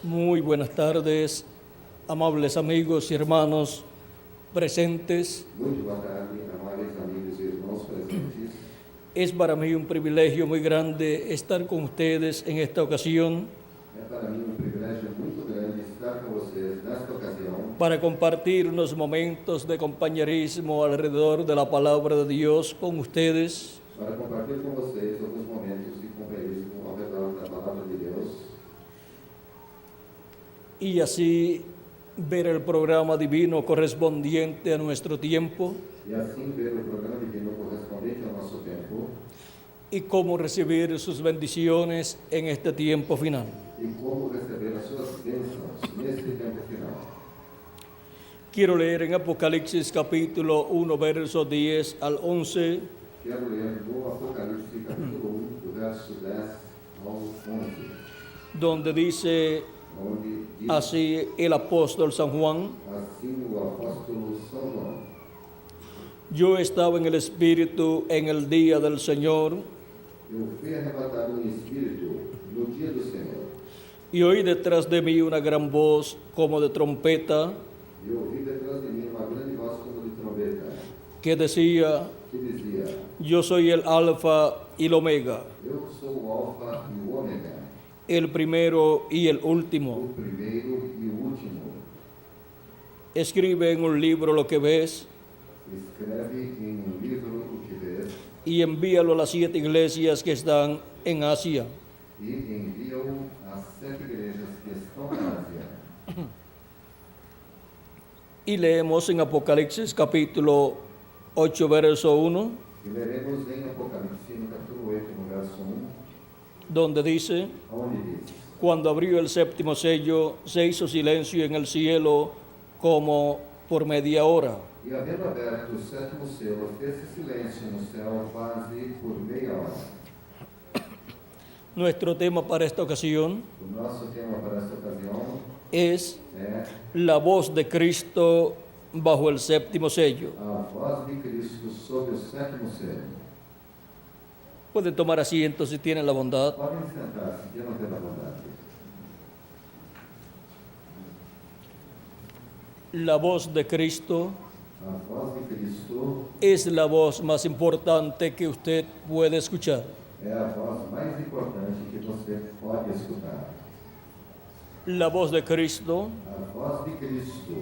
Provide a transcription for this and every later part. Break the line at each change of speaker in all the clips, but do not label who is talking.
Muy buenas tardes, amables amigos y hermanos presentes.
Muito boa tarde, amáveis amigos e irmãos presentes.
Es para mí un privilegio muy grande estar con ustedes en esta ocasión
É para mim um privilégio muito grande estar com vocês nesta ocasião
para compartir unos momentos de compañerismo alrededor de la palabra de Dios con ustedes.
para compartilhar com vocês alguns momentos de companheirismo ao redor da palavra de Deus
Y así ver el programa divino correspondiente a nuestro tiempo
e assim ver o programa divino correspondente ao nosso tempo
y cómo recibir sus bendiciones en este tiempo final.
e como receber as suas bênçãos neste tempo final.
Quiero leer en Apocalipsis capítulo 1, versos 10 al 11,
Quero ler no Apocalipse capítulo 1, do verso 10 ao 11,
donde dice
onde diz
así el apóstol San Juan:
assim o apóstolo São João:
yo estaba en el Espíritu en el día del Señor
Eu fui arrebatado em espírito no dia do Senhor.
y oí detrás de mí una gran voz como de trompeta
E ouvi detrás de mim uma grande voz como de trombeta,
que decía:
que dizia:
yo soy el Alfa y el Omega,
Eu sou o Alfa e o Ômega,
el primero y el último.
o primeiro e o último.
Escribe en un libro lo que ves
Escreve em um livro o que vês
y envíalo a las 7 iglesias que están en Asia.
e envia-o às 7 igrejas que estão na Ásia.
Y leemos en Apocalipsis capítulo 8, verso 1,
E leremos em Apocalipse, no capítulo 8, no verso 1,
donde dice:
onde diz:
cuando abrió el séptimo sello, se hizo silencio en el cielo como por media hora.
E havendo aberto o sétimo selo, fez-se silêncio no céu quase por meia hora.
Nuestro tema para esta ocasión
O nosso tema para esta ocasião
es
é
la voz de Cristo bajo el séptimo sello.
a voz de Cristo sob o sétimo selo.
Pueden tomar asiento si tienen la bondad.
Podem sentar-se, que não tem a vontade.
La voz de Cristo
A voz de Cristo
es la voz más importante que usted puede escuchar.
é a voz mais importante que você pode escutar.
La voz de Cristo
A voz de Cristo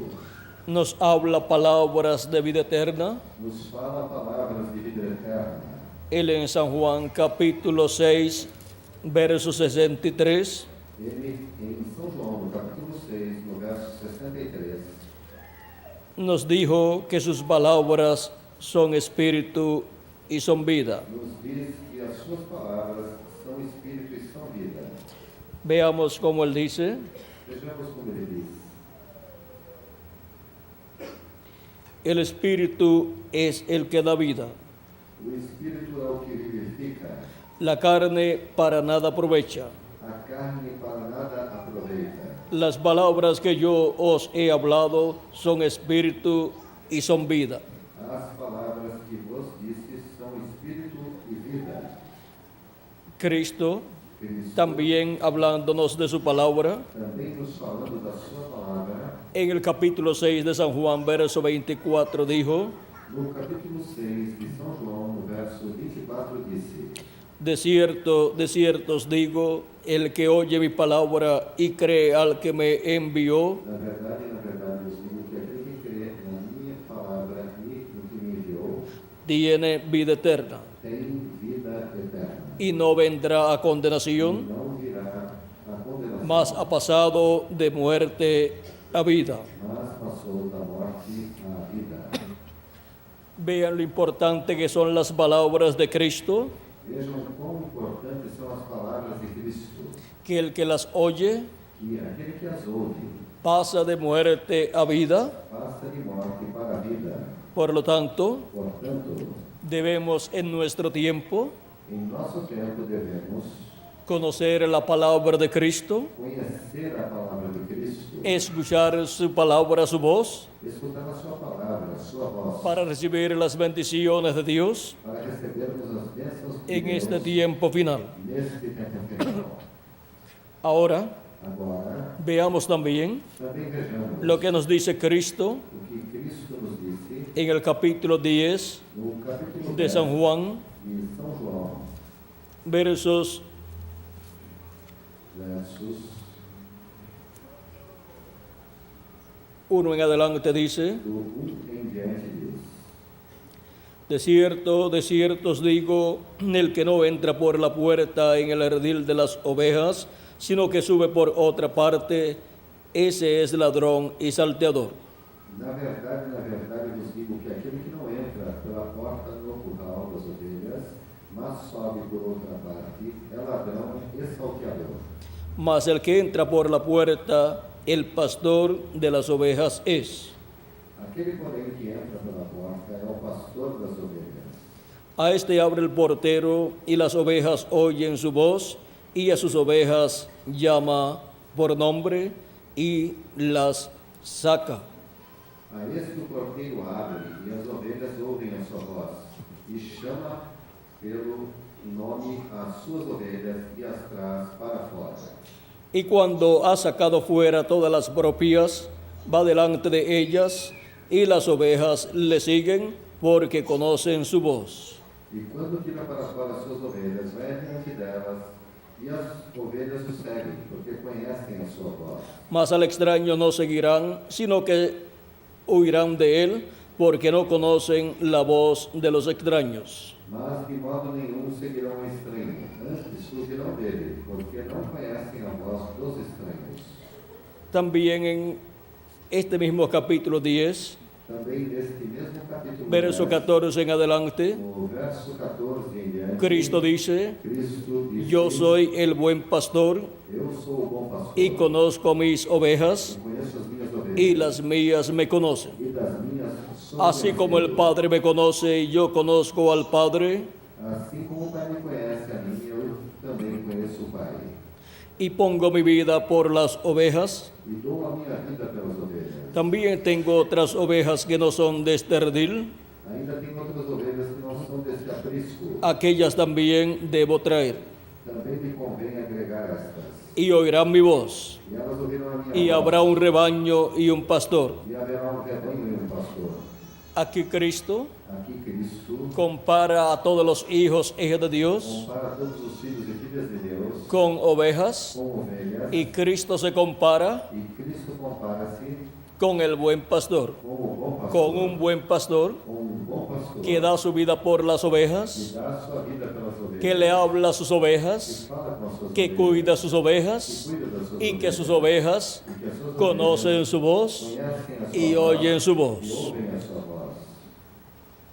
nos habla palabras de vida eterna.
nos fala palavras de vida eterna.
Él en San Juan capítulo 6, verso 63,
Ele, em São João, no capítulo 6, no verso 63,
nos dijo que sus palabras son espíritu y son vida.
nos diz que as suas palavras são espírito e são vida.
Veamos cómo él dice:
Vejamos como ele diz:
el espíritu es el que da vida,
o espírito é o que vivifica,
la carne para nada aprovecha.
a carne para nada aproveita.
Las palabras que yo os he hablado son espíritu y son vida.
As palavras que vos disse são espírito e vida.
Cristo,
Cristo,
también hablándonos de su palabra,
também nos falando da sua palavra,
en el capítulo 6 de San Juan, verso 24, dijo:
no capítulo 6 de São João, no verso 24, disse:
de cierto os digo, el que oye mi palabra y cree al que me envió,
na verdade, os digo que aquele que crê na minha palavra e no que me enviou,
tiene vida eterna
tem vida eterna.
y no vendrá a
E
condenación,
não virá a condenação,
mas ha pasado de muerte a vida.
mas passou da morte à vida.
Vean lo importante que son las palabras de Cristo,
Vejam quão importantes são as palavras de Cristo,
que el que las oye
que aquele que as ouve
pasa de muerte a vida.
passa de morte para a vida.
Por lo tanto,
Portanto,
debemos en nuestro tiempo
em nosso tempo devemos
conocer la palabra de Cristo,
conhecer a palavra de Cristo,
escuchar su palabra, su voz,
escutar a sua palavra, a sua voz,
para recibir las bendiciones de Dios
para recebermos as bênçãos de
en este
Deus
tiempo final.
neste tempo final.
Ahora
Agora,
Veamos también
também vejamos
lo que nos dice Cristo
o que Cristo nos disse
en el capítulo 10
no capítulo
de
10
San Juan,
de São João,
versos
versos
1 en adelante dice:
do 1 em diante diz:
de cierto os digo, el que no entra por la puerta en el redil de las ovejas, sino que sube por otra parte, ese es ladrón y salteador.
na verdade vos digo que aquele que não entra pela porta no curral das ovelhas, mas sobe por outra parte, é ladrão e salteador.
Mas el que entra por la puerta, el pastor de las ovejas es.
Aquele, porém, que entra pela porta é o pastor das ovelhas.
A este abre el portero y las ovejas oyen su voz y a sus ovejas llama por nombre y las saca.
A este o porteiro abre e as ovelhas ouvem a sua voz e chama pelo nome as suas ovelhas e as traz para fora.
Y cuando ha sacado fuera todas las propias, va delante de ellas y las ovejas le siguen porque conocen su voz.
E quando tira para fora as suas ovelhas, vai adiante delas e as ovelhas o seguem porque conhecem a sua voz.
Mas al extraño no seguirán, sino que huirán de él porque no conocen la voz de los extraños.
Mas de modo nenhum seguirão o estranho, antes fugirão dele, porque não conhecem a voz dos estranhos.
También en este mismo capítulo 10,
Também neste mesmo capítulo
verso
10,
14 en adelante,
no verso 14 em diante,
Cristo dice:
Cristo diz:
yo soy el buen pastor
Eu sou o bom pastor,
y conozco mis ovejas
eu conheço as minhas ovelhas,
y las mías me conocen.
e das minhas sou
Así como el Padre me conoce y yo conozco al Padre,
Assim como o Pai me conhece a mim, eu também conheço o Pai.
y pongo mi vida por las ovejas.
E dou a minha vida pelas ovelhas.
También tengo otras ovejas que no son de este redil,
Ainda tenho outras ovelhas que não são deste aprisco.
aquellas también debo traer.
Também me convém agregar estas.
Y oirán mi voz,
E elas ouvirão a minha
y
voz.
habrá un rebaño y un pastor.
E haverá um rebanho e um pastor.
Aquí Cristo
Aqui Cristo
compara a todos los hijos e hijas de Dios
compara todos os filhos e filhas de Deus
con ovejas,
com ovelhas.
y Cristo se compara
E Cristo compara-se
con el buen pastor,
com o bom pastor.
con un buen pastor
Com um bom pastor.
que da su vida por las
Que
ovejas,
dá a sua vida pelas ovelhas.
que le habla a sus
Que
ovejas,
fala com as suas
que
ovelhas.
cuida a sus ovejas
Que cuida das suas
y que
ovelhas.
sus ovejas
E que as suas
conocen su voz
conhecem a sua
y
voz
oyen su
e
voz.
ouvem a sua voz.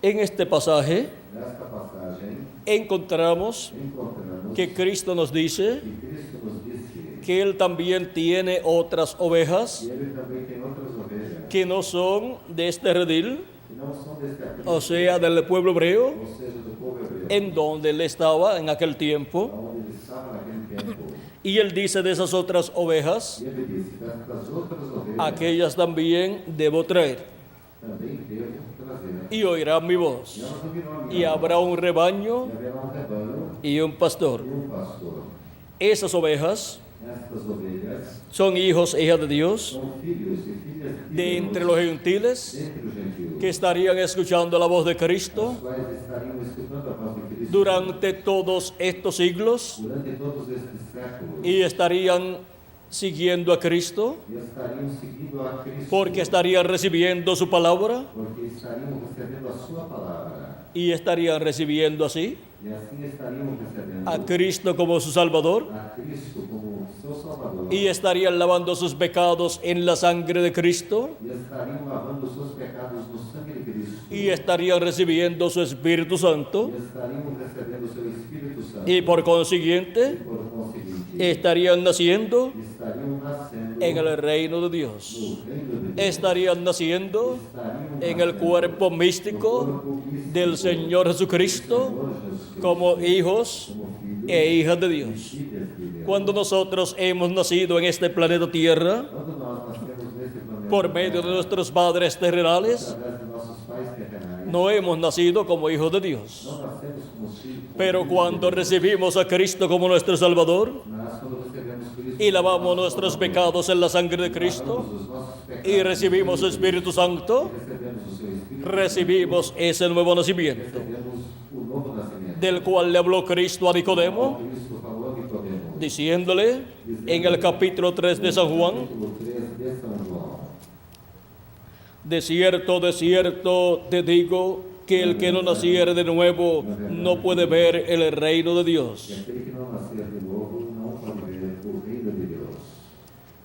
En este pasaje
Nesta passagem,
encontramos
encontramos
que Cristo nos dice
que Cristo nos disse
que Él también tiene otras ovejas
que Ele também tem outras ovelhas
que no son de este redil,
que não são deste aprisco,
o sea, del pueblo hebreo,
ou seja, do povo hebreu,
en donde Él estaba en aquel tiempo.
onde ele estava naquele tempo.
Y Él dice de esas otras ovejas,
E Ele disse, destas outras ovelhas,
aquellas también debo traer,
também devo trazer.
y oirán mi voz,
E elas ouvirão a minha
y
voz.
habrá un rebaño
E haverá um rebanho
y un pastor.
e um pastor.
Esas ovejas
Estas ovelhas
son hijos e hijas de Dios,
são filhos e filhas de
de
Deus,
entre los gentiles,
entre os gentios,
que estarían escuchando la voz de Cristo
os quais estariam escutando a voz de Cristo
durante todos estos siglos
durante todos estes séculos
y estarían siguiendo a Cristo
e estariam seguindo a Cristo
porque estarían recibiendo su palabra
porque estariam recebendo a sua palavra
y estarían recibiendo así
e assim estariam recebendo
a Cristo como su Salvador
a Cristo como seu Salvador
y estarían lavando sus pecados en la sangre de Cristo
e estariam lavando seus pecados no sangue de Cristo
y estarían recibiendo su Espíritu Santo
e estariam recebendo seu Espírito Santo
y por
e
consiguiente
por conseguinte
estarían naciendo
estariam nascendo
en el reino de
no
Dios.
reino de Deus,
Estarían naciendo
estariam
en el
nascendo
cuerpo
no
místico
corpo místico
del Señor
do
Jesucristo
Senhor Jesus
como hijos
como filhos
e hijas de
e
Dios.
filhas de Deus.
Cuando nosotros hemos nacido en este planeta Tierra
Quando nós nascemos nesse planeta
por medio de
Terra,
nuestros padres terrenales,
através de nossos pais terrenais,
no hemos nacido como hijos de Dios.
não nascemos como filhos,
Pero cuando recibimos a Cristo como nuestro Salvador,
mas quando recebemos Cristo
y lavamos nuestros pecados en la sangre de Cristo
lavamos os nossos pecados
y recibimos el Espíritu Santo,
e recebemos o seu Espírito,
recibimos ese nuevo nacimiento,
recebemos o novo nascimento.
del cual le habló Cristo a Nicodemo,
Cristo falou a Nicodemo,
diciéndole en el capítulo 3 de San Juan:
capítulo 3 de São João:
de cierto te digo que el que no naciere de nuevo no puede ver el reino de
E
Dios.
aquele que não nascer de novo não pode ver o reino de Deus.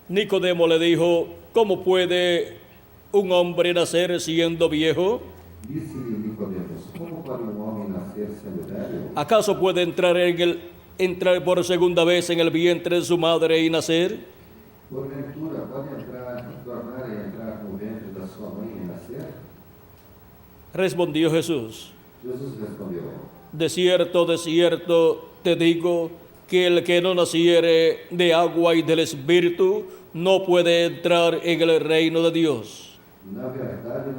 Nicodemo le dijo: ¿cómo puede un hombre nacer siendo viejo?
Disse-lhe Nicodemos: como pode um homem nascer sendo velho?
¿Acaso puede entrar por segunda vez en el vientre de su madre y nacer?
Porventura pode tornar a entrar no ventre da sua mãe e nascer?
Respondió Jesús:
Jesus respondeu:
de cierto te digo que el que no naciere de agua y del Espíritu no puede entrar en el reino de Dios.
na verdade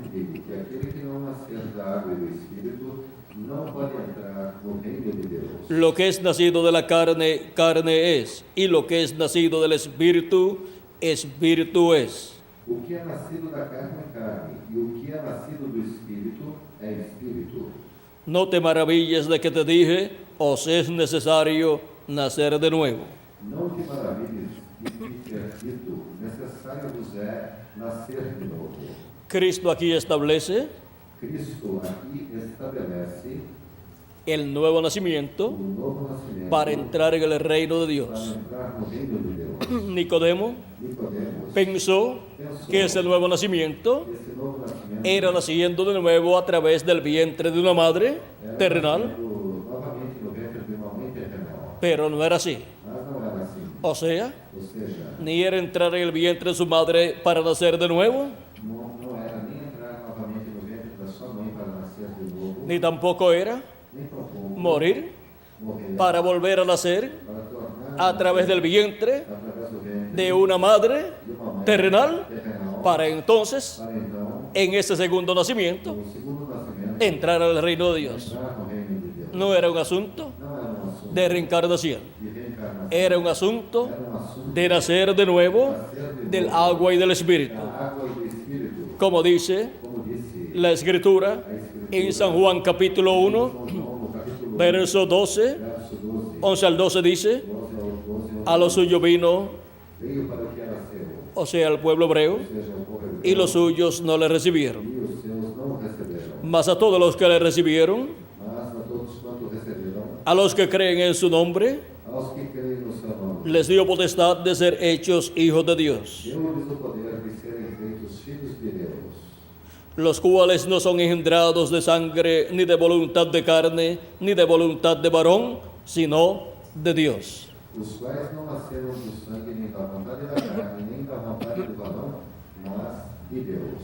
te digo que aquele que não nascer da água e do Espírito não pode entrar no reino de Deus.
Lo que es nacido de la carne, carne es, y lo que es nacido del Espíritu, Espíritu es.
O que é nascido da carne é carne, e o que é nascido do Espírito é Espírito.
No te maravilles de que te dije: os es necesario nacer de nuevo.
Não te maravilhes de que ter dito, necessário vos é nascer de novo.
Cristo aquí establece
Cristo aqui estabelece
el nuevo nacimiento
o novo nascimento
para entrar en el reino de
para
Dios.
entrar no reino de Deus.
Nicodemo
Nicodemos
pensó que ese nuevo nacimiento
esse novo nascimento
era naciendo de nuevo a través del vientre de una madre
era
terrenal,
nascido novamente no ventre de uma mãe terrenal.
pero no era así.
Mas não era assim.
O sea,
Ou seja,
ni era entrar en el vientre de su madre para nacer de nuevo,
não era nem entrar novamente no ventre da sua mãe para nascer de novo,
ni tampoco era
nem tampouco
morir
morrer
para volver a nacer
para tornar
a través del vientre
através do ventre
de una madre
de uma mãe
terrenal,
terrenal
para entonces,
para então,
en ese segundo nacimiento,
no segundo nascimento,
entrar al reino de Dios.
entrar no reino de Deus.
No era un asunto
Não era um assunto
de reencarnación,
de reencarnação,
era un asunto
era um assunto
de nacer de nuevo del agua y del Espíritu.
da água e do Espírito,
Como dice
como disse
la Escritura en San Juan capítulo 1,
São João no capítulo 1,
verso 12,
verso 12,
11 al 12 dice:
12 ao 12,
a lo suyo vino,
veio para o que era seu,
o sea, al pueblo hebreo,
ou seja, o povo
y
hebreu,
los suyos no le recibieron.
e os seus não receberam.
Mas a todos los que le recibieron,
Mas a todos quanto receberam,
a los que creen en su nombre,
aos que creem no seu nome,
les dio potestad de ser hechos hijos de Dios,
deu-lhes o poder de serem feitos filhos de Deus,
los cuales no son engendrados de sangre, ni de voluntad de carne, ni de voluntad de varón, sino de Dios.
os quais não nasceram do sangue, nem da vontade da carne, nem da vontade do varão, mas de Deus.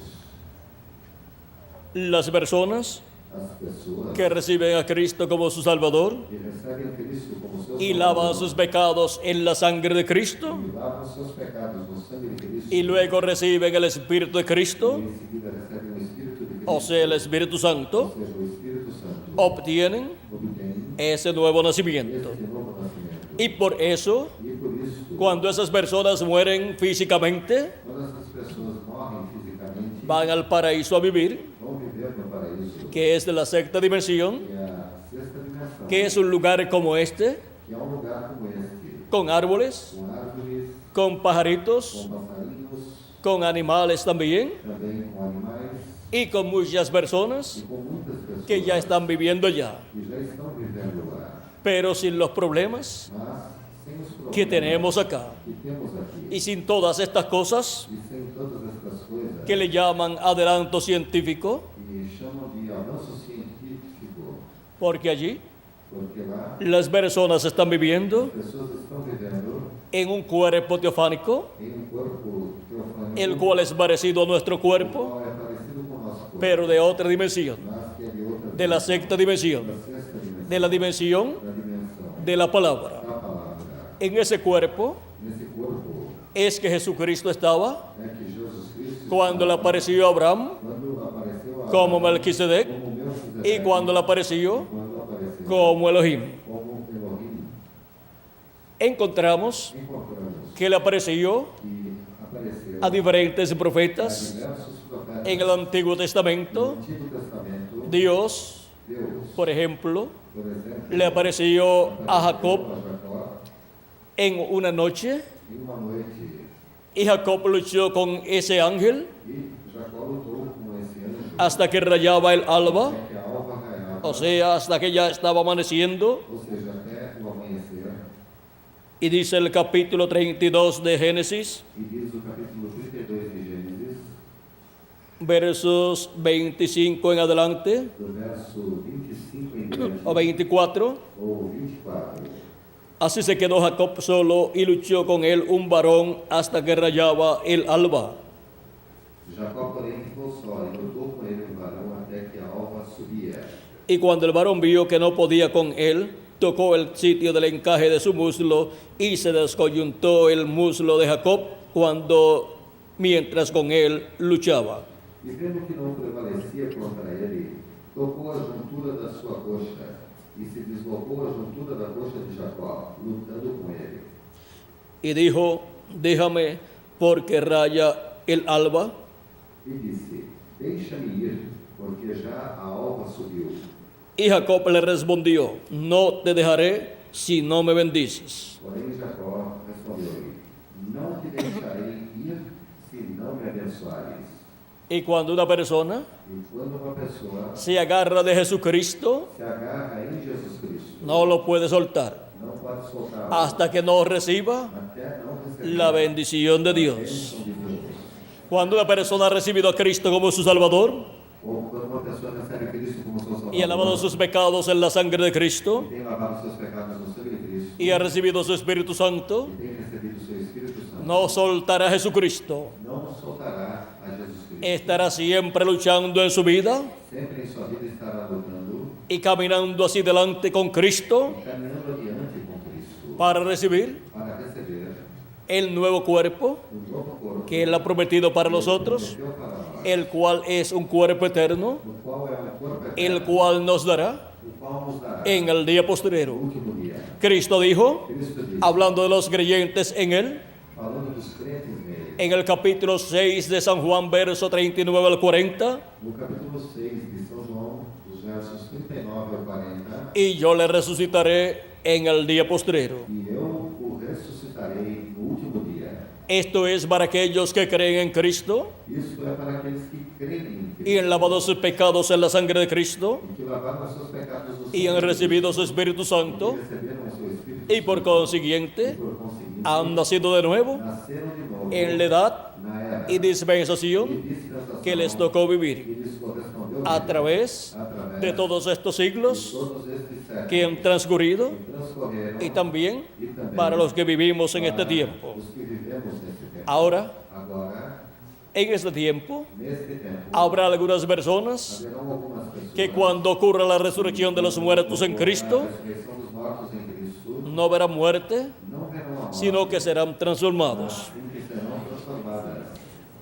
Las personas
As pessoas
que reciben a Cristo como su Salvador
que recebem Cristo como seu
y
Salvador,
lavan sus pecados en la sangre de Cristo,
e lavam seus pecados no sangue de Cristo,
y luego reciben el Espíritu de
e
Cristo,
em seguida recebem o Espírito de Cristo,
o sea, el Espíritu Santo,
ou seja, o Espírito Santo,
obtienen
obtém
ese nuevo nacimiento.
este novo nascimento.
Y por eso,
E por isso,
cuando esas personas mueren físicamente,
quando essas pessoas morrem fisicamente,
van al paraíso a vivir,
vão viver no paraíso,
que es de la sexta dimensión,
que é a sexta dimensão,
que es un lugar como este,
que é um lugar como este,
con árboles,
com árvores,
con pajaritos,
com passarinhos,
con animales también,
também com animais,
y con muchas personas
e com muitas pessoas
que ya están viviendo allá,
que já estão vivendo lá,
pero sin los problemas
mas sem os problemas
que tenemos acá,
que temos aqui,
y sin todas estas cosas
e sem todas estas coisas
que le llaman adelanto científico,
que chamam de avanço científico,
porque allí
porque lá
las personas están viviendo
as pessoas estão vivendo
en un cuerpo teofánico,
em um corpo teofânico,
el cual es parecido a nuestro cuerpo,
qual é parecido com o nosso corpo,
pero de otra dimensión,
mas que é de outra
de la sexta dimensión,
da sexta dimensão,
de la dimensión
da dimensão
de la palabra.
da palavra.
En ese cuerpo
Nesse corpo
es que Jesucristo estaba
é que Jesus Cristo,
cuando le apareció a Abraham
quando apareceu a
como Melquisedec
como Melquisedeque,
y cuando le apareció
quando apareceu
como Elohim.
como Elohim,
encontramos
encontramos
que le apareció
que apareceu
a diferentes
a
profetas
diversos profetas
en el Antiguo
no
Testamento.
Antigo Testamento.
Dios,
Deus,
por ejemplo,
por exemplo,
le apareció a Jacob
a Jacó
en una noche
em uma noite
y Jacob luchó con ese ángel
e Jacó lutou com esse anjo
hasta que rayaba el alba,
até que a alva raiava,
o sea, hasta que ya estaba amaneciendo.
ou seja, até o amanhecer.
Y dice el capítulo 32 de Génesis,
E diz o capítulo 32 de Gênesis,
versos 25 en adelante,
do verso 25 em diante,
o 24.
ou 24.
Así se quedó Jacob solo y luchó con él un varón hasta que rayaba el alba.
Jacó, porém, ficou só e lutou com ele um varão até que a alva subia.
Y cuando el varón vio que no podía con él, tocó el sitio del encaje de su muslo y se descoyuntó el muslo de Jacob mientras con él luchaba.
E vendo que não prevalecia contra ele, tocou a juntura da sua coxa, e se deslocou a juntura da coxa de Jacó, lutando com ele.
Y dijo, déjame porque raya el alba.
E disse, deixa-me ir, porque já a alva subiu.
Y Jacob le respondió, no te dejaré si no me bendices.
Porém Jacó respondeu-lhe, não te deixarei ir, se não me abençoares.
Y cuando una persona
E quando uma pessoa
se agarra de Jesucristo,
se agarra em Jesus Cristo,
no lo puede soltar
não pode soltar
hasta que no reciba
até não receber
la bendición de
a
Dios.
bênção de Deus.
Cuando una persona ha recibido a Cristo como su Salvador
Ou quando uma pessoa recebe a Cristo como seu Salvador,
y ha lavado sus pecados en la sangre de Cristo
tem lavado seus pecados no sangue de Cristo,
y ha recibido su Espíritu Santo,
e tem recebido o seu Espírito Santo,
no soltará a Jesucristo.
não soltará a Jesus Cristo.
Estará siempre luchando en su vida
Sempre em sua vida estará lutando
y caminando hacia adelante con Cristo
e caminhando adiante com Cristo
para recibir
para receber
el nuevo cuerpo
o novo corpo
que Él ha prometido para nosotros,
que Deus para nós,
el cual es un cuerpo eterno,
o qual é um corpo
el
eterno,
cual nos dará
o qual nos dará
en el día
no
postrero.
último dia.
Cristo dijo,
Cristo diz,
hablando de los creyentes en Él,
falando dos crentes nele,
en el capítulo 6 de San Juan, verso 39 al 40,
no capítulo 6 de São João, dos versos 39 ao 40,
y yo le resucitaré en el día postrero.
e eu o ressuscitarei no último dia.
Esto es para aquellos que creen en Cristo
Isto é para aqueles que creem em Cristo,
y han lavado sus pecados en la sangre de Cristo
e que lavaram os seus pecados no
y han
sangue de
recibido su Espíritu
Cristo,
Santo
e receberam o seu Espírito
y por
Santo,
consiguiente
e por conseguinte
han nacido de nuevo
nasceram de novo
en la edad
na era
y dispensación
e dispensação
que les tocó vivir
que lhes correspondeu
a través
através
de todos estos
de
siglos
todos estes séculos
que han transcurrido
que transcorreram
y también
e também
para los que vivimos en este
para
tiempo.
os que vivemos nesse tempo.
Ahora,
Agora,
en este tiempo,
neste tempo,
habrá algunas personas
haverão algumas pessoas
que cuando ocurra la resurrección de los muertos en Cristo,
a ressurreição dos mortos em Cristo,
no verán muerte,
não verão a morte,
sino que serán transformados.
sim que serão transformadas.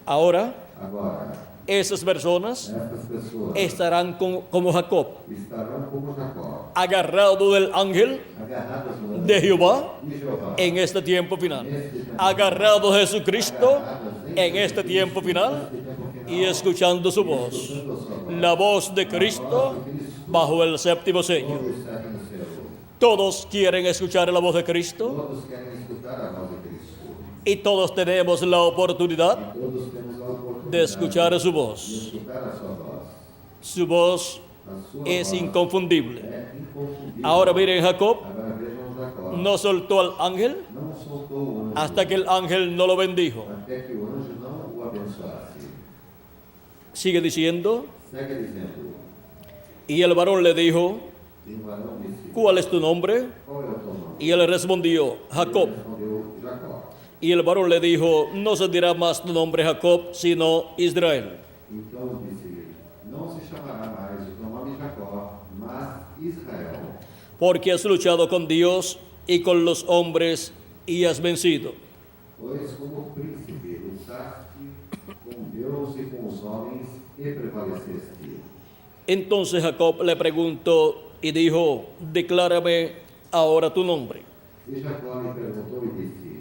Ahora,
Agora,
esas personas
estas pessoas
estarán como Jacob,
estarão como Jacó,
agarrado del ángel
agarradas no
de Jehová
de Jeová,
en este tiempo final,
neste tempo,
agarrado a Jesucristo
agarradas
en este tiempo final
neste tempo final,
y escuchando su voz,
escutando a sua voz,
la voz de Cristo bajo el séptimo sello.
todo está no céu.
Todos quieren escuchar la voz de Cristo
Todos querem escutar a voz de Cristo.
y todos tenemos la oportunidad
Todos temos a oportunidade
de escuchar su
de
voz.
escutar a sua voz.
Su voz
A sua
es
voz
inconfundible.
é inconfundível.
Ahora miren, Jacob
Agora vejam Jacó.
no soltó al ángel
Não soltou o anjo
hasta que el ángel no lo bendijo.
até que o anjo não o abençoasse.
Sigue diciendo,
Segue dizendo.
y el varón le dijo,
E o varão disse:
¿cuál es tu nombre?
Qual é o teu nome?
Y él respondió, Jacob.
Ele respondeu: Jacó.
Y el varón le dijo, no se dirá más tu nombre Jacob, sino Israel.
Então disse-lhe: Não se chamará mais o teu nome Jacó, mas Israel,
Porque has luchado con Dios y con los hombres y has vencido.
pois como príncipe lutaste com Deus e com os homens e prevaleceste.
Entonces Jacob le preguntó y dijo, declárame ahora tu nombre.
E Jacó lhe perguntou e disse: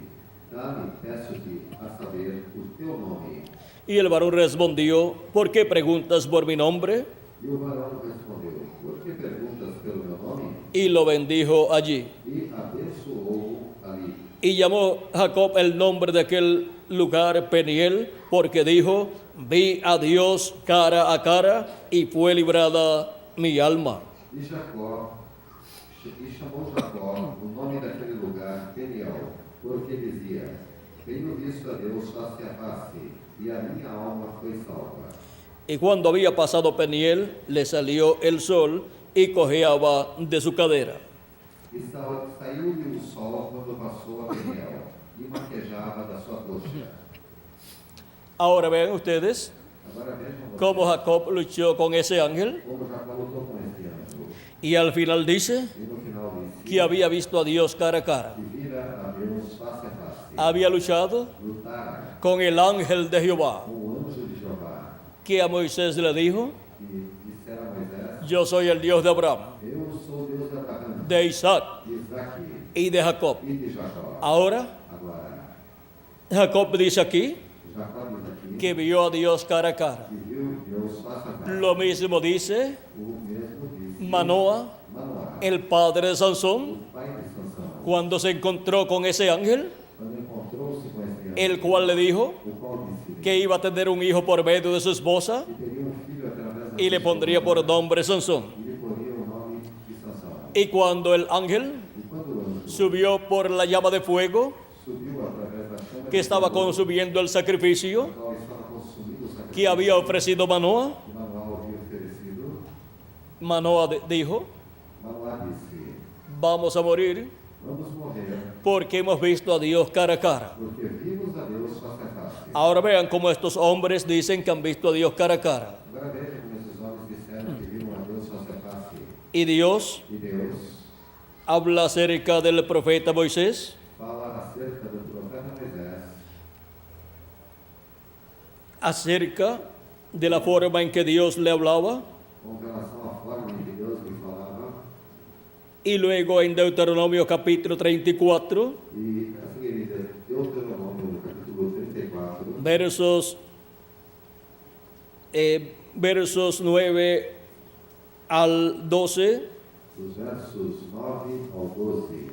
Dá-me, peço-te, a saber o teu nome.
Y el varón respondió, ¿por qué preguntas por mi nombre?
E o varão respondeu: Por que perguntas pelo meu nome?
Y lo bendijo allí.
E abençoou ali.
Y llamó Jacob el nombre de aquel lugar Peniel, porque dijo, vi a Dios cara a cara y fue librada mi alma.
E chamou Jacó o nome daquele lugar Peniel, porque dizia: Tenho visto a Deus face a face, e a minha alma foi salva.
Y cuando había pasado Peniel, le salió el sol y cojeaba de su cadera.
E saiu-lhe o sol quando passou a Peniel, e maquejava da sua coxa.
Ahora vean ustedes
Agora vejam
cómo Jacob luchó con ese ángel
como Jacó lutou com esse anjo.
y al final dice
E no final disse
que había visto a Dios cara a cara.
que vira a Deus face a face.
Había luchado
Lutara
con el ángel de Jehová,
com o anjo de Jeová,
que a Moisés le dijo,
que dissera a Moisés:
yo soy el Dios de Abraham,
Eu sou o Deus de Abraão,
de Isaac
de Isaque
y de Jacob.
e de Jacó.
Ahora,
Agora,
Jacob dice aquí
Jacó diz aqui
que vio a Dios cara a cara.
que viu Deus face a face.
Lo mismo dice
O mesmo disse
Manoah,
Manoá,
el padre de Sansón,
o pai de Sansão,
cuando se encontró con ese ángel,
quando encontrou-se com esse anjo,
el cual le dijo
o qual disse
que iba a tener un hijo por medio de su esposa
que teria filho através da
y le
sua
pondría
esposa,
por nombre Sansón.
e lhe poria o nome de Sansão.
Y cuando el ángel
E quando o anjo
subió por la llama de fuego
subiu através da chama
que estaba consumiendo el sacrificio
a qual estava consumindo o sacrifício
que había ofrecido Manoah,
que Manoá havia oferecido,
Manoah dijo,
Manoá disse:
vamos a morir
Vamos morrer,
porque hemos visto a Dios cara a cara.
porque vimos a Deus face a face.
Ahora vean cómo estos hombres dicen que han visto a Dios cara a cara.
Agora veja como esses homens disseram que viram a Deus face a face.
Y Dios
E Deus
habla acerca del profeta Moisés
fala acerca do profeta Moisés,
acerca de la forma en que Dios le hablaba,
com relação à forma em que Deus lhe falava.
y luego en Deuteronomio capítulo 34,
E assim ele diz, Deuteronômio, no capítulo 34,
versos 9 al 12,
dos versos 9 ao 12,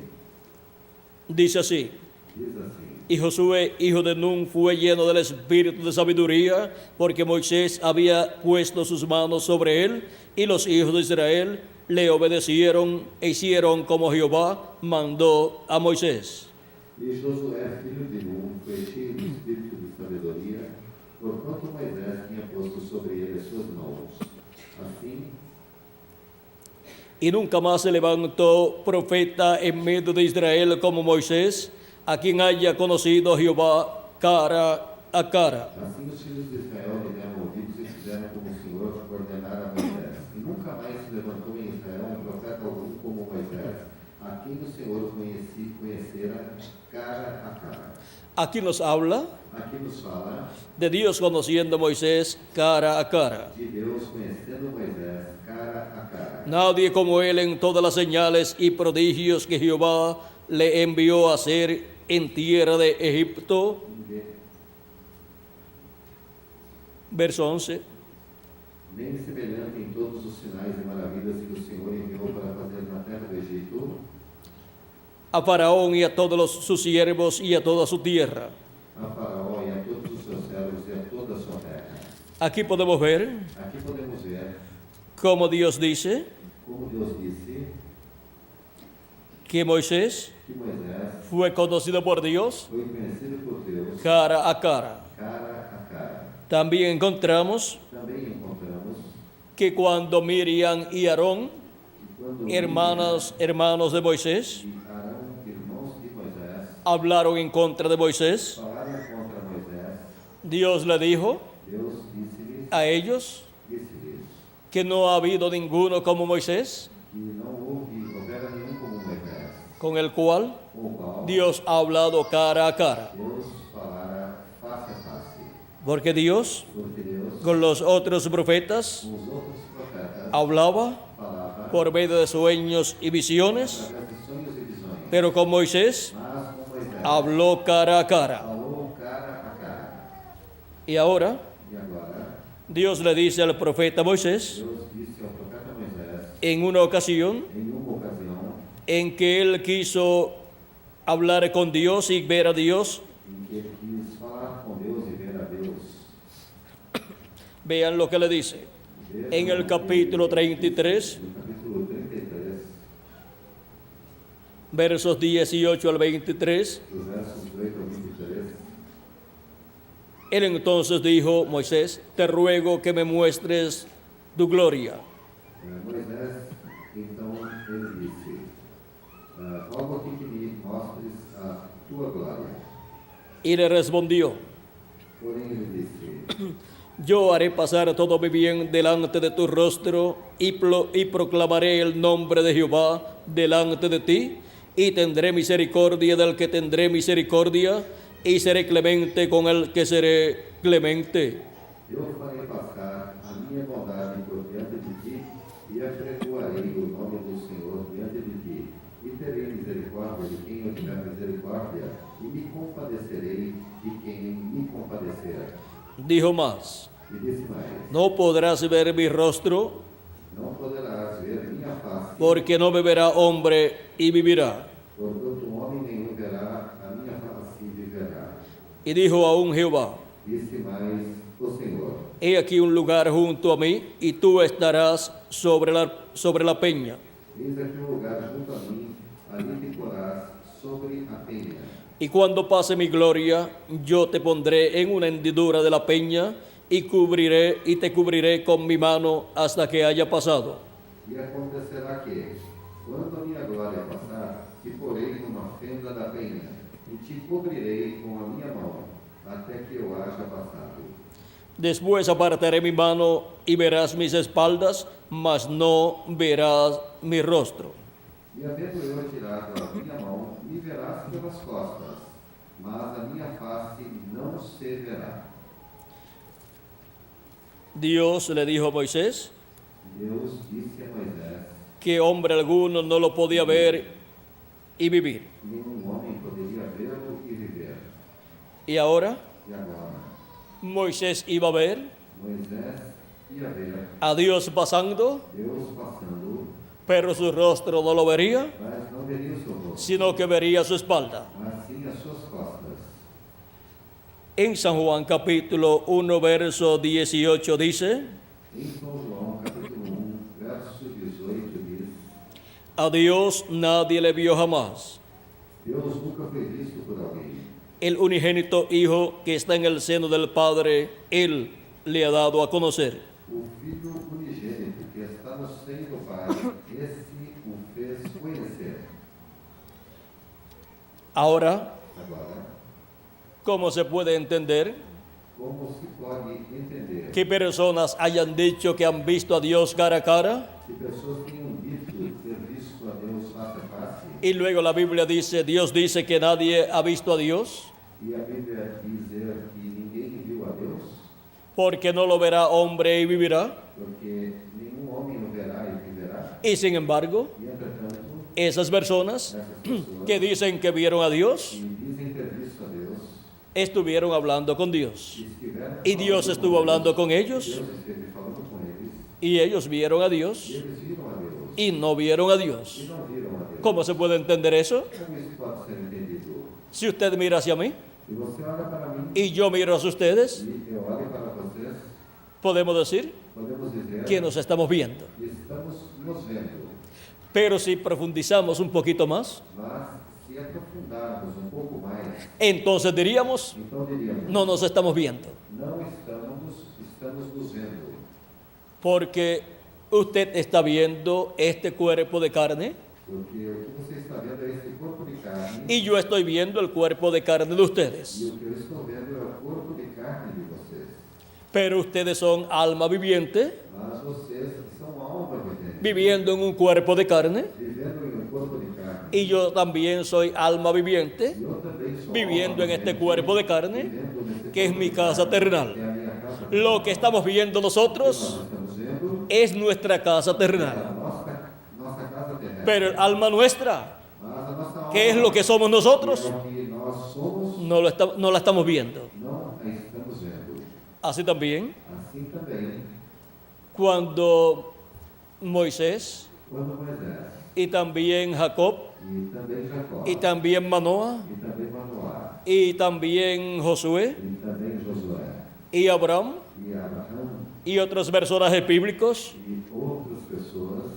dice así:
diz assim:
Y Josué, hijo de Nun, fue lleno del espíritu de sabiduría, porque Moisés había puesto sus manos sobre él, y los hijos de Israel le obedecieron e hicieron como Jehová mandó a Moisés.
E Josué, filho de Nun, foi cheio do espírito de sabedoria, porquanto Moisés tinha posto sobre ele as suas mãos. Assim,
Y nunca más se levantó profeta en medio de Israel como Moisés, a quien haya conocido Jehová cara a cara.
assim os filhos de Israel lhe deram ouvidos e fizeram como o Senhor ordenara a Moisés. E nunca mais se levantou em Israel um profeta algum como Moisés, a quem o Senhor conhecera cara a cara.
Aquí nos habla
Aqui nos fala
de Dios conociendo a Moisés cara a cara.
de Deus conhecendo Moisés cara a cara.
Nadie como él en todas las señales y prodigios que Jehová le envió a hacer en tierra de Egipto. Verso 11.
Nem semelhante em todos os sinais e maravilhas que o Senhor enviou para fazer na terra do Egito,
A Faraón y a todos sus siervos y a toda su tierra.
a Faraó e a todos os seus servos e a toda a sua terra.
Aquí podemos ver
Aqui podemos ver
cómo Dios dice
como Deus disse
que Moisés
que Moisés
fue conocido por Dios
foi conhecido por Deus
cara a cara.
cara a cara.
También encontramos
Também encontramos
que cuando Miriam y Aarón,
que quando
hermanos de Moisés,
Miriam e Arão, irmãos de Moisés,
hablaron en contra de Moisés,
falaram contra Moisés,
Dios le dijo
Deus disse-lhes
a ellos
disse-lhes
que no ha habido ninguno como Moisés,
que não houvera nenhum como Moisés,
con el cual
com o qual
Dios ha hablado cara a cara.
Deus falara face a face.
Porque Dios
Porque Deus,
con los otros profetas
com os outros profetas,
hablaba
falava
por medio de sueños y visiones,
através de sonhos e visões.
Pero con Moisés
mas com Moisés
habló cara a cara.
falou cara a cara.
Y ahora
E agora,
Dios le dice al profeta Moisés,
Deus disse ao profeta Moisés,
en una ocasión
em uma ocasião,
en que él quiso hablar con Dios y ver a Dios,
em que ele quis falar com Deus e ver a Deus.
vean lo que le dice. En el capítulo 33,
No capítulo 33,
versos 18 al 23,
dos versos 8 ao 23,
él entonces dijo, Moisés, te ruego que me muestres tu gloria.
Moisés, então, ele disse, rogo aqui que me mostres a tua glória.
Y le respondió,
Porém, ele disse,
yo haré pasar todo mi bien delante de tu rostro y proclamaré el nombre de Jehová delante de ti y tendré misericordia del que tendré misericordia y seré clemente con el que seré clemente.
eu farei passar a minha bondade por diante de ti e apregoarei o nome do Senhor diante de ti e terei misericórdia de quem eu tiver misericórdia e me compadecerei de quem me compadecer.
Dijo más,
E disse mais,
no podrás ver mi rostro
não poderás ver minha face,
porque no me verá hombre y vivirá.
porquanto homem nenhum verá a minha face e viverá.
Y dijo aún Jehová,
Disse mais o Senhor,
he aquí un lugar junto a mí y tú estarás sobre la peña.
eis aqui um lugar junto a mim, ali te porás sobre a penha.
Y cuando pase mi gloria, yo te pondré en una hendidura de la peña y te cubriré con mi mano hasta que haya pasado.
E acontecerá que, quando a minha glória passar, te porei numa fenda da penha, e te cobrirei com a minha mão, até que eu haja passado.
Después apartaré mi mano y verás mis espaldas, mas no verás mi rostro.
E havendo eu tirado a minha mão, me verás pelas costas, mas a minha face não se verá.
Dios le dijo a Moisés
Deus disse a Moisés,
que hombre alguno no lo podía ver y vivir.
nenhum homem poderia vê-lo e viver.
Y ahora
E agora,
Moisés iba a ver
Moisés ia ver
a Dios pasando,
Deus passando,
pero su rostro no lo vería,
mas não veria o seu rosto,
sino que vería su espalda.
mas sim as suas costas.
En San Juan capítulo 1, verso 18 dice,
Em São João, capítulo 1, verso 18, diz,
a Dios nadie le vio jamás.
Deus nunca foi visto por alguém.
El unigénito Hijo que está en el seno del Padre, Él le ha dado a conocer.
O Filho unigênito que está no seio do Pai, esse o fez conhecer.
Ahora,
Agora,
¿cómo se puede entender
como se pode entender
que personas hayan dicho que han visto a Dios cara a cara
que pessoas tenham dito ter visto a Deus face a face,
y luego la Biblia dice, Dios dice que nadie ha visto a Dios
e a Bíblia dizer que ninguém viu a Deus,
porque no lo verá hombre y vivirá?
porque nenhum homem o verá e viverá?
Y sin embargo,
E, entretanto,
esas personas
essas pessoas
que dicen que vieron a Dios
que dizem ter visto a Deus,
estuvieron hablando con Dios.
estiveram
Y Dios
falando
estuvo
com
hablando
eles,
con ellos
Deus esteve falando com eles,
y ellos vieron a
e
Dios
eles viram a Deus,
y no vieron a Dios.
e não viram a Deus.
¿Cómo se puede entender eso?
Como isso pode ser entendido?
Si usted mira hacia mí
Se você olha para mim
y yo miro hacia ustedes,
e eu olho para vocês,
podemos decir
podemos dizer
que nos estamos viendo.
que estamos nos vendo.
Pero si profundizamos un poquito más,
Mas, se aprofundarmos um pouco mais,
entonces diríamos,
então diríamos,
no nos estamos viendo.
não estamos nos vendo.
Porque usted está viendo este cuerpo de carne
Porque o que você está vendo é esse corpo de carne,
y yo estoy viendo el cuerpo de carne de
e
ustedes.
o que eu estou vendo é o corpo de carne de vocês.
Pero ustedes son alma viviente
Mas vocês são alma vivente,
viviendo en un cuerpo de carne
vivendo em um corpo de carne.
y yo también soy alma viviente
E eu também sou
viviendo
alma
en este
vivente,
cuerpo de carne
vivendo nesse
que es
corpo
mi
de
casa
carne,
terrenal.
que é a minha casa
Lo que estamos viendo
nós
nosotros
estamos vendo
es nuestra casa
é a
terrenal.
nossa casa terrestre.
Pero el alma nuestra
Mas a nossa
¿Qué es lo que somos nosotros?
que é o que nós somos,
No la estamos viendo.
não a estamos vendo.
Así también,
Assim também,
cuando Moisés
quando Moisés
y también Jacob
e também Jacó
y también Manoah
e também Manoá
y también Josué
e também Josué
y Abraham
e Abraão
y otros personajes bíblicos
e outras pessoas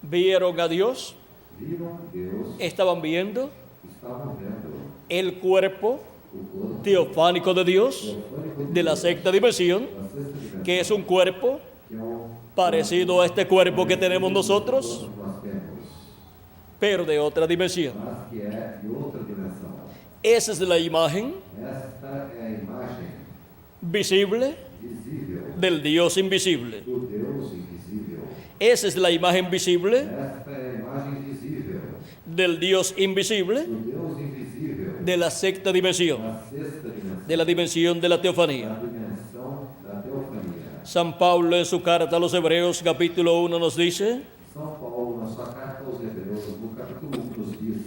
vieron a Dios,
viram Deus,
estaban viendo
estavam vendo
el cuerpo
o corpo
teofánico de Dios
teofânico
de la sexta dimensión,
da sexta dimensão,
que es un cuerpo
que é um
parecido a este cuerpo que tenemos nosotros,
corpo que nós temos,
pero de otra dimensión.
mas que é de outra dimensão.
Esa es la imagen
Esta é a imagem
visible
visível
del Dios invisible.
do Deus invisível.
Esa es la imagen visible
Esta é a imagem visível
del Dios invisible
do Deus invisível
de la sexta dimensión,
da sexta dimensão,
de la dimensión de la teofanía.
da dimensão da teofania.
San Pablo en su carta a los Hebreos capítulo 1 nos dice,
São Paulo, na sua carta aos Hebreus, no capítulo 1, nos diz: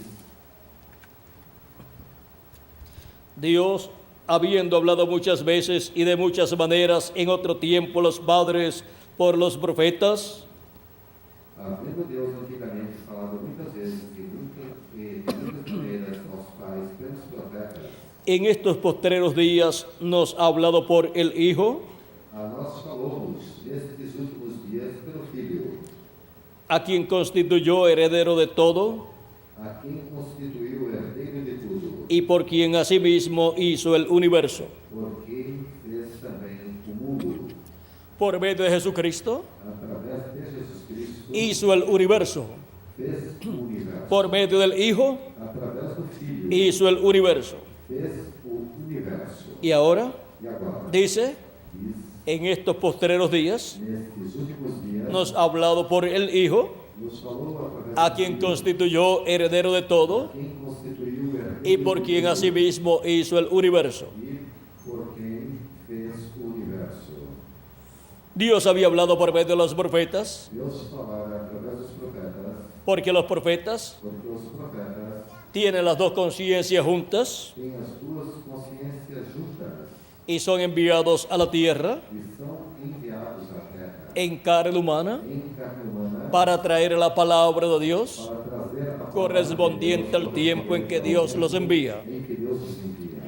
Dios, habiendo hablado muchas veces y de muchas maneras en otro tiempo los padres por los profetas,
havendo Deus antigamente falado muitas vezes de muitas maneiras aos pais pelos profetas,
en estos postreros días nos ha hablado por el Hijo,
a nós falou-nos nestes últimos dias pelo Filho,
a quien constituyó heredero de todo
a quem constituiu o herdeiro de tudo,
y por quien asimismo hizo el universo.
por quem fez também o mundo,
Por medio de Jesucristo
através de Jesus Cristo,
hizo el universo.
fez o universo,
Por medio del Hijo
através do Filho,
hizo el universo.
fez o universo.
Y ahora
E agora,
dice,
diz,
en estos postreros días
nestes últimos dias,
nos ha hablado por el Hijo,
nos falou através
a
do
quien
Filho,
constituyó heredero de todo
quem constituiu o herdeiro
y por
de
quien
tudo,
asimismo hizo el universo.
e por quem fez o universo.
Dios había hablado por medio de los profetas,
Deus falara através dos profetas,
porque los profetas
porque os profetas
tienen las dos conciencias juntas
têm as duas consciências juntas
y son enviados a la tierra
e são enviados à terra
en carne humana
em carne humana
para traer la palabra de Dios
para trazer a palavra
correspondiente
de
al tiempo en que Dios los envía.
em que Deus os envia.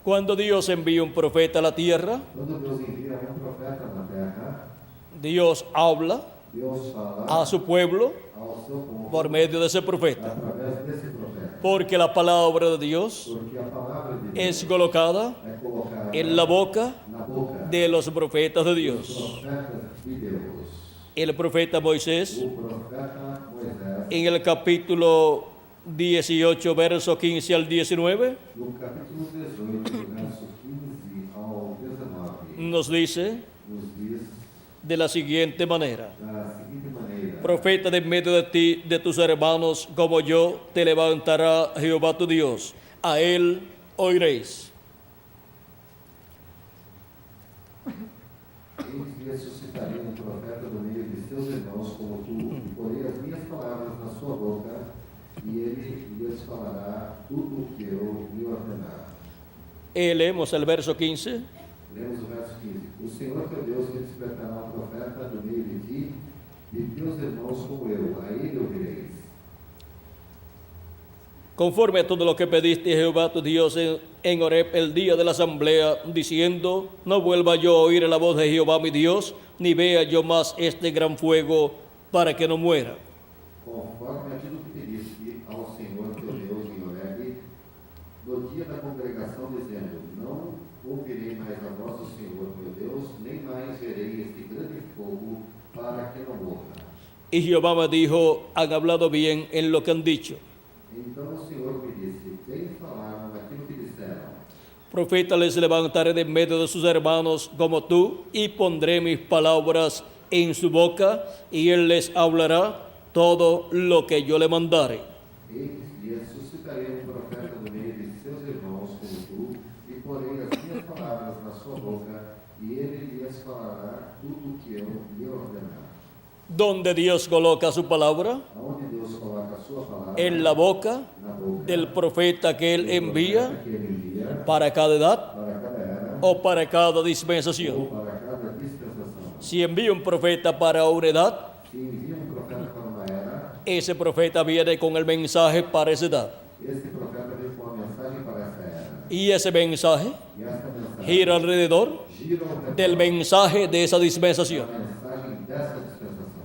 Cuando Dios envía un profeta a la tierra,
Quando Deus envia um profeta na terra,
Dios habla
Deus fala
a su pueblo
ao seu povo
por medio de ese profeta,
através desse profeta,
porque la palabra de Dios
porque a palavra de Deus
es colocada
é colocada
en la boca
na boca
de los profetas de
dos
Dios.
profetas de Deus.
El profeta Moisés,
O profeta Moisés,
en el capítulo 18, verso 15 al 19,
no capítulo 18, verso 15 ao 19,
nos dice
nos diz
de la siguiente manera:
da seguinte maneira:
profeta de en medio de ti, de tus hermanos, como yo, te levantará Jehová tu Dios. A él oiréis.
Eis que suscitarei um profeta do meio de seus irmãos como tu, e porei as minhas palavras na sua boca, e ele lhes falará tudo o que eu lhe ordenar.
Leemos el verso 15.
Lemos o verso 15. O Senhor teu Deus te despertará um profeta do meio de ti, de teus irmãos como eu, a ele ouvireis.
Conforme a todo lo que pediste Jehová tu Dios en Horeb el día de la asamblea, diciendo, no vuelva yo a oír la voz de Jehová mi Dios, ni vea yo más este gran fuego, para que no muera.
Conforme aquilo que pediste ao Senhor teu Deus em Horeb, no dia da congregação, dizendo, não ouvirei mais a voz do Senhor meu Deus, nem mais verei este grande fogo, para que não morra.
Y Jehová me dijo, han hablado bien en lo que han dicho.
Então o Senhor me disse, bem falaram naquilo que disseram.
Profeta les levantaré de en medio de sus hermanos como tú, y pondré mis palabras en su boca, y él les hablará todo lo que yo le mandare.
Eis que suscitarei um profeta do meio de seus irmãos como tu, e porei as minhas palavras na sua boca, e ele lhes falará tudo o que eu lhe ordenar.
Donde Dios coloca su palabra,
Aonde Deus coloca a sua palavra,
en la boca
na boca
del profeta que él envía
que ele envia
para cada edad
para cada era
o para cada
ou
dispensación.
para cada dispensação.
Si envía un profeta para una edad,
Se envia profeta para uma era,
ese profeta viene con el mensaje para esa edad.
esse profeta vem com a mensagem para essa era.
Y ese mensaje
E essa mensagem
gira alrededor
gira ao redor
del mensaje de esa dispensación.
da mensagem dessa dispensação.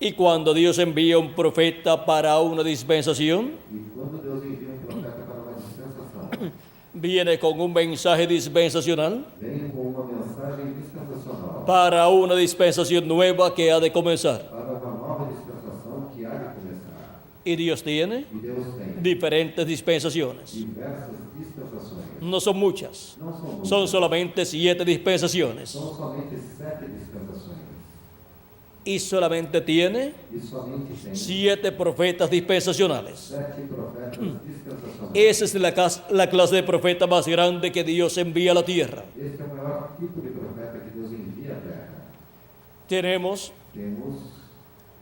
Y cuando Dios envía un profeta para una dispensación,
E quando Deus envia profeta para uma dispensação,
viene con un mensaje dispensacional
vem com uma mensagem dispensacional
para una dispensación nueva que ha de comenzar.
para uma nova dispensação que há de começar.
Y Dios tiene
E Deus tem
diferentes dispensaciones.
diversas dispensações.
No son muchas,
Não são muitas,
son solamente 7 dispensaciones.
são somente 7 dispensações.
Y solamente tiene
E somente tem
7 profetas dispensacionales.
7 profetas dispensacionais.
Esa es la clase de profeta más grande que Dios envía a la tierra.
Este é o maior tipo de profeta que Deus envia à terra.
Tenemos
Temos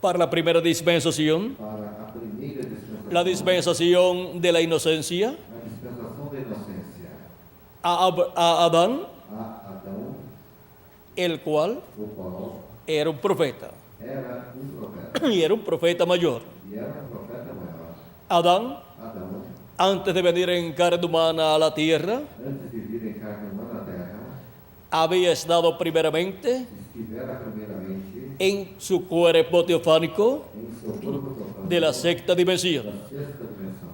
para la primera dispensación
para a primeira dispensação
la dispensación de la inocencia
a dispensação da inocência.
a Adán,
A Adão,
el cual
o qual
era un profeta
era profeta.
y era un profeta mayor.
E era profeta maior.
Adán,
Adão,
antes de venir en carne humana a la tierra,
antes de vir em carne humana à terra,
había estado primeramente
estivera primeiramente
en su cuerpo teofánico
em seu corpo total
de la sexta dimensión.
da sexta dimensão.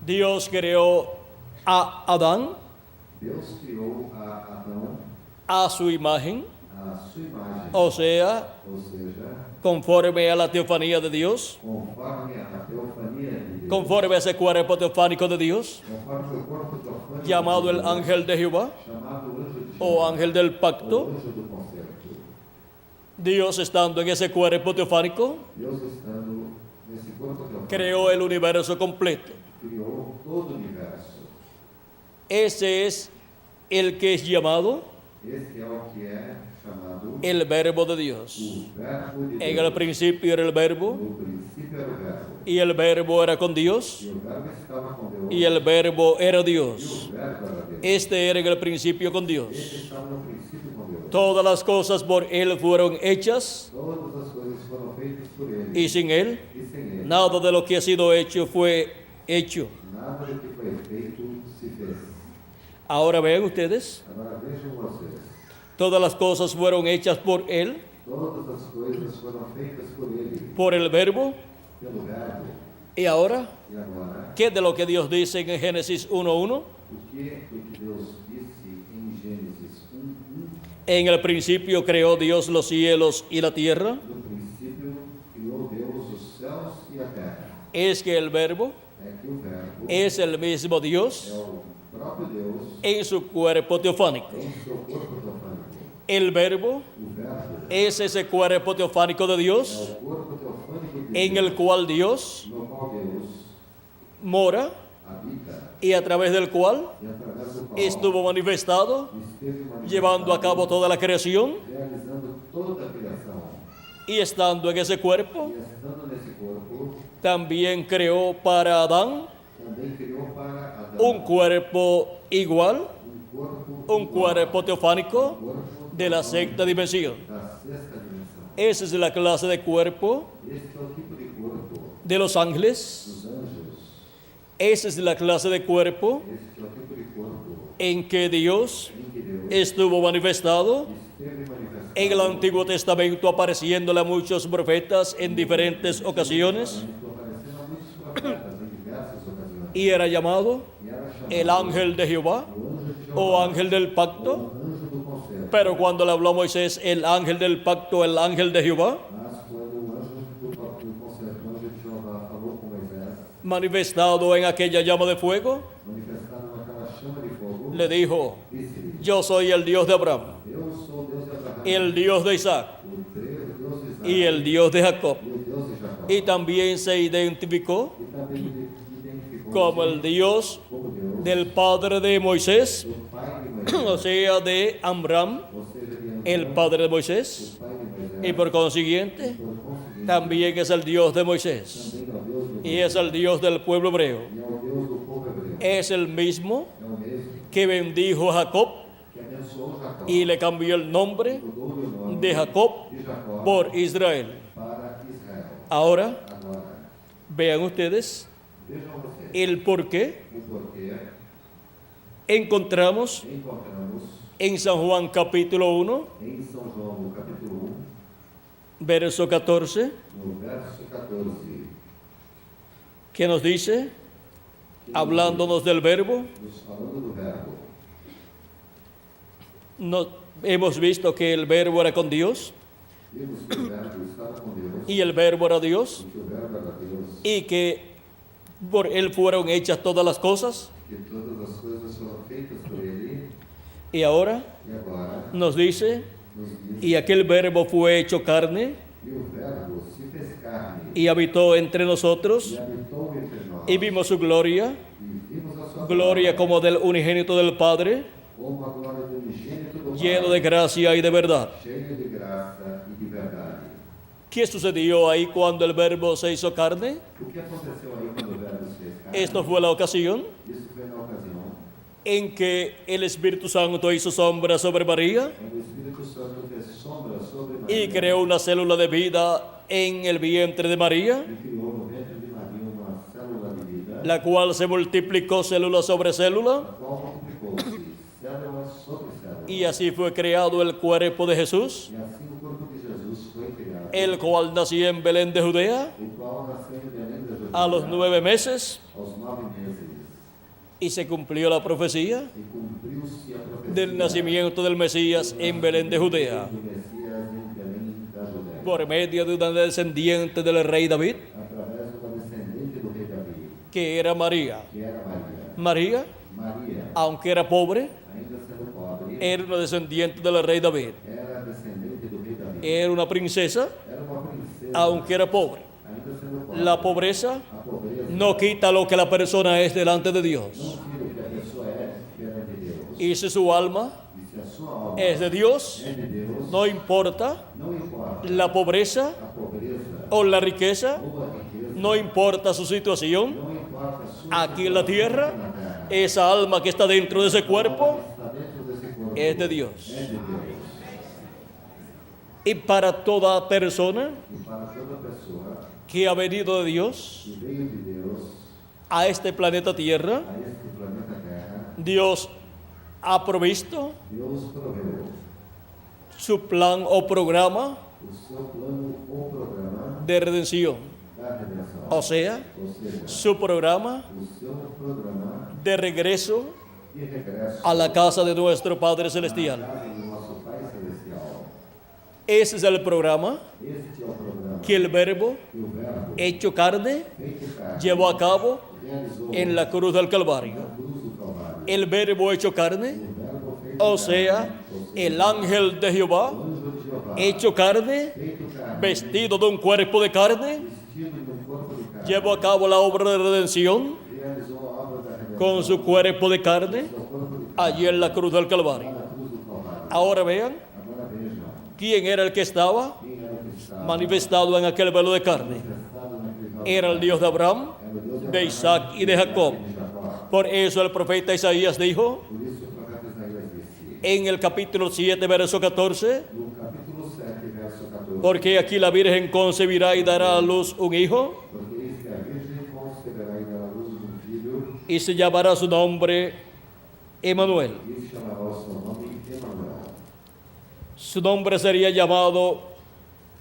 Dios creó a Adán
Deus criou a Adão
a su imagen,
à sua imagem,
o sea,
ou seja,
conforme a la teofanía de Dios,
conforme a teofania de Deus,
conforme a ese cuerpo teofánico de Dios,
conforme o corpo teofânico
llamado
de
el
Deus,
ángel de Jehová
chamado anjo de
o
Jeová,
ángel del
o
pacto.
anjo do concerto.
Dios, estando en ese cuerpo teofánico,
Deus estando nesse corpo teofânico,
creó el universo completo.
criou todo o universo.
Ese es el que es llamado
Esse é o que é chamado
el verbo de Dios.
o verbo de
En
Deus.
el principio era el verbo,
No princípio era o verbo.
y el verbo era con Dios,
E o verbo estava com Deus.
y el verbo era
E
Dios.
o verbo era Deus.
Este era en el principio con
Este
Dios.
estava no princípio com Deus.
Todas las cosas por Él fueron hechas,
Todas as coisas foram feitas por Ele.
y sin Él,
E sem Ele,
nada de lo que ha sido hecho fue hecho.
nada do que foi feito se fez.
Ahora vean ustedes,
Agora vejam vocês.
todas las cosas fueron hechas por Él,
Todas as coisas foram feitas por Ele.
por el verbo,
Pelo verbo.
y ahora,
E agora,
¿qué de lo que Dios dice en Génesis 1:1?
o que Deus disse em Gênesis 1:1?
En el principio creó Dios los cielos y la tierra.
No princípio, criou Deus os céus e a terra.
Es que el verbo
É que o verbo
es el mismo
é
Dios
o próprio Deus
en su cuerpo teofánico.
em seu corpo teofânico.
El verbo
O verbo
es ese cuerpo teofánico de
é
Dios
o corpo teofânico de
en
Deus,
el cual Dios
no qual Deus
mora
habita
y a través del cual
e através do qual
estuvo manifestado,
esteve manifestado,
llevando a cabo toda la creación,
realizando toda a criação.
y estando en ese cuerpo,
E estando nesse corpo,
también creó para Adán
também criou para Adão
un cuerpo igual,
um
un cuerpo teofánico
corpo
de la sexta dimensión.
da sexta dimensão.
Esa es la clase de cuerpo
Este é o tipo de corpo
de los ángeles.
dos anjos.
Esa es la clase de cuerpo
Este é o tipo de corpo
en que Dios
em que Deus
estuvo manifestado
esteve manifestado
en el Antiguo Testamento, apareciéndole a muchos profetas en diferentes ocasiones,
aparecendo a muitos profetas em diversas ocasiões.
y era llamado
E era chamado
el ángel de Jehová
o anjo de Jeová,
o ángel del
o
pacto.
anjo do concerto.
Pero cuando le habló a Moisés el ángel del pacto, el ángel de Jehová,
Mas quando o anjo do concerto, o anjo de Jeová, falou com Moisés,
manifestado en aquella llama de fuego,
manifestado naquela chama de fogo,
le dijo:
disse-lhe:
yo soy el Dios de Abraham,
Eu sou o Deus de Abraão,
el Dios de Isaac
o Deus de Isaac
y el Dios de Jacob.
e o Deus de Jacó.
Y también se identificó
E também identificou
como el Dios
como Deus
del padre de Moisés,
do pai de
o
Moisés,
sea, de Amram,
ou seja, de Abraão,
el padre de Moisés,
o pai de Moisés,
y por consiguiente
por conseguinte,
también es el Dios de Moisés.
também é o Deus de
y es el Dios del pueblo hebreo.
e é o Deus do povo hebreu.
Es el mismo
É o mesmo
que bendijo a Jacob
que abençoou Jacó
y le cambió el nombre
mudou-lhe o nome
de Jacob
de Jacó
por Israel.
para Israel.
Ahora,
Agora,
vean ustedes
vejam vocês
el por qué
o porquê
encontramos
encontramos
en San Juan capítulo 1,
em São João, no capítulo 1,
verso 14,
no verso 14,
que nos dice, hablándonos del verbo,
nos falando do verbo.
hemos visto que el verbo era con Dios
Vimos que o verbo estava com Deus,
y el verbo era Dios
e que o verbo era Deus,
y que por él fueron hechas todas las cosas.
que todas as coisas foram feitas por Ele,
Y ahora
e agora
nos dice,
nos diz,
y aquel verbo fue hecho carne
e o verbo se fez carne,
y habitó entre nosotros
e habitou entre nós,
y vimos su gloria,
e vimos a sua
gloria como del unigénito del Padre,
como a glória do unigênito do
lleno de
Pai,
gracia y de verdad.
cheio de graça e de verdade.
¿Qué sucedió ahí cuando el verbo se hizo carne?
O que aconteceu aí quando o verbo se fez carne?
Esto fue la ocasión
Isso foi na ocasião
en que el Espíritu Santo hizo sombra sobre María
quando o Espírito Santo fez sombra sobre
y
Maria
creó una célula de vida en el vientre de María,
e criou no ventre de Maria uma célula de vida,
la cual se multiplicó célula sobre célula,
a qual multiplicou-se célula sobre célula.
y así fue creado el cuerpo de Jesús,
E assim o corpo de Jesus foi criado,
el cual nació en Belén de Judea
o qual nasceu em Belém da Judéia
a los 9 meses,
aos 9 meses,
y se cumplió la profecía
e cumpriu-se a profecia
del nacimiento del Mesías en Belén de Judea,
do Messias em Belém da Judéia,
por medio de una descendiente del rey David,
através de uma descendente do rei Davi,
que era María.
que era Maria.
María,
Maria,
aunque era pobre,
ainda sendo pobre,
era una descendiente del rey David.
era descendente do rei Davi.
Era una princesa,
Era uma princesa,
aunque era pobre.
ainda sendo pobre.
La pobreza
A pobreza
no quita lo que la persona es delante de Dios.
não tira o que a pessoa é perante Deus.
Y si su alma
E se a sua alma
es de Dios,
é de Deus,
no importa
não importa
la pobreza
a pobreza
o la riqueza,
ou a riqueza,
no importa su situación,
não importa a sua
aquí en la
situação
tierra,
na terra.
esa alma que está dentro de ese cuerpo
Está dentro desse corpo,
es de Dios.
é de Deus.
Y para toda persona
E para toda pessoa
que ha venido de Dios
que veio de Deus
a este planeta Tierra,
a este planeta Terra,
Dios ha provisto
Deus proveu
su plan o programa
o seu plano ou programa
de redención.
da redenção.
O sea,
Ou seja,
su programa
o seu programa
de regreso
de regresso
a la casa de nuestro Padre
à
Celestial.
casa do nosso Pai Celestial.
Ese es el programa
Este é o programa
que el Verbo
que o Verbo
hecho carne
feito carne
llevó a cabo
realizou
en la cruz del Calvario.
na cruz do Calvário.
El Verbo hecho carne,
O Verbo feito
o sea, el ángel de Jehová
o anjo de Jeová
hecho carne,
feito carne,
vestido de un cuerpo de carne,
vestido de um corpo de carne,
llevó a cabo la obra de redención
realizou a obra da redenção
con su cuerpo de carne
do corpo de carne
allí en la cruz del Calvario.
na cruz do Calvário.
Ahora vean
Agora vejam
quién era el que estaba
quem era o que estava
manifestado en aquel velo de carne.
manifestado naquele véu.
Era el Dios de Abraham,
Era o Deus de
de
Abraão,
Isaac y de Jacob.
de Jacó.
Por eso el profeta Isaías dijo
Por isso o profeta Isaías disse,
en el capítulo 7, verso 14,
no capítulo 7, verso 14,
porque aquí la Virgen concebirá y dará a luz un hijo
porque eis que a Virgem conceberá e dará à luz um filho,
y se llamará su nombre Emanuel.
e se chamará o seu nome Emanuel.
Su nombre sería llamado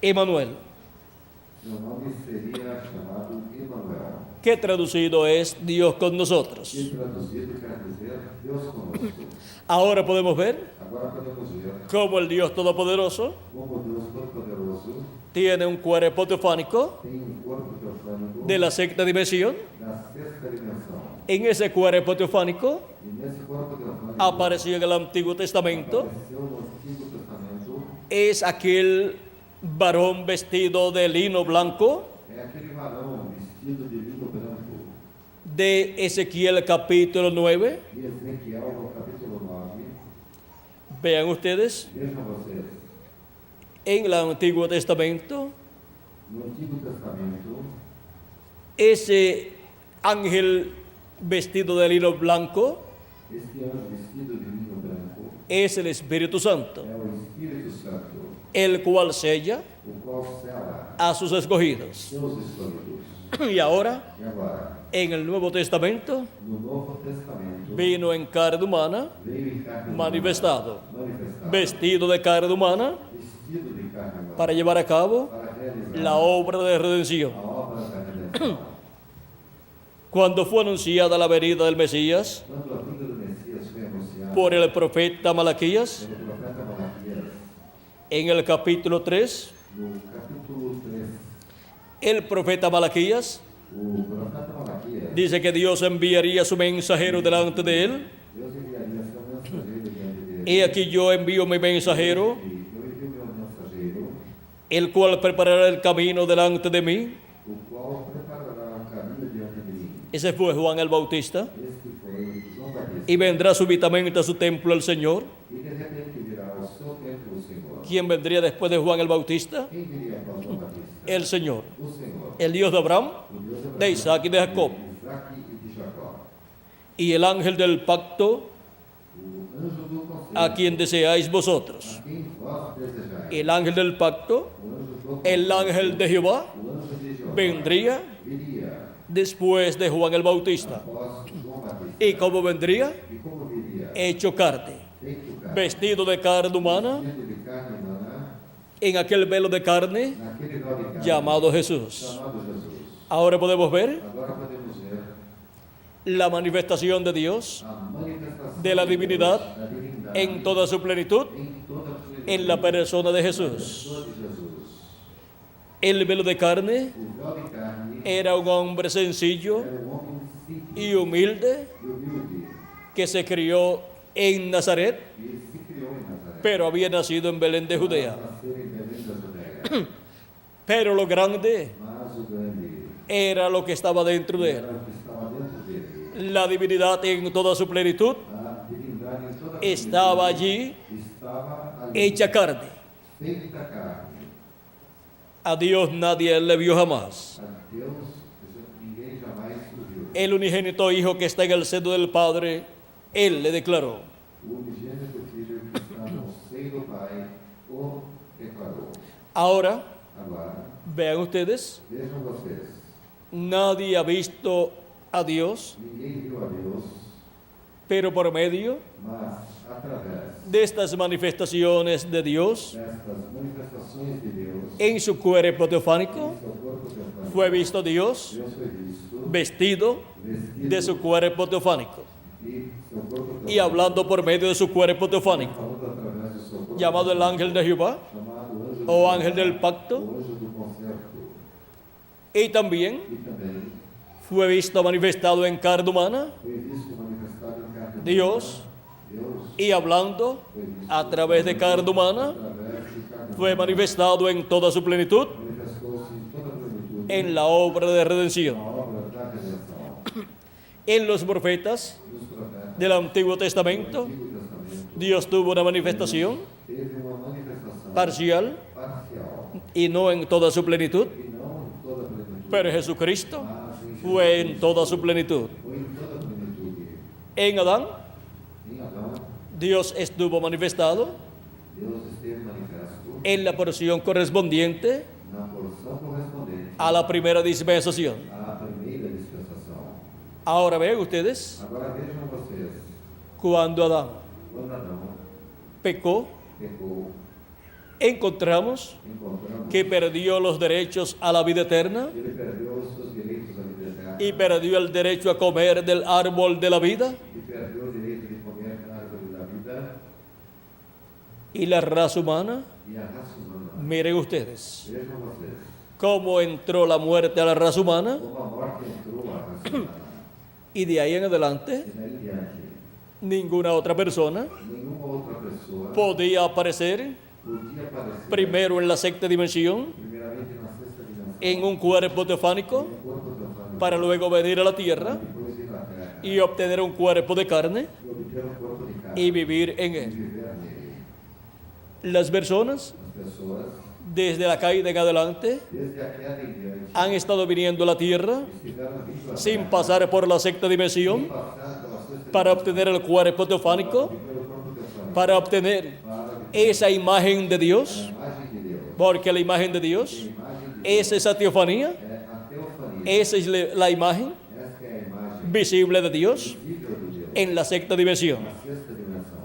Emanuel,
Seu nome seria chamado Emanuel,
que traducido es Dios con nosotros.
que traduzido quer dizer Deus conosco.
Ahora podemos ver
Agora podemos ver
cómo el Dios Todopoderoso
como Deus Todo-Poderoso
tiene un cuerpo teofánico
tem corpo teofânico
de la sexta dimensión.
da sexta dimensão.
En ese cuerpo teofánico
E nesse corpo teofânico
apareció en el Antiguo Testamento.
apareceu no Antigo Testamento
Es aquel varón vestido de lino blanco
é aquele varão vestido de linho branco
de Ezequiel capítulo 9.
de Ezequiel no capítulo 9.
Vean ustedes,
Vejam vocês,
en el Antiguo Testamento,
no Antigo Testamento,
ese ángel vestido de lino blanco
este anjo vestido de lino branco,
es el Espíritu Santo,
é o Espírito Santo,
el cual sella
o qual sela
a sus escogidos.
seus escolhidos.
Y ahora,
E agora,
en el Nuevo Testamento,
no Novo Testamento,
vino en carne humana,
veio em carne humana,
manifestado,
manifestado,
vestido de carne humana,
vestido de carne humana,
para llevar a cabo
para realizar
la obra de redención.
a obra da redenção.
Cuando fue anunciada la venida del Mesías
Quando a vinda do Messias foi anunciada
por el profeta Malaquías,
pelo profeta Malaquias,
en el capítulo 3,
no capítulo 3,
el profeta Malaquías
o profeta Malaquias,
dice que Dios enviaría su mensajero delante de él.
Deus enviaria seu mensageiro diante dele.
He aquí yo envío mi mensajero,
E eu envio meu mensageiro,
el cual preparará el camino delante de mí.
o qual preparará um caminho diante de mim.
Ese fue Juan el Bautista.
Este foi João Batista.
Y vendrá súbitamente a su templo el Señor.
E de repente virá ao seu templo o Senhor.
¿Quién vendría después de Juan el Bautista?
Quem viria após João Batista?
El Señor,
O Senhor.
el Dios de Abraham,
O Deus de
de Isaac y de Jacob.
de Isaac e de Jacó.
Y el ángel del pacto,
O anjo do conselho.
a quien deseáis vosotros.
A quem vós desejáis.
El ángel del pacto,
O anjo do
el ángel de Jehová,
O anjo de Jeová
vendría
viria
después de Juan el Bautista.
após João Batista.
¿Y cómo vendría?
E como viria?
Hecho carne,
Feito carne.
vestido de carne humana,
Vestido de carne humana,
en aquel velo de carne
naquele véu de carne
llamado Jesús.
chamado Jesus.
Ahora podemos ver
Agora podemos ver
la manifestación de Dios
a manifestação
de la divinidad
da divindade
en toda su plenitud
em toda a sua
en la persona de Jesús.
pessoa de Jesus.
El velo de carne
O véu de carne
era un hombre sencillo
era um homem simples
y humilde
e humilde
que se crió en Nazaret,
e se criou em Nazaré.
pero había nacido en Belén de Judea.
Nasceu em Belém da Judéia.
Pero lo grande
Mas o grande
era lo que estaba dentro de él.
era o que estava dentro dele.
La divinidad en toda su plenitud
A divindade em toda a
estaba
plenitude
allí,
estava ali,
hecha carne.
feita carne.
A Dios nadie le vio jamás.
A Deus ninguém jamais o viu.
El unigénito Hijo que está en el seno del Padre, Él le declaró.
O unigênito Filho que está no seio do Pai o declarou.
Ahora,
Agora,
vean ustedes,
vejam vocês,
nadie ha visto a Dios,
ninguém viu a Deus,
pero por medio
mas através
de estas manifestaciones de Dios
destas manifestações de Deus,
en su cuerpo teofánico,
em seu corpo teofânico,
fue visto Dios
Deus foi visto,
vestido
vestido
de su cuerpo teofánico
e seu corpo teofânico,
y hablando por medio de su cuerpo teofánico,
falando através do seu corpo,
llamado el ángel de Jehová
chamado anjo
o
do
ángel del pacto,
o anjo do concerto,
y también
e também
fue visto manifestado en carne humana,
foi visto manifestado em carne
Dios,
Deus
y hablando
foi visto
a través de carne humana,
através de carne
fue manifestado en toda su plenitud
manifestou-se em toda a plenitude
en la obra de
na
redención.
obra da redenção.
En los profetas
Dos profetas
del Antiguo
do
Testamento,
Antigo Testamento
Dios tuvo una manifestación
teve uma manifestação
parcial
parcial
y no en toda su plenitud,
e não em toda a plenitude,
pero Jesucristo
mas em
fue en toda su plenitud.
foi em toda a plenitude.
En Adán,
Em Adão,
Dios estuvo manifestado
Deus esteve manifesto
en la porción correspondiente
na porção correspondente
a la primera dispensación.
à primeira dispensação.
Ahora vean ustedes,
Agora vejam vocês,
cuando Adán
quando Adão
pecó,
pecou,
encontramos
encontramos
que perdió los derechos a la vida eterna
que ele perdeu os seus direitos à vida eterna
y perdió el derecho a comer del árbol de la vida,
e perdeu o direito de comer a árvore da vida
y la raza humana.
e a raça humana.
Miren ustedes
Vejam vocês,
cómo entró la muerte a la raza humana,
como a morte entrou à raça humana.
y de ahí en adelante
E daí em diante,
ninguna otra persona
nenhuma outra pessoa
podía aparecer
podia aparecer
primero en la sexta dimensión,
primeiramente na sexta dimensão,
en un cuerpo teofánico,
no corpo teofânico,
para luego venir a la tierra
depois ir à terra
y obtener un cuerpo de carne
e obter um corpo de carne
y vivir en
e
él.
viver nele.
Las personas
As pessoas
desde la caída en adelante,
desde a queda em diante,
han estado viniendo a la tierra
estiveram vindo a
sin
terra,
pasar por la sexta dimensión
passar pela sexta
para obtener el cuerpo teofánico,
pelo corpo teofânico,
para obtener
para
esa imagen de
a
Dios,
imagem de Deus.
porque la imagen de
A
Dios
imagem de
es esa teofanía,
é a teofania.
esa es la imagen
Esta é a imagem
visible de Dios
visível de Deus
en la sexta dimensión.
na sexta dimensão.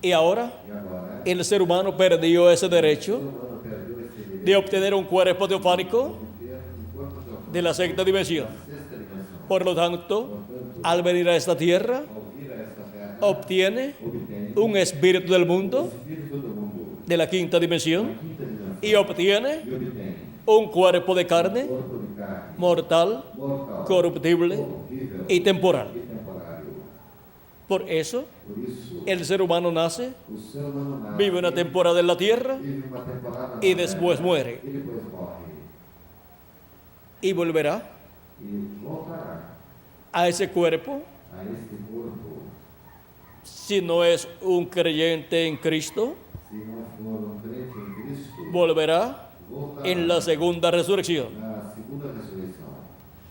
Y ahora
E agora,
el ser humano perdió ese
o
derecho
ser humano perdeu esse direito
de obtener un cuerpo teofánico
de ter um corpo teofânico
de la sexta dimensión.
na sexta dimensão.
Por lo tanto,
Portanto,
al venir a esta tierra,
ao vir a esta terra,
obtiene
obtém
un espíritu del mundo
espírito do mundo,
de la quinta dimensión
quinta dimensão,
y obtiene
e obtém
un cuerpo de carne
corpo de carne,
mortal,
mortal,
corruptible
corruptível
y temporal.
e temporário.
Por eso,
Por isso,
el ser humano nace,
o ser humano nasce,
vive una temporada en la tierra
vive uma temporada
y
na
después
terra,
muere
e depois morre.
y volverá
E voltará
a ese cuerpo
a este corpo,
si no es un creyente en Cristo,
se não for um crente em Cristo,
volverá
voltará
en la segunda resurrección.
na segunda ressurreição.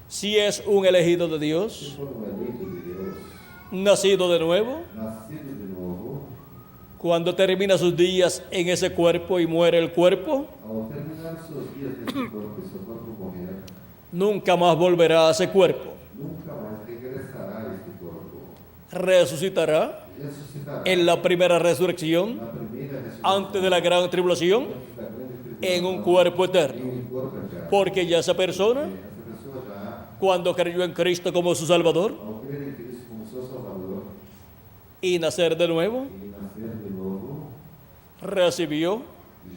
Si es un elegido de
Se
Dios,
for um eleito de Deus,
nacido de nuevo,
nascido de novo,
cuando termina sus días en ese cuerpo y muere el cuerpo,
ao terminar seus dias nesse corpo e seu corpo morrer,
nunca más volverá a ese cuerpo.
nunca mais regressará a este corpo.
Resucitará
Ressuscitará
en la primera resurrección,
na primeira ressurreição,
antes de la gran tribulación,
antes da grande
en un
tribulação,
cuerpo
em
eterno.
um corpo eterno.
Porque ya esa persona,
Essa pessoa já,
cuando creyó en Cristo como su Salvador
ao crer em Cristo como seu Salvador
y nacer de nuevo,
e nascer de novo,
recibió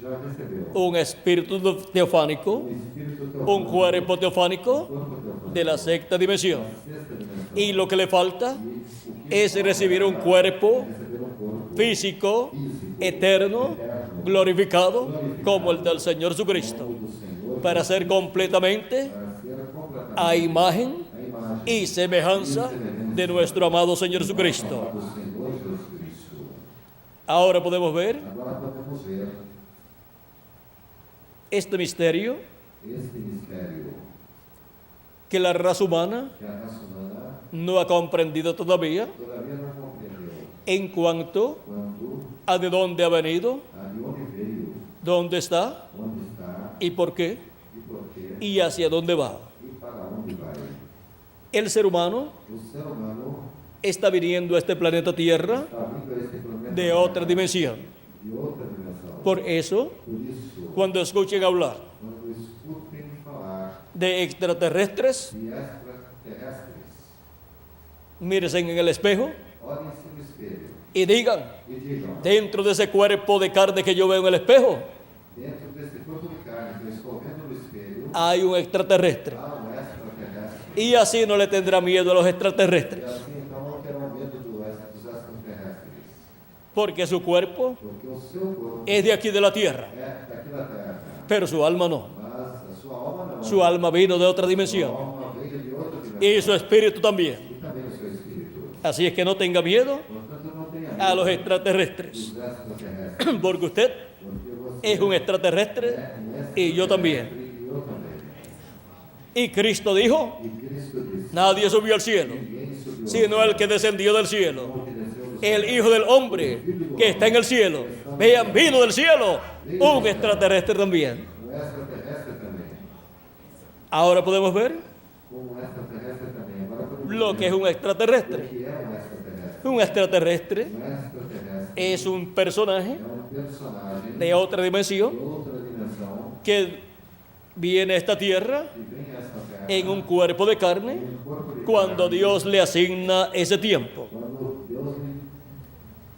já recebeu
un espíritu teofánico,
espírito
un
teofânico,
cuerpo teofánico
corpo teofânico,
de la sexta dimensión.
sexta dimensão.
Y lo que le falta
E o que
es recibir un cuerpo
receber um corpo
físico,
físico,
eterno,
eterno,
glorificado, como el del Señor Jesucristo,
do Senhor,
para ser completamente
para ser completamente
a imagen
a imagem
y semejanza de nuestro amado Señor Jesucristo.
do Senhor Jesus Cristo.
Ahora podemos ver
Agora podemos ver
este misterio
este mistério
que la raza humana
que a raça humana
no ha comprendido todavía
todavía não compreendeu.
en cuanto
Quando,
a de dónde ha venido,
de onde veio,
dónde está
onde está
y por qué
e por quê
y hacia dónde va.
e para onde vai.
El ser humano
O ser humano
está viniendo a este planeta Tierra
está vindo a este planeta
de otra dimensión.
de outra dimensão.
Por eso,
Por isso,
cuando escuchen hablar
quando escutem falar
de extraterrestres,
de extraterrestres,
mírense en el espejo
olhem-se no espelho
y digan,
e digam,
dentro de ese cuerpo de carne que yo veo en el espejo,
dentro desse corpo de carne que eu estou vendo no espelho,
hay un extraterrestre.
há um extraterrestre.
Y así no le tendrá miedo a los
E
extraterrestres,
assim, então, não terão medo dos extraterrestres,
porque su cuerpo
porque o seu corpo
es de aquí de la tierra,
é daqui da terra,
pero su alma no.
mas a sua alma não.
Su alma vino de otra
Sua
dimensión
alma veio de outra dimensão.
y su espíritu también.
E também o seu espírito.
Así es que no tenga miedo
Portanto, não tenha
a los
medo
extraterrestres,
dos extraterrestres,
porque usted
porque você
es un extraterrestre
é um
y yo también.
extraterrestre e eu também.
Y Cristo dijo,
E Cristo disse,
nadie subió al cielo,
ninguém subiu
sino el que descendió del cielo,
ao que desceu do
el
céu.
Hijo del Hombre que está en el cielo. Vean, vino del cielo, un extraterrestre también.
Um extraterrestre também.
Ahora podemos ver
Um extraterrestre também. Agora podemos
lo
ver
que es un
o
extraterrestre.
que é um extraterrestre.
Un extraterrestre
Um extraterrestre
es un personaje
é um personagem
de otra
de
dimensión
outra dimensão
que viene a esta tierra
que vem a esta terra
en un cuerpo de carne
em um corpo de
cuando
carne,
Dios le asigna ese tiempo
quando Deus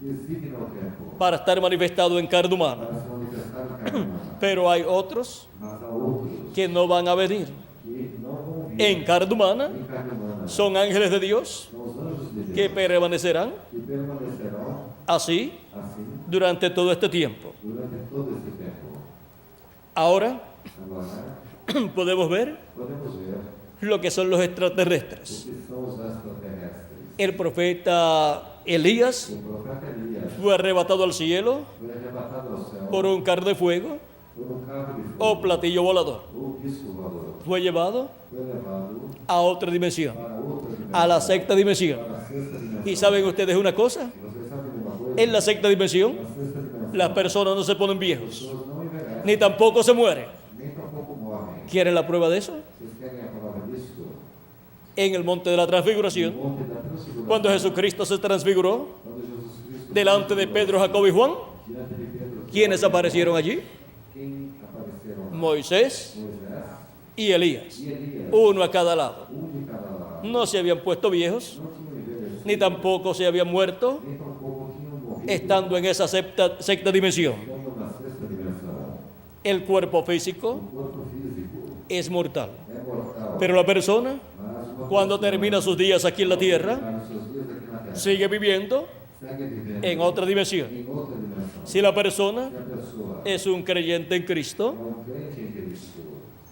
lhe designa o tempo
para estar manifestado en carne humana.
para se manifestar em carne humana.
Pero hay otros
Mas há outros
que no van a venir
que não vão vir
en carne humana,
em carne humana.
son ángeles de Dios
São os anjos de Deus
que permanecerán
que permanecerão
así
assim
durante todo este tiempo.
durante todo esse tempo.
Ahora
Agora,
podemos ver
podemos ver
lo que son los
o
extraterrestres.
que são os extraterrestres.
El profeta Elías
O profeta Elias
fue arrebatado al cielo
foi arrebatado ao céu
por un carro de fuego
por um carro
o platillo volador.
ou disco voador.
Fue llevado
Foi levado
a otra dimensión,
para outra dimensão,
a la sexta dimensión.
para a sexta dimensão.
¿Y saben ustedes una cosa?
E vocês sabem de uma coisa?
En la sexta dimensión,
Na sexta dimensão,
las personas no se ponen viejos,
as pessoas não envelhecem,
ni tampoco se mueren.
nem tampouco morrem.
¿Quieren la prueba de eso?
Vocês querem a palavra disso?
En el monte de la
No
transfiguración,
monte da transfiguração,
cuando Jesucristo se transfiguró
quando Jesus Cristo
delante de Pedro, Jacobo y Juan,
diante de Pedro,
¿quiénes aparecieron allí?
quem apareceram?
Moisés
Moisés
y Elías,
e Elias,
uno a cada lado.
um de cada lado.
No se habían puesto viejos,
Não tinham envelhecido,
ni tampoco se habían muerto,
nem tampouco tinham morrido,
estando en esa sexta dimensión.
estando na sexta dimensão.
El cuerpo físico
O corpo físico
es mortal,
é mortal,
pero la persona,
mas uma
cuando
pessoa
termina sus días aquí en la tierra,
para os seus dias aqui na terra
sigue viviendo
segue vivendo
en otra dimensión.
em outra dimensão.
Si la persona
Se a pessoa
es un creyente en
é
Cristo,
crente em Cristo,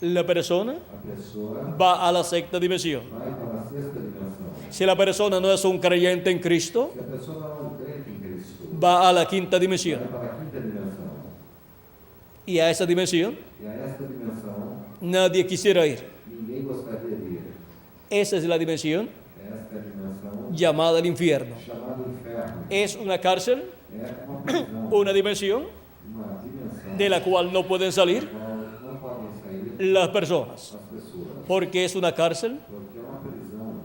la persona
a pessoa
va a la sexta dimensión.
vai para a sexta dimensão.
Si la persona no es un creyente en Cristo,
Se a pessoa não é crente em Cristo,
va a la quinta
vai
dimensión.
para a quinta dimensão.
Y a esa dimensión
E a esta dimensão,
nadie quisiera ir.
ninguém gostaria de ir.
Esa es la dimensión
Esta dimensão,
llamada el infierno.
chamada inferno,
Es una cárcel,
é uma prisão,
una dimensión
uma dimensão
de la cual no pueden salir
da qual não podem sair
las personas,
as pessoas,
porque es una cárcel.
porque é uma prisão.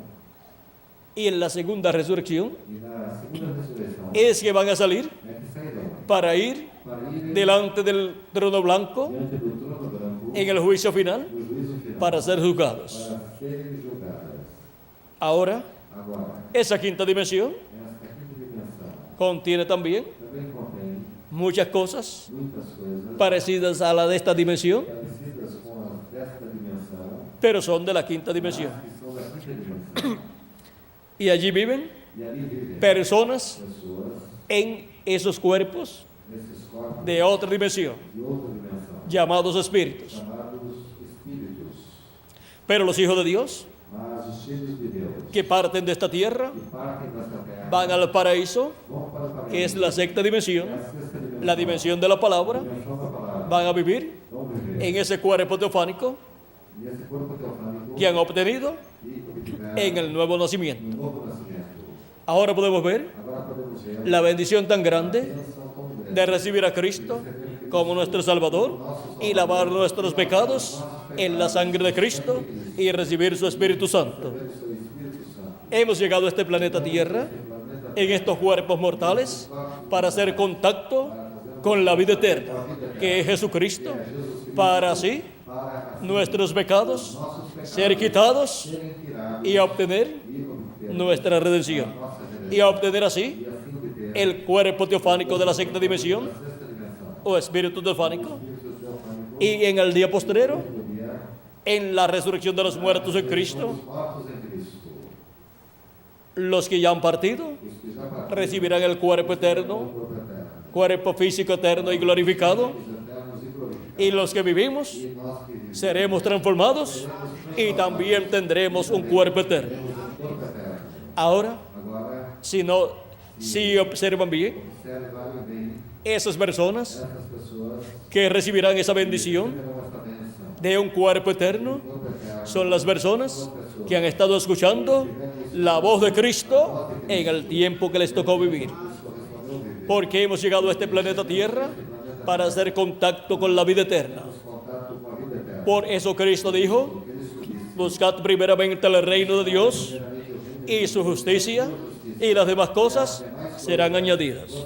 Y en la segunda resurrección
E na segunda ressurreição,
es que van a salir
é que sairão
para ir
para ir
delante del trono blanco
diante do trono branco
en el juicio final
no juízo final
para ser juzgados.
para serem julgadas.
Ahora,
Agora,
esa quinta dimensión
esta quinta dimensão
contiene también
também contém
muchas cosas
muitas coisas
parecidas a la de esta dimensión,
parecidas com as desta dimensão,
pero son de la quinta dimensión.
que são da quinta dimensão.
Y allí viven
E ali vivem
personas
pessoas
en esos cuerpos
nesses corpos
de otra dimensión,
de outra dimensão,
llamados espíritus.
chamados espíritos.
Pero los hijos de Dios
Mas os filhos de Deus
que parten de esta tierra
que partem desta terra
van al paraíso,
vão para o paraíso,
que es la sexta dimensión,
que é a sexta dimensão,
la dimensión de la palabra.
dimensão da palavra.
Van a vivir
Vão viver
en ese cuerpo teofánico
nesse corpo teofânico
que han obtenido
e obtiveram
en el nuevo
no
nacimiento.
novo nascimento.
Ahora podemos ver
Agora podemos ver
la bendición tan
a
grande
bênção tão grande
de recibir a Cristo como nuestro Salvador y lavar nuestros pecados en la sangre de Cristo y recibir su Espíritu Santo.
do seu Espírito Santo.
Hemos llegado a este planeta Tierra en estos cuerpos mortales para hacer contacto con la vida eterna, que es Jesucristo, para así
Para
nuestros pecados ser quitados
serem tirados
y obtener
e obter
nuestra redención,
nossa redenção.
y obtener así
E assim obter
el cuerpo teofánico de la sexta dimensión
a sexta dimensão.
o espíritu teofánico,
Espírito teofânico
y en el día postrero,
no dia
en la resurrección de los muertos en Cristo,
dos mortos em Cristo.
los que ya han partido
Os que já partiram
recibirán el cuerpo eterno,
o corpo eterno.
cuerpo físico eterno y glorificado,
Os eternos e glorificados.
y los que vivimos
E nós que vivemos
seremos transformados y también tendremos un cuerpo eterno.
temos um corpo eterno.
Ahora,
Agora,
si observan bien,
observam bem
esas personas
essas pessoas
que recibirán esa bendición
terão esta bênção.
de un cuerpo eterno
Corpo eterno.
son las personas que han estado escuchando la voz de Cristo en el tiempo que les tocó vivir. Porque hemos llegado a este planeta Tierra para hacer contacto con la vida eterna.
Contato com a vida eterna.
Por eso Cristo dijo, buscad primeramente el reino de Dios y su justicia, y las demás cosas serán añadidas.
Serão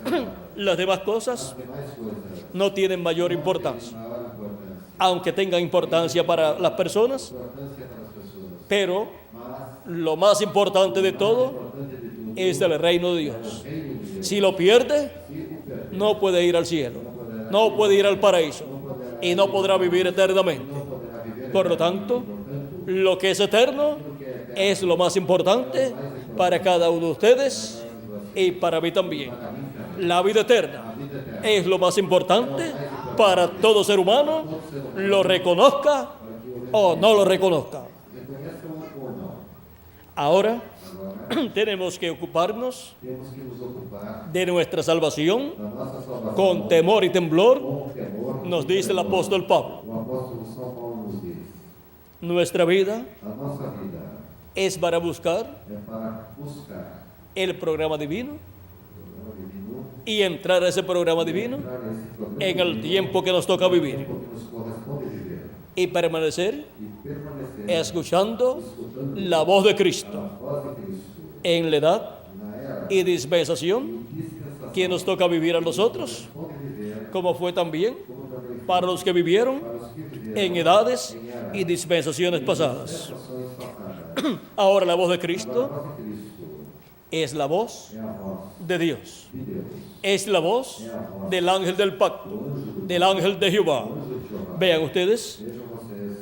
acrescentadas.
Las demás cosas
Demais coisas.
no tienen mayor importancia,
Maior importância.
aunque tengan importancia para las personas,
Importância para as pessoas.
pero
Mas,
lo más importante de todo
importante de tudo,
es el reino de Dios.
reino de Deus.
Si lo pierde,
Se o perder,
no puede ir al cielo, no puede ir al paraíso y no podrá vivir eternamente.
não poderá viver.
Por lo tanto, lo que es eterno es lo más importante para cada uno de ustedes y para mí también. La vida eterna es lo más importante para todo ser humano, lo reconozca o no lo reconozca.
Reconheçam ou não.
Ahora
Agora,
tenemos que ocuparnos
temos que nos ocupar
de nuestra salvación
da nossa salvação
con temor y temblor
com temor
nos dice el apóstol Pablo,
O apóstolo São Paulo nos diz:
nuestra vida
a nossa vida
es para buscar
é para buscar
el programa divino
o programa divino,
y entrar a ese programa divino
entrar nesse programa
en el
divino,
tiempo que nos toca
no
vivir
tempo que nos corresponde viver,
y permanecer
e permanecer
escuchando
escutando
la voz de
a
Cristo
voz de Cristo
en la edad
na era
y dispensación
e dispensação
que nos toca vivir a nosotros,
corresponde viver,
como fue también
como também
para los que vivieron
para os que viveram
en edades
em eras
y dispensaciones pasadas.
dispensações passadas.
Ahora la voz de
Agora, a
Cristo
voz de Cristo
es la voz
é a voz
de Dios,
de Deus,
es la voz
é a voz
del ángel del
do
pacto,
anjo do
del ángel de Jehová.
anjo de Jeová.
Vean ustedes
Vejam vocês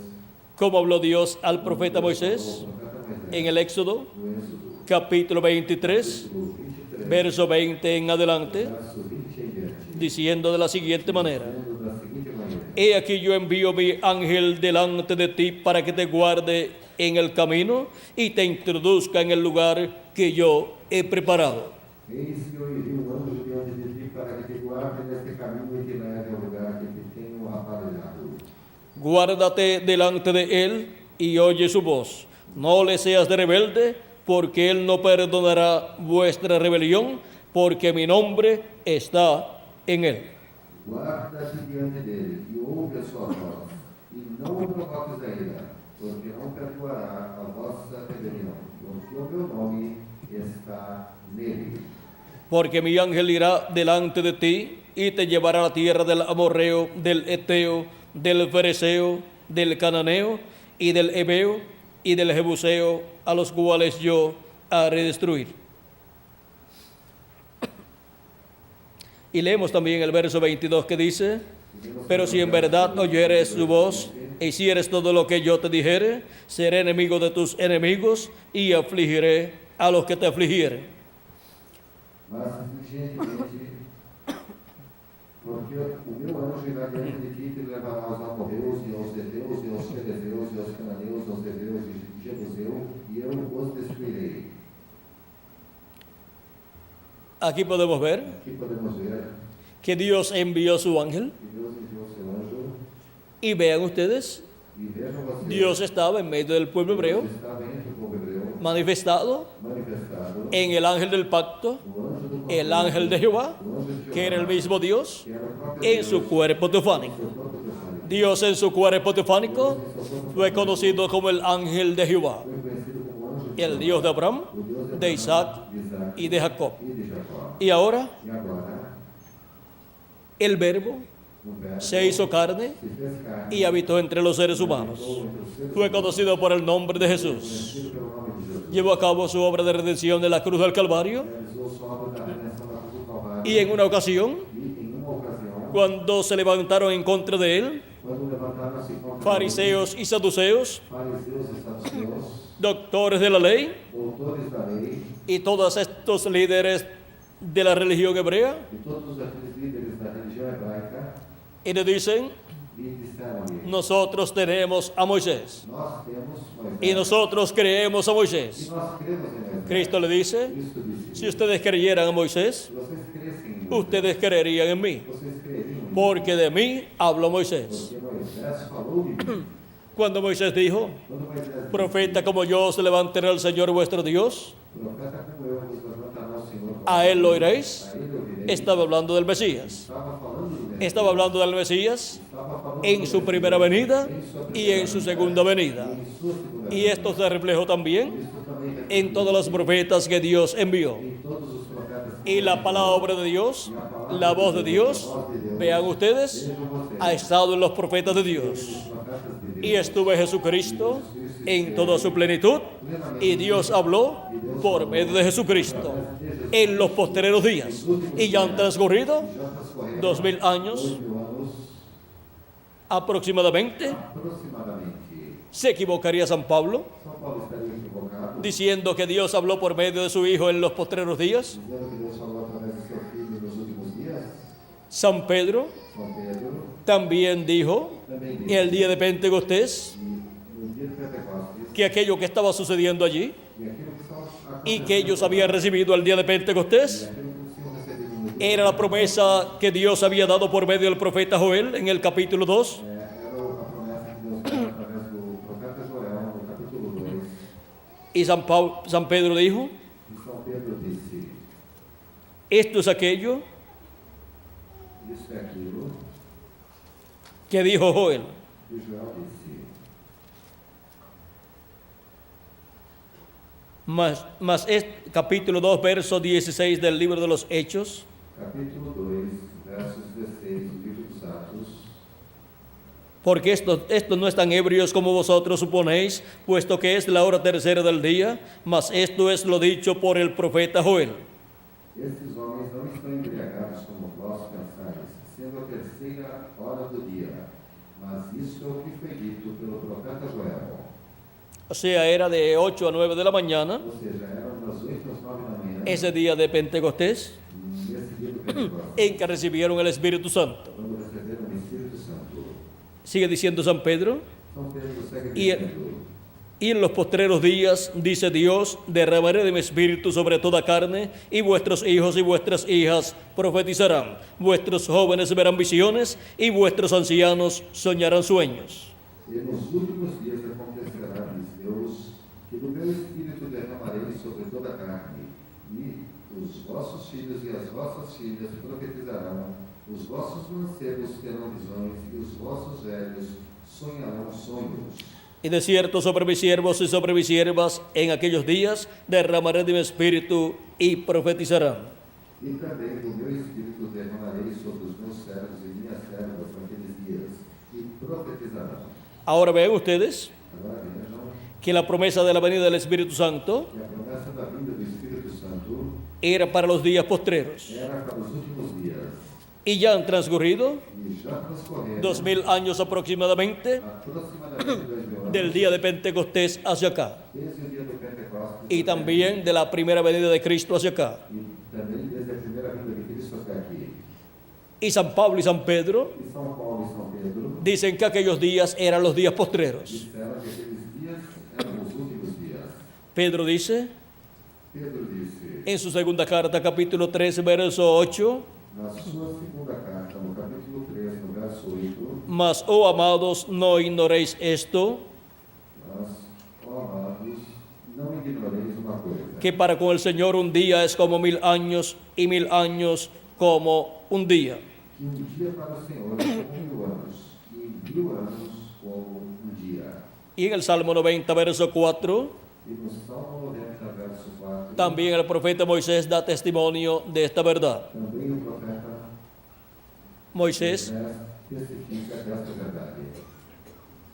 cómo habló Dios al profeta Moisés
o profeta Moisés
en el Éxodo
no Êxodo,
capítulo 23,
capítulo 23,
verso 20 en adelante,
verso 20 em diante,
diciendo de la siguiente manera:
dizendo da seguinte maneira:
He aquí yo envío mi ángel delante de ti para que te guarde en el camino y te introduzca en el lugar que yo he preparado.
Eis que eu envio anjo diante de ti para que te guarde neste caminho e te leve ao lugar que te tenho aparelhado.
Guárdate delante de él y oye su voz. No le seas de rebelde, porque él no perdonará vuestra rebelión, porque mi nombre está en él.
Guarda-te diante dele e ouve a sua voz, e não o provoques a ira, porque não perdoará a vossa rebelião, porque o meu nome está nele.
Porque mi ángel irá delante de ti y te llevará a la tierra del amorreo, del eteo, del fereceo, del cananeo y del hebeo y del jebuseo, a los cuales yo haré destruir. Y leemos también el verso 22 que dice: Pero si en verdad oyeres su voz e hicieres todo lo que yo te dijere, seré enemigo de tus enemigos y afligiré a los que te afligieren.
Mas diligentemente, porque o meu anjo irá diante de ti e te levará aos amorreus e aos heteus e aos ferezeus e aos cananeus, aos heveus e jebuseu, e eu os destruirei.
Aquí podemos ver
Aqui podemos ver
que Dios envió su ángel
que Deus enviou seu anjo,
y vean ustedes,
e vejam vocês,
Dios estaba en medio del pueblo hebreo,
Deus estava entre o povo hebreu,
manifestado
manifestado,
en el ángel del pacto,
o anjo do
el ángel de Jehová,
o anjo de Jeová,
que era el mismo Dios,
que era o próprio
en
Deus,
su cuerpo teofánico.
seu próprio teofánico.
Dios en su cuerpo teofánico fue conocido como el ángel de Jehová,
Foi conhecido como anjo de
el
Jeová,
Dios de Abraham,
o Deus
de Isaac
de Isaac
y de Jacob.
e de Jacó.
Y ahora
E agora,
el verbo
o verbo
se hizo carne
se fez carne
y habitó entre los seres humanos.
habitou entre os seres
Fue
humanos,
conocido por el nombre de Jesús.
conhecido pelo nome de Jesus.
Llevó a cabo su obra de redención de la cruz del Calvario.
Realizou sua obra da redenção na cruz do Calvário.
Y en una ocasión,
E em uma ocasião,
cuando se levantaron en contra de él
quando levantaram-se contra
fariseos y saduceos,
ele, fariseus e saduceus,
doctores de la ley
doutores da lei,
y todos estos líderes de la religión hebrea,
e todos aqueles líderes da religião hebraica,
y le dicen:
lhe disseram-lhe:
nosotros tenemos a Moisés
nós temos Moisés,
y nosotros creemos a
e
Moisés.
nós cremos em Moisés.
Cristo le dice:
Cristo disse:
si ustedes creyeran a Moisés,
se vocês crescem em mim,
ustedes creerían en mí,
vocês creriam em mim,
porque de mí habló Moisés.
porque Moisés falou de mim.
Cuando Moisés dijo:
Quando Moisés disse:
profeta como yo se levantará el Señor vuestro Dios,
profeta como eu vos levantará o Senhor,
a él lo oiréis,
a ele ouvireis.
estaba hablando del Mesías.
Estava falando do Mesías.
Estaba hablando del Mesías
Estaba falando
en
do
su
Mesías.
primera venida
Em sua
y
primeira
en su
venida,
segunda venida.
em sua segunda
Y
venida.
esto se reflejó también
Isso também
en todos los profetas que Dios envió.
em todos os profetas.
Y la palabra de Dios, la voz de Dios, vean ustedes,
Vejam vocês,
ha estado en los profetas de Dios.
os profetas de Deus.
Y estuvo Jesucristo en toda su plenitud. Y Dios habló por medio de Jesucristo en los postreros días. Y ya han transcurrido
Já transcorreram
2000 años
2000 anos
aproximadamente.
aproximadamente.
¿Se equivocaría San Pablo
São Paulo estaria equivocado,
diciendo que Dios habló por medio de su Hijo en los postreros días?
dizendo que Deus falou através de seu filho nos últimos dias.
San Pedro
São Pedro
también dijo
também
en
disse
el día de Pentecostés
no dia de Pentecostes
que aquello que estaba sucediendo allí
e aquilo que estava
y que ellos habían recibido el día de
e
Pentecostés
aquilo que o Senhor recebeu no
era la promesa que Dios había dado por medio del profeta Joel en el capítulo 2.
Era a promessa que Deus fez através do profeta Joel, no capítulo 2.
Y San Pedro dijo,
E São Pedro disse:
esto es aquello
Isso é aquilo
que dijo Joel.
que Joel disse.
Capítulo 2, verso 16 del libro de los Hechos.
Capítulo 2, versos 16 do livro dos Atos.
Porque estos no están ebrios como vosotros suponéis, puesto que es la hora tercera del día, mas esto es lo dicho por el profeta Joel.
Esses homens não estão embriagados como vós pensais, sendo a terceira hora do dia. Mas isso é o que foi dito pelo profeta Joel.
O sea, era de 8 a 9 de la mañana,
Ou seja, eram das 8 às 9 da manhã,
ese día de Pentecostés,
nesse dia do Pentecostes,
en que recibieron el Espíritu Santo.
quando receberam o Espírito Santo.
Sigue diciendo San Pedro,
São Pedro segue
Y-
dizendo:
y en los postreros días, dice Dios, derramaré de mi espíritu sobre toda carne, y vuestros hijos y vuestras hijas profetizarán, vuestros jóvenes verán visiones, y vuestros ancianos soñarán sueños.
E nos últimos dias acontecerá, diz Deus, que do meu Espírito derramarei sobre toda a carne, e os vossos filhos e as vossas filhas profetizarão, os vossos mancebos terão visões, e os vossos velhos sonharão sonhos.
Y de cierto sobre mis siervos y sobre mis siervas en aquellos días derramaré de mi espíritu y profetizarán.
E também do meu Espírito derramarei sobre os meus servos e minhas servas naqueles dias, e profetizarão.
Ahora vean ustedes
Agora vejam
que la promesa de la venida del Espíritu Santo
que a promessa da vinda do Espírito Santo
era para los días postreros.
era para os últimos dias.
Y ya han transcurrido
E já transcorreram
2000 años aproximadamente
aproximadamente 2000 anos
del día de Pentecostés hacia acá,
desde o dia do Pentecostes
y también de la primera venida de Cristo hacia acá.
e também desde a primeira vinda de Cristo até aqui.
Y San Pablo y San Pedro
E São Paulo e São Pedro
dicen que aquellos días eran los días postreros.
disseram que aqueles dias eram os últimos dias.
Pedro dice
Pedro disse,
en su segunda carta, capítulo 13, verso 8,
na sua segunda carta, no capítulo 3, no verso 8,
mas, oh amados, no ignoréis esto,
mas, ó amados, não ignoreis uma coisa,
que para con el Señor un día es como 1000 años y 1000 años como un día.
que dia para o Senhor é como 1000 anos, e 1000 anos como dia.
Y en el Salmo 90, verso 4,
E no Salmo 90, verso 4,
también el profeta Moisés da testimonio de esta verdad.
também o profeta
Moisés,
testifica desta verdade.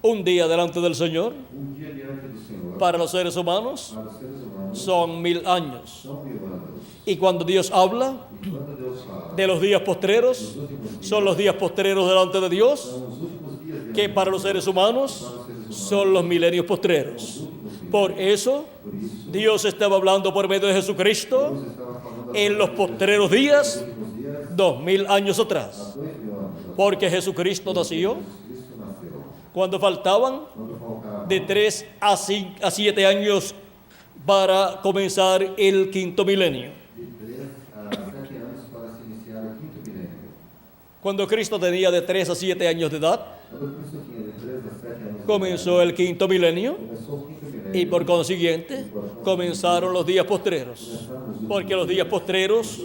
un día delante del Señor,
Dia diante do Senhor,
para los seres humanos,
para os seres humanos,
son 1000 años.
são 1000 anos.
Y cuando Dios habla
E quando Deus fala,
de los días postreros,
os últimos dias,
son los días postreros delante de Dios,
são os últimos dias de
que para los seres humanos son los milenios postreros. Por eso,
Por isso,
Dios estaba hablando por medio de Jesucristo
Deus estava falando
en los postreros días,
últimos dias,
2000 años atrás.
2000 anos.
Porque Jesucristo nació
Cristo nasceu.
cuando faltaban
Quando faltava
de 3 a 7 años para comenzar el quinto milenio.
de 3 a 7 anos para se iniciar o quinto milênio.
Cuando Cristo tenía de 3 a 7 años de edad,
Quando Cristo tinha de 3 a 7 anos, de
comenzó el quinto milenio
idade, começou o quinto milênio.
y por consiguiente comenzaron los días postreros.
Começaram os
Porque los días postreros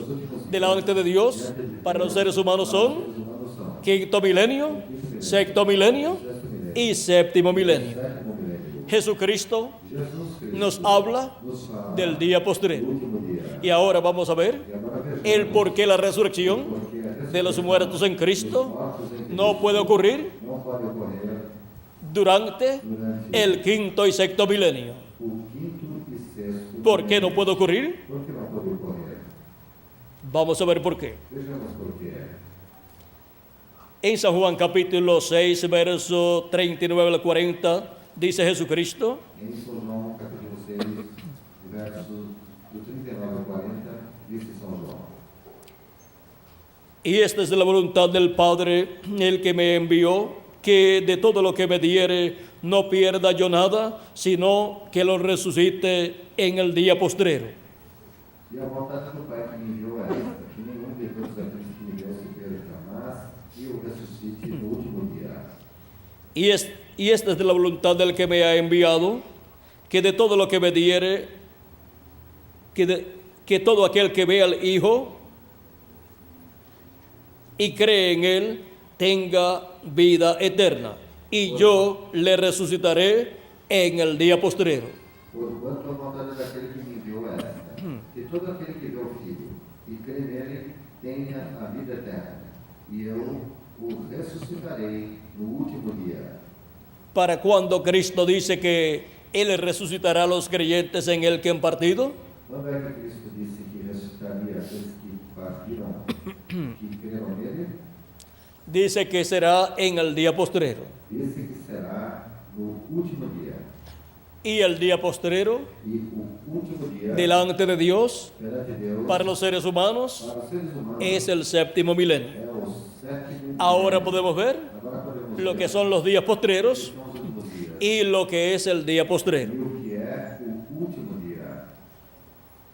delante de Dios para los seres humanos son
humanos são
quinto milenio, sexto milenio y séptimo milenio.
sétimo milênio.
Jesucristo
Jesus Cristo
nos habla
nos fala
del día
do
postrero.
último dia.
Y ahora vamos a ver
E agora vejamos
el por qué la resurrección
porque a
de los muertos en Cristo
mortos em Cristo
no puede ocurrir
não pode ocorrer
durante
durante
el quinto y sexto milenio.
o quinto e sexto.
¿Por qué no puede ocurrir?
Por que não pode ocorrer?
Vamos a ver por qué.
Vejamos por quê.
En San Juan capítulo 6, verso 39 al 40, dice Jesucristo,
Em São João, capítulo 6, versos do 39 ao 40, disse São João:
y esta es la voluntad del Padre, el que me envió, que de todo lo que me diere no pierda yo nada, sino que lo resucite en el día postrero.
E a vontade do Pai que me enviou é esta, que nenhum de todos ressuscite no último dia.
Y esta es de la voluntad del que me ha enviado, que de todo lo que me diere, que todo aquel que ve al Hijo y cree en Él, tenga vida eterna. Y yo le resucitaré en el día postrero.
Porquanto a vontade daquele que me enviou é esta, que todo aquele que vê o Filho e crê nele tenha a vida eterna, e eu o ressuscitarei no último dia.
Para cuando Cristo dice que Él resucitará a los creyentes en el que han partido,
Quando é que Cristo disse que ressuscitaria aqueles que partiram, que creram nele?
dice que será en el día postrero.
Disse que será no último dia.
Y el día postrero,
E o último dia,
delante de Dios,
perante Deus,
para los seres humanos,
para os seres humanos,
es el séptimo milenio.
é o sétimo
Ahora
dia.
podemos ver
Agora podemos
lo
ver
que son los días postreros
são os últimos dias.
y lo que es el día
E
postrero.
o que é o último dia.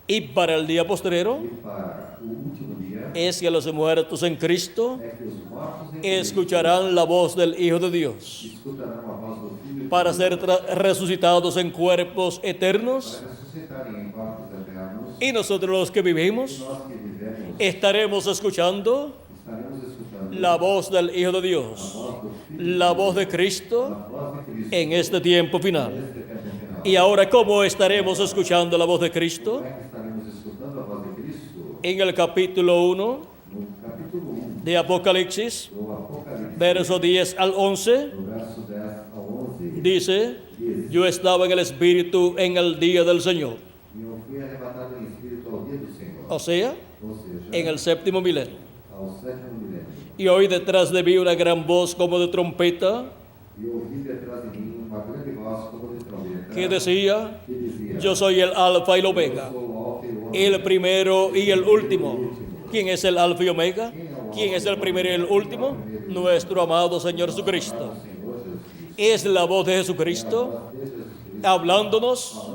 Y para el día postrero
E para o último dia
es que los muertos en Cristo
é que os mortos em Cristo
escucharán la voz del Hijo de Dios
escutarão a voz do Filho de
para
Deus,
ser resucitados en cuerpos eternos,
para ressuscitarem em corpos eternos.
y nosotros los que
E
vivimos
nós que vivemos
estaremos escuchando
estaremos escutando
la voz del Hijo de
a
Dios,
voz do Filho,
la voz de
a
Cristo
voz de Cristo
en este tiempo final.
neste tempo final.
Y ahora, ¿cómo estaremos escuchando la voz de Cristo?
Como é que estaremos escutando a voz de Cristo?
En el capítulo 1
No capítulo 1
de Apocalipsis,
do Apocalipse,
verso 10 al 11,
no verso 10 ao 11,
dice, yo estaba en el Espíritu en el día del Señor,
e eu fui arrebatado em espírito ao dia do Senhor,
o sea,
ou seja,
en el séptimo milenio.
ao sétimo milénio.
Y oí detrás de mí una gran voz como de trompeta
E ouvi detrás de mim uma grande voz como de trombeta,
que decía,
que dizia,
yo soy el Alfa y el
eu
Omega,
sou o Alfa e o Ômega,
el primero y el último. ¿Quién es el Alfa y Omega? ¿Quién es el primero y el último? Nuestro amado Señor Jesucristo.
Senhor Jesus,
Es la voz de Jesucristo
voz de Jesus Cristo,
hablándonos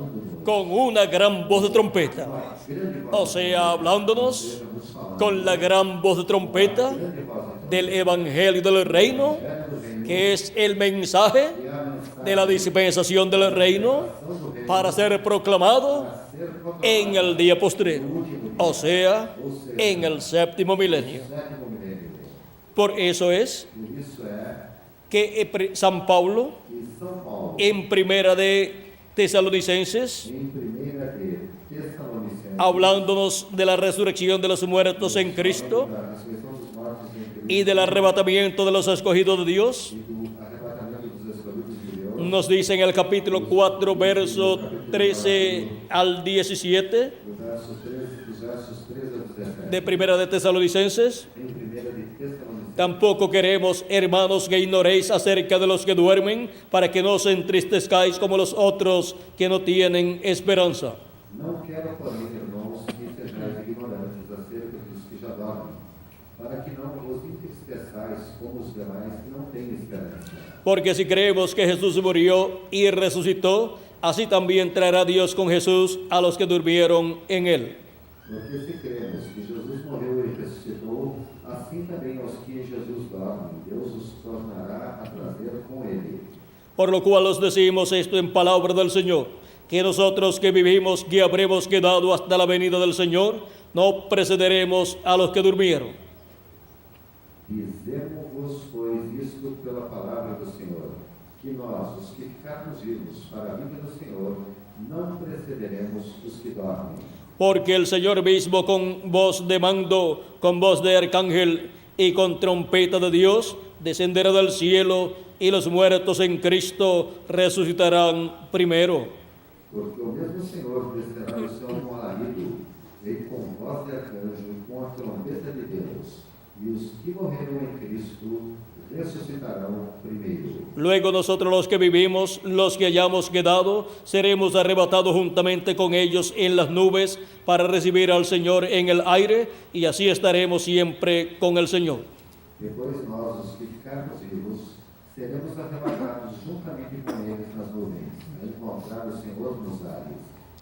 con una gran voz de trompeta.
grande voz,
O sea, hablándonos
nos falando,
con la gran voz de trompeta
grande voz
del Evangelio del Reino,
do reino,
que es el mensaje
e a mensagem
de la dispensación del reino
do reino
para ser proclamado
ser proclamada
en el día postrero,
no último dia,
o sea, en el séptimo milenio.
sétimo milénio.
Por eso es
Por isso é
que San Pablo,
que São Paulo,
en primera de Tesalonicenses,
em 1 de Tessalonicenses,
hablándonos de la resurrección de los muertos en Cristo
da ressurreição dos mortos em Cristo
y del arrebatamiento de los escogidos de Dios,
e do arrebatamento dos escolhidos de Deus,
nos dice en el capítulo 4, verso 13 al 17
dos versos 13 a 17,
de primera de Tesalonicenses,
em 1 de Tessalonicenses,
tampoco queremos, hermanos, que ignoréis acerca de los que duermen, para que no os entristezcáis como los otros que no tienen esperanza.
não quero, porém, irmãos, que sejais ignorantes acerca dos que já dormem, para que não vos entristeçais como os demais que não têm esperança.
Porque si creemos que Jesús murió y resucitó, así también traerá Dios con Jesús a los que durmieron en él.
Porque se cremos que Jesus morreu e ressuscitou, assim também aos que em Jesus dormem, Deus os tornará a trazer com ele.
Por lo cual os decimos esto en palabra del Señor, que nosotros que vivimos, que habremos quedado hasta la venida del Señor, no precederemos a los que durmieron.
Dizemos-vos, pois, isto pela palavra do Senhor, que nós, os que ficarmos vivos para a vida do Senhor, não precederemos os que dormem.
Porque el Señor mismo con voz de mando, con voz de arcángel y con trompeta de Dios, descenderá del cielo y los muertos en Cristo resucitarán primero.
Porque o mesmo Senhor descerá do céu com alarido, e com voz de arcanjo, e com a trombeta de Deus, e os que morreram em Cristo ressuscitarão primeiro.
Luego nosotros los que vivimos, los que hayamos quedado, seremos arrebatados juntamente con ellos en las nubes para recibir al Señor en el aire, y así estaremos siempre con el Señor.
Depois nós, os que ficarmos vivos, seremos arrebatados juntamente com eles nas nuvens, a encontrar o Senhor nos ares,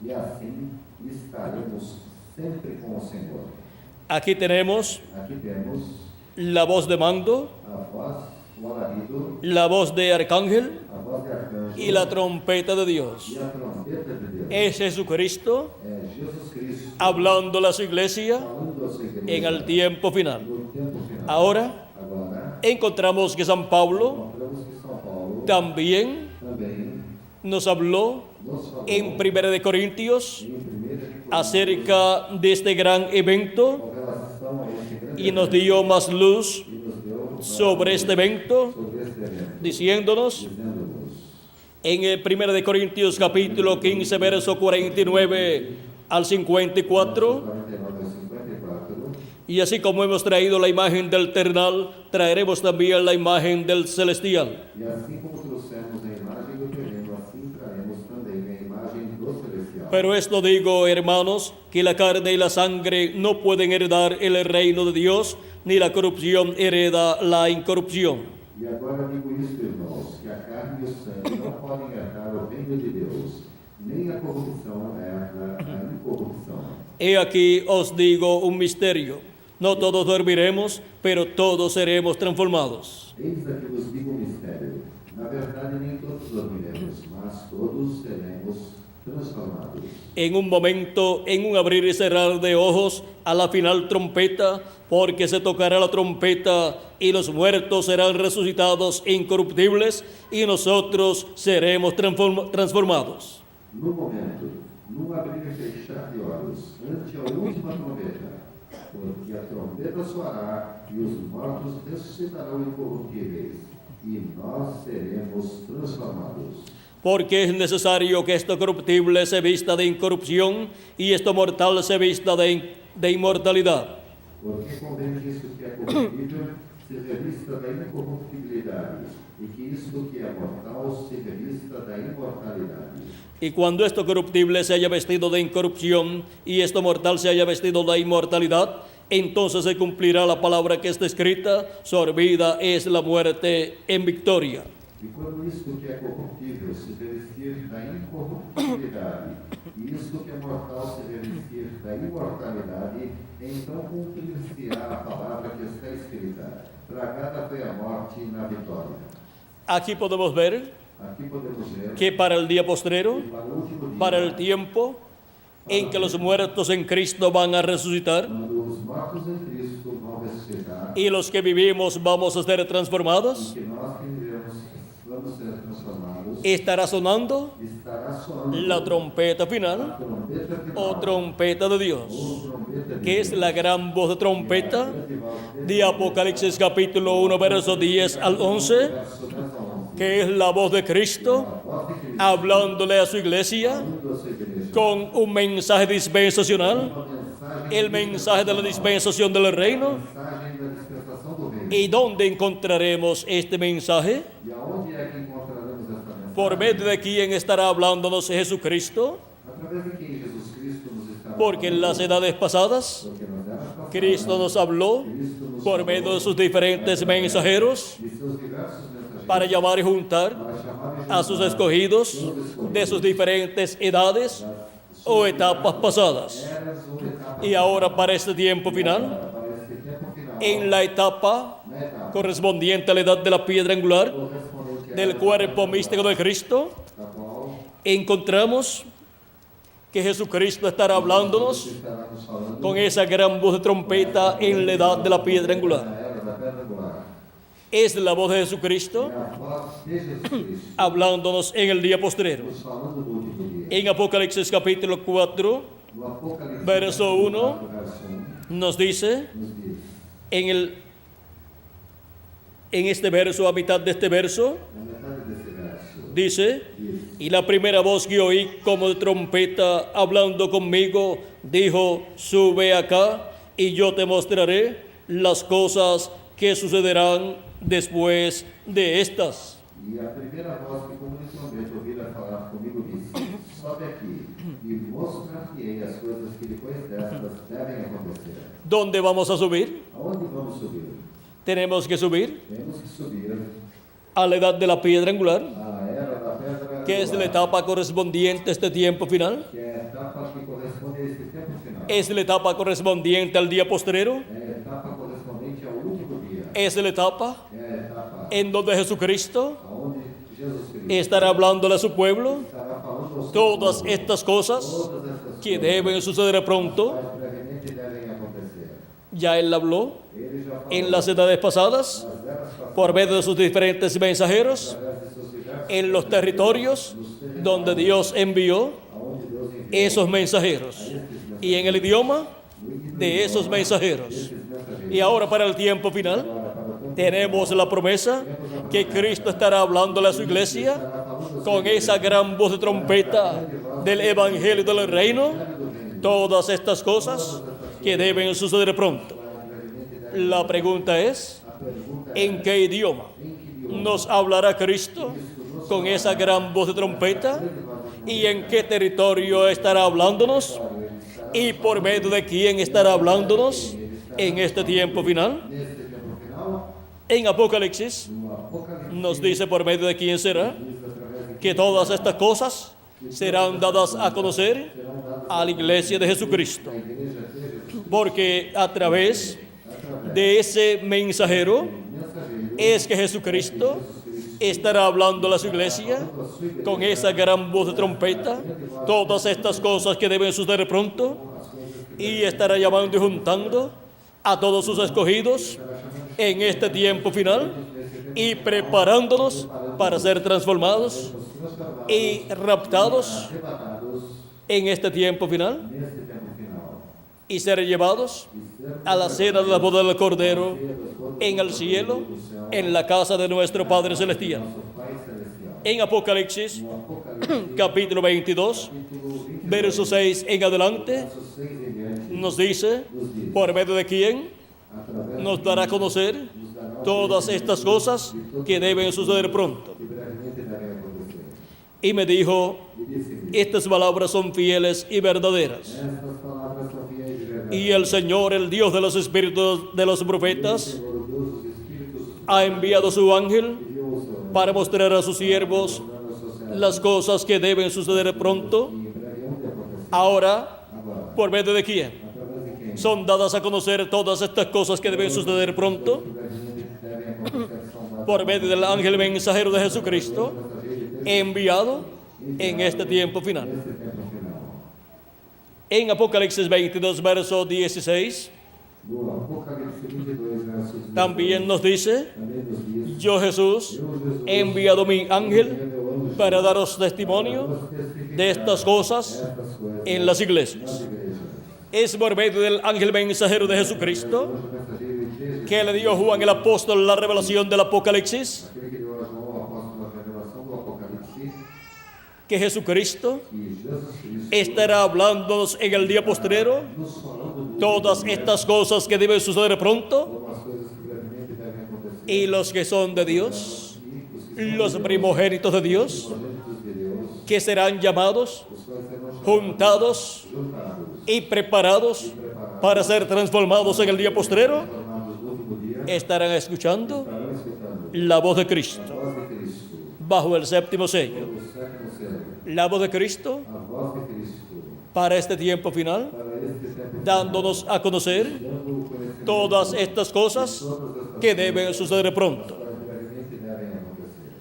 e assim estaremos sempre com o Senhor.
Aquí tenemos
Aqui temos
la voz de mando,
a voz
la voz de arcángel
a voz de arcanjo
y la trompeta de Dios.
e a trombeta de Deus.
Es Jesucristo
É Jesus Cristo
hablando a su iglesia
falando a sua igreja
en el tiempo final.
no tempo final.
Ahora
Agora,
encontramos que San Pablo
encontramos que São Paulo
también
também
nos habló
nos falou
en 1 de Corintios
em 1 de Coríntios
acerca de este gran evento
com relação a este grande
y nos dio más luz
e nos deu
sobre este evento,
sobre este evento,
diciéndonos
dizendo-nos
en el 1 de Corintios capítulo 15, verso 49 al 54,
49 ao 54,
y así como hemos traído la imagen del ternal, traeremos también la imagen del celestial.
e assim como trouxemos a imagem do terreno, assim traremos também a imagem do celestial.
Pero esto digo, hermanos, que la carne y la sangre no pueden heredar el reino de Dios, ni la corrupción hereda la incorrupción.
E agora digo isto, irmãos, que a carne e o sangue não podem herdar o reino de Deus, nem a corrupção herda a incorrupção.
He aquí os digo un misterio. No todos dormiremos, pero todos seremos transformados.
Eis aqui vos digo um mistério. Na verdade, nem todos dormiremos, mas todos seremos transformados.
En un momento, en un abrir y cerrar de ojos, a la final trompeta, porque se tocará la trompeta y los muertos serán resucitados incorruptibles y nosotros seremos transformados.
No momento, num abrir e fechar de olhos, ante a última trombeta, porque a trombeta soará e os mortos ressuscitarão incorruptíveis, e nós seremos transformados.
Porque es necesario que esto corruptible se vista de incorrupción y esto mortal se vista de inmortalidad.
Porque convém que isto que é corruptível se revista da incorruptibilidade, e que isto que é mortal se revista da imortalidade.
Y cuando esto corruptible se haya vestido de incorrupción y esto mortal se haya vestido de inmortalidad, entonces se cumplirá la palabra que está escrita: sorbida es la muerte en victoria.
E quando isto que é corruptível se revestir da incorruptibilidade, e isto que é mortal se revestir da imortalidade, então cumprir-se-á a palavra que está escrita: tragada foi a morte na vitória.
Aquí podemos ver
Aqui podemos ver
que para el día postrero,
que para o último dia,
para el tiempo en que los muertos en Cristo van a resucitar
quando os mortos em Cristo vão ressuscitar,
y los que vivimos vamos a ser transformados,
que nós que vivemos vamos ser transformados,
estará sonando
estará soando
la trompeta
a
final
trombeta final,
o trompeta de Dios,
ou trombeta de
que es
Deus,
la gran voz de trompeta
grande voz
de Apocalipsis capítulo 1, verso 10 al 11,
verso 10 a 11.
que es la voz de Cristo hablándole a su iglesia con un mensaje dispensacional, el mensaje de la dispensación del reino. ¿Y dónde encontraremos este mensaje? ¿Por medio de quién estará hablándonos Jesucristo? Porque en las edades pasadas Cristo nos habló por medio de sus diferentes mensajeros para llamar y juntar a sus escogidos de sus diferentes edades o etapas pasadas. Y ahora para este tiempo final, en la etapa correspondiente a la edad de la piedra angular del cuerpo místico de Cristo, encontramos que Jesucristo estará hablándonos con esa gran voz de trompeta en la edad de la piedra angular. Es la voz de Jesucristo hablándonos en el día postrero. En Apocalipsis capítulo 4, verso 1, nos dice, en este verso, a mitad de este verso, dice: y la primera voz que oí como de trompeta hablando conmigo dijo: sube acá y yo te mostraré las cosas que sucederán después de estas.
E a primeira voz que como de trombeta ouvira falar comigo disse: sobe aqui e mostrar-te-ei as coisas que depois destas devem acontecer.
¿Dónde vamos a subir?
Aonde vamos subir?
Tenemos que subir
Temos que subir
a la edad de la piedra angular,
à era da pedra
que es la
angular,
etapa correspondiente a este tiempo final.
que é a etapa que corresponde a este tempo final.
Es la etapa correspondiente al día postrero.
É a etapa correspondente ao último dia.
Es la etapa
É a etapa
en donde Jesucristo
onde Jesus Cristo
estará hablándole a su pueblo
estará falando ao seu
todas
povo
estas cosas
todas essas
que
coisas,
deben suceder pronto.
quais brevemente devem acontecer.
Ya Él habló
Ele já falou
en las edades pasadas
nas eras passadas,
por medio de sus diferentes mensajeros
através de seus diversos
en los territorios donde Dios envió
aonde Deus enviou
esos mensajeros y en el idioma de esos mensajeros.
esses mensageiros.
Y ahora para el tiempo final
Agora, para o tempo
tenemos la promesa que Cristo estará hablándole a su iglesia con esa gran voz de trompeta del Evangelio del Reino, todas estas cosas que deben suceder pronto. La pregunta es, ¿en qué idioma nos hablará Cristo con esa gran voz de trompeta? ¿Y en qué territorio estará hablándonos? ¿Y por medio de quién estará hablándonos en este tiempo final?
nesse tempo final,
En Apocalipsis
no Apocalipse,
nos dice por medio de quién será
diz através de
que todas estas cosas serán dadas a conocer
serão dados
a la iglesia de Jesucristo.
à igreja de Jesus,
Porque a través
através
de ese mensajero
do mensageiro,
es que Jesucristo estará hablando a su iglesia con esa gran voz de trompeta, todas estas cosas que deben suceder pronto, y estará llamando y juntando a todos sus escogidos en este tiempo final y preparándonos para ser transformados y raptados
arrebatados
en este tiempo final
nesse tempo final,
y ser llevados a la cena de la boda del Cordero en el cielo, en la casa de nuestro Padre Celestial.
nosso Pai Celestial.
En Apocalipsis,
No Apocalipse,
capítulo 22,
capítulo 20,
verso 6 en adelante,
versos 6 em diante,
nos dice, por medio de quién
através
nos dará a conocer todas estas cosas que deben suceder pronto.
que brevemente devem acontecer.
Y me dijo,
E disse-me,
estas palabras son fieles y verdaderas.
estas palavras são fiéis e verdadeiras.
Y el Señor, el Dios de los espíritus de los profetas,
Senhor, o Deus dos Espíritos,
ha enviado su ángel
enviou o seu anjo
para mostrar a sus siervos
para os seus servos
las cosas que deben suceder pronto.
que em breve hão de acontecer.
Ahora,
Agora,
¿por medio de quién?
através de quem?
Son dadas a conocer todas estas cosas que deben suceder pronto.
Que brevemente devem acontecer são dadas
Por medio del ángel mensajero de Jesucristo,
mensageiro de
enviado en este tiempo final.
nesse tempo final.
En Apocalipsis 22, verso 16,
No Apocalipse 22, versos 10,
también nos dice,
também nos diz,
yo Jesús he enviado mi ángel para daros testimonio de estas cosas
estas coisas
en las
nas
iglesias.
igrejas.
Es por medio del ángel mensajero de Jesucristo
O mensageiro de Jesus,
que le dio a Juan el apóstol la revelación del Apocalipsis,
aquele que deu a João o apóstolo a revelação do Apocalipse,
que Jesucristo
que Jesus Cristo
estará hablándonos en el día postrero
nos falando do
todas estas cosas que deben suceder pronto,
como as coisas que brevemente devem acontecer,
y los que son de Dios,
e os que
los primogénitos de Dios,
primogênitos de Deus,
que serán llamados,
os quais serão chamados,
juntados
juntados,
y preparados para ser transformados en el día postrero,
formados no último dia,
estarán escuchando
estarão escutando
la voz de
a
Cristo
voz de Cristo,
bajo el séptimo sello.
o sétimo selo,
La voz de Cristo
a voz de Cristo,
para este tiempo final,
para este tempo
dándonos a conocer
dando o conhecimento
todas estas cosas que deben suceder pronto.
quais brevemente devem acontecer.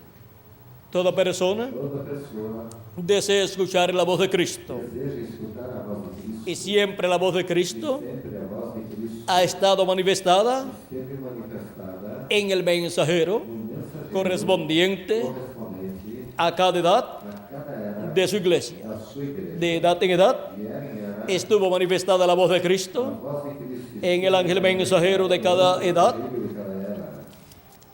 Toda persona
Toda pessoa
desea escuchar la voz de Cristo,
deseja escutar a voz de Cristo,
y siempre la voz de Cristo
sempre a voz de Cristo,
ha estado manifestada
sempre manifestada
en el mensajero
no mensageiro
correspondiente
correspondente
a cada edad
a cada era
de su iglesia.
da sua igreja.
De edad en edad
E era em era
estuvo manifestada la voz de
a
Cristo
voz de Cristo
en el ángel mensajero de cada edad,
de cada era.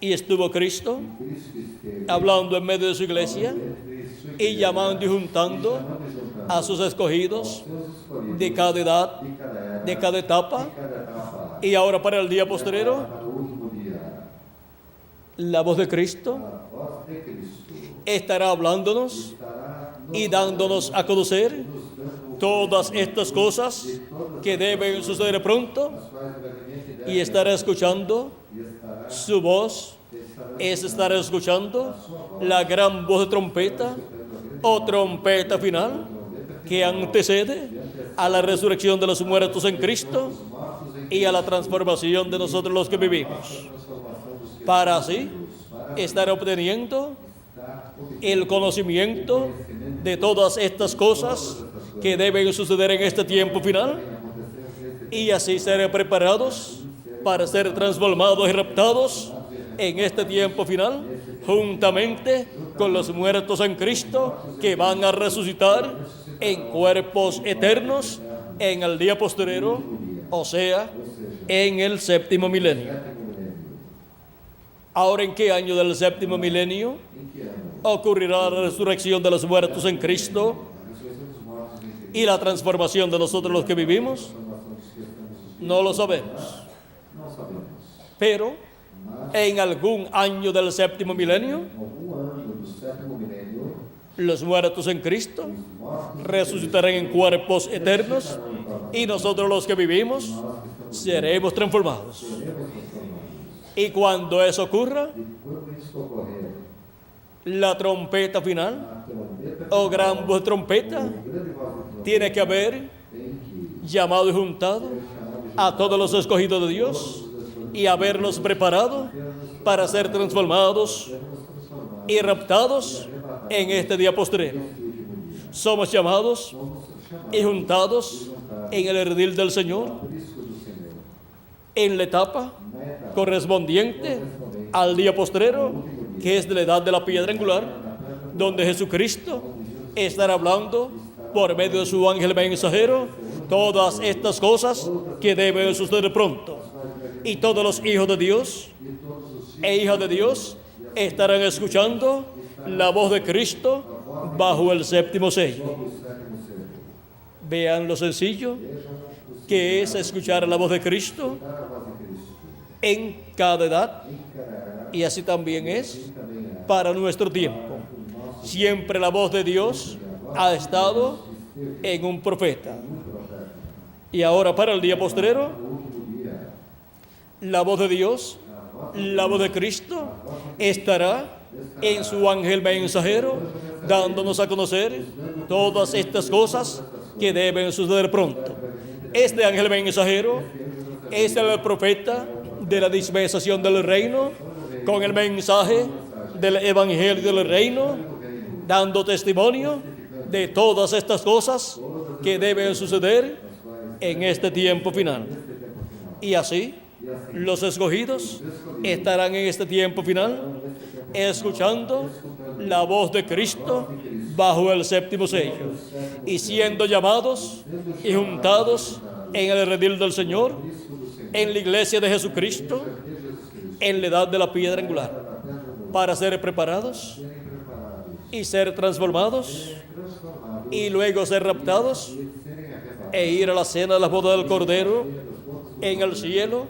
y estuvo Cristo
Cristo esteve
hablando en medio de su iglesia
entre sua
y
igreja,
llamando y juntando
chamando e juntando
a sus escogidos
seus escolhidos
de cada edad,
de cada era,
de cada etapa,
de cada etapa.
y ahora para el día postrero,
Para o último dia,
la voz de Cristo
a voz de Cristo
estará hablándonos
estará
y dándonos a conocer todas estas cosas que deben suceder pronto,
as quais brevemente
y
devem
estará escuchando
e estará
su voz, es estar escuchando la gran voz de trompeta o trompeta final que antecede a la resurrección de los muertos en Cristo y a la transformación de nosotros los que vivimos,
transformação dos que
para así
para
estará obteniendo
está
el conocimiento de todas estas cosas que deben suceder en este tiempo final, y así ser preparados para ser transformados y raptados en este tiempo final, juntamente con los muertos en Cristo, que van a resucitar en cuerpos eternos en el día postrero, o sea, en el séptimo milenio. Ahora, ¿en qué año del séptimo milenio ocurrirá la resurrección de los muertos en Cristo y la transformación de nosotros los que vivimos? No lo sabemos. Pero en algún año del séptimo milenio, los muertos en Cristo resucitarán en cuerpos eternos, y nosotros los que vivimos seremos transformados. Y cuando eso ocurra, la trompeta final, o gran voz de trompeta, tiene que haber llamado y juntado a todos los escogidos de Dios y haberlos preparado para ser transformados y raptados en este día postrero. Somos llamados y juntados en el redil del Señor, en la etapa correspondiente al día postrero, que es de la edad de la piedra angular, donde Jesucristo estará hablando por medio de su ángel mensajero todas estas cosas que deben suceder pronto. Y todos los hijos de Dios e hijas de Dios estarán escuchando la voz de Cristo bajo el séptimo sello. Vean lo sencillo que es escuchar la voz de Cristo en cada edad, y así también es para nuestro tiempo. Siempre la voz de Dios ha estado en un profeta, y ahora para el día postrero, la voz de Dios, la voz de Cristo, estará en su ángel mensajero, dándonos a conocer todas estas cosas que deben suceder pronto. Este ángel mensajero es el profeta de la dispensación del reino, con el mensaje del evangelio del reino, dando testimonio de todas estas cosas que deben suceder en este tiempo final. Y así, los escogidos estarán en este tiempo final escuchando la voz de Cristo bajo el séptimo sello, y siendo llamados y juntados en el redil del Señor, en la iglesia de Jesucristo, en la edad de la piedra angular, para ser preparados y ser transformados, y luego ser raptados e ir a la cena de la boda del Cordero en el cielo,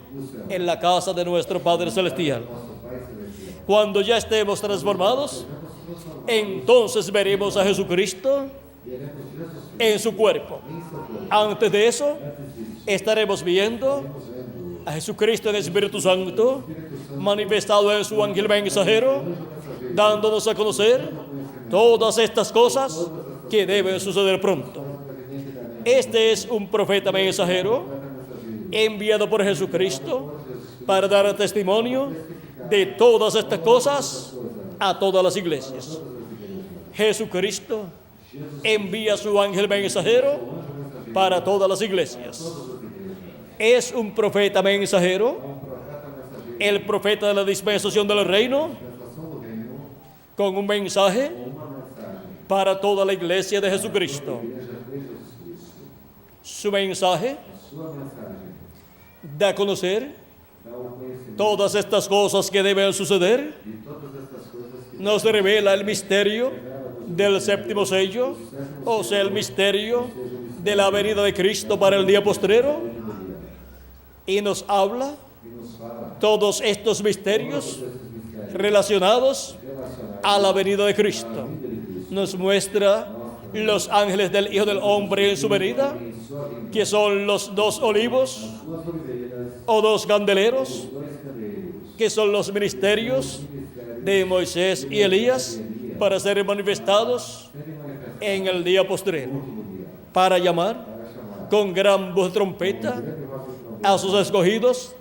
en la casa de nuestro Padre Celestial. Cuando ya estemos transformados, entonces veremos a Jesucristo en su cuerpo. Antes de eso, estaremos viendo a Jesucristo en el Espíritu Santo, manifestado en su ángel mensajero, dándonos a conocer todas estas cosas que deben suceder pronto. Este es un profeta mensajero enviado por Jesucristo para dar testimonio de todas estas cosas a todas las iglesias. Jesucristo envía su ángel mensajero para todas las iglesias. Es un profeta mensajero, el profeta de la dispensación del reino, con un mensaje para toda la iglesia de Jesucristo. Su mensaje da a conocer todas estas cosas que deben suceder. Nos revela el misterio del séptimo sello, o sea, el misterio de la venida de Cristo para el día postrero, y nos habla todos estos misterios relacionados a la venida de Cristo. Nos muestra los ángeles del Hijo del Hombre en su venida, que son los dos olivos o dos candeleros, que son los ministerios de Moisés y Elías para ser manifestados en el día postrero, para llamar con gran voz de trompeta a sus escogidos,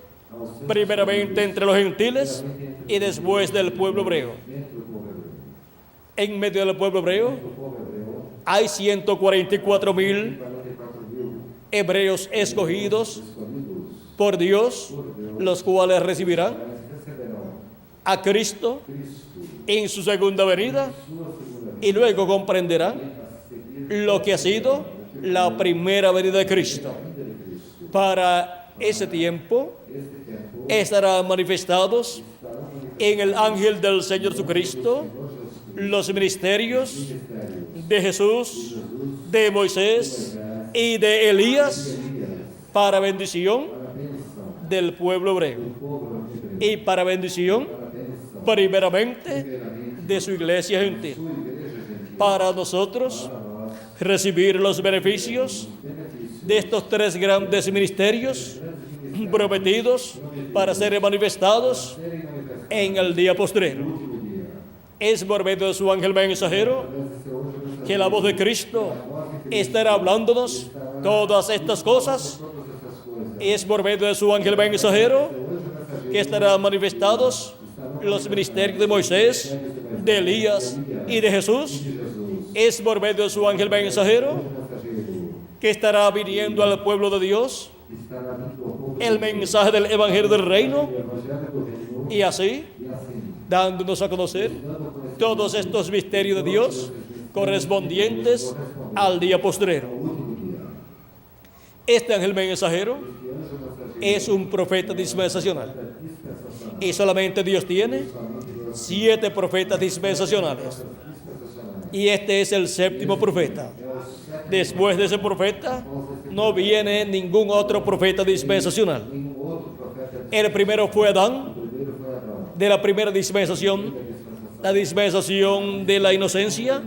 primeramente entre los gentiles y después del pueblo hebreo.
Dentro do povo hebreu.
En medio del pueblo hebreo
Dentro do povo hebreu,
hay 144.000
44.000
hebreos escogidos
escolhidos
por Dios,
por Deus,
los cuales recibirán
mas receberão
a Cristo
Cristo
en su segunda venida
sua segunda
y luego comprenderán
a seguir
lo que ha sido la primera venida de Cristo.
a vida de Cristo.
Para ese tiempo
Este tempo
estarán manifestados
estarão manifestados
en el ángel del Señor Jesucristo
por Jesus
los ministerios
ministérios
de Jesús,
Jesus
de Moisés y de Elías
Elias
para bendición
para a bendição
del pueblo hebreo
do povo hebreu,
y para bendición
para a bendição
primeramente
primeiramente
de su iglesia gentil.
sua igreja gentil,
Para nosotros
para nós
recibir los beneficios
benefícios
de estos tres grandes ministerios prometidos para ser manifestados
serem manifestados
en el día postrero.
no último dia.
Es por medio de su ángel mensajero
Através de seu anjo mensageiro,
que la voz de Cristo
a voz de Cristo
estará hablándonos todas estas cosas.
todas essas coisas.
Es por medio de su ángel mensajero
Seu anjo mensageiro
que estarán manifestados los ministerios de Moisés, de Elías y de Jesús.
de Jesus,
Es por medio de su ángel mensajero
mensageiro,
que estará viniendo al pueblo de Dios
estará vindo ao povo
el mensaje del Evangelio del Reino
do Evangelho do Reino,
y así
e assim,
dándonos a conocer
dando conhecimento
todos estos misterios de Dios correspondientes al día postrero.
ao último dia.
Este ángel mensajero
Este anjo mensageiro
es un profeta dispensacional
dispensacional,
y solamente Dios tiene
somente Deus
7 profetas dispensacionales
dispensacionais.
y este es el séptimo profeta.
É o sétimo,
Después de esse profeta no viene ningún otro profeta dispensacional.
nenhum outro profeta.
El primero fue Adán,
O primeiro foi Abraão,
de la primera dispensación, la dispensación de la inocencia.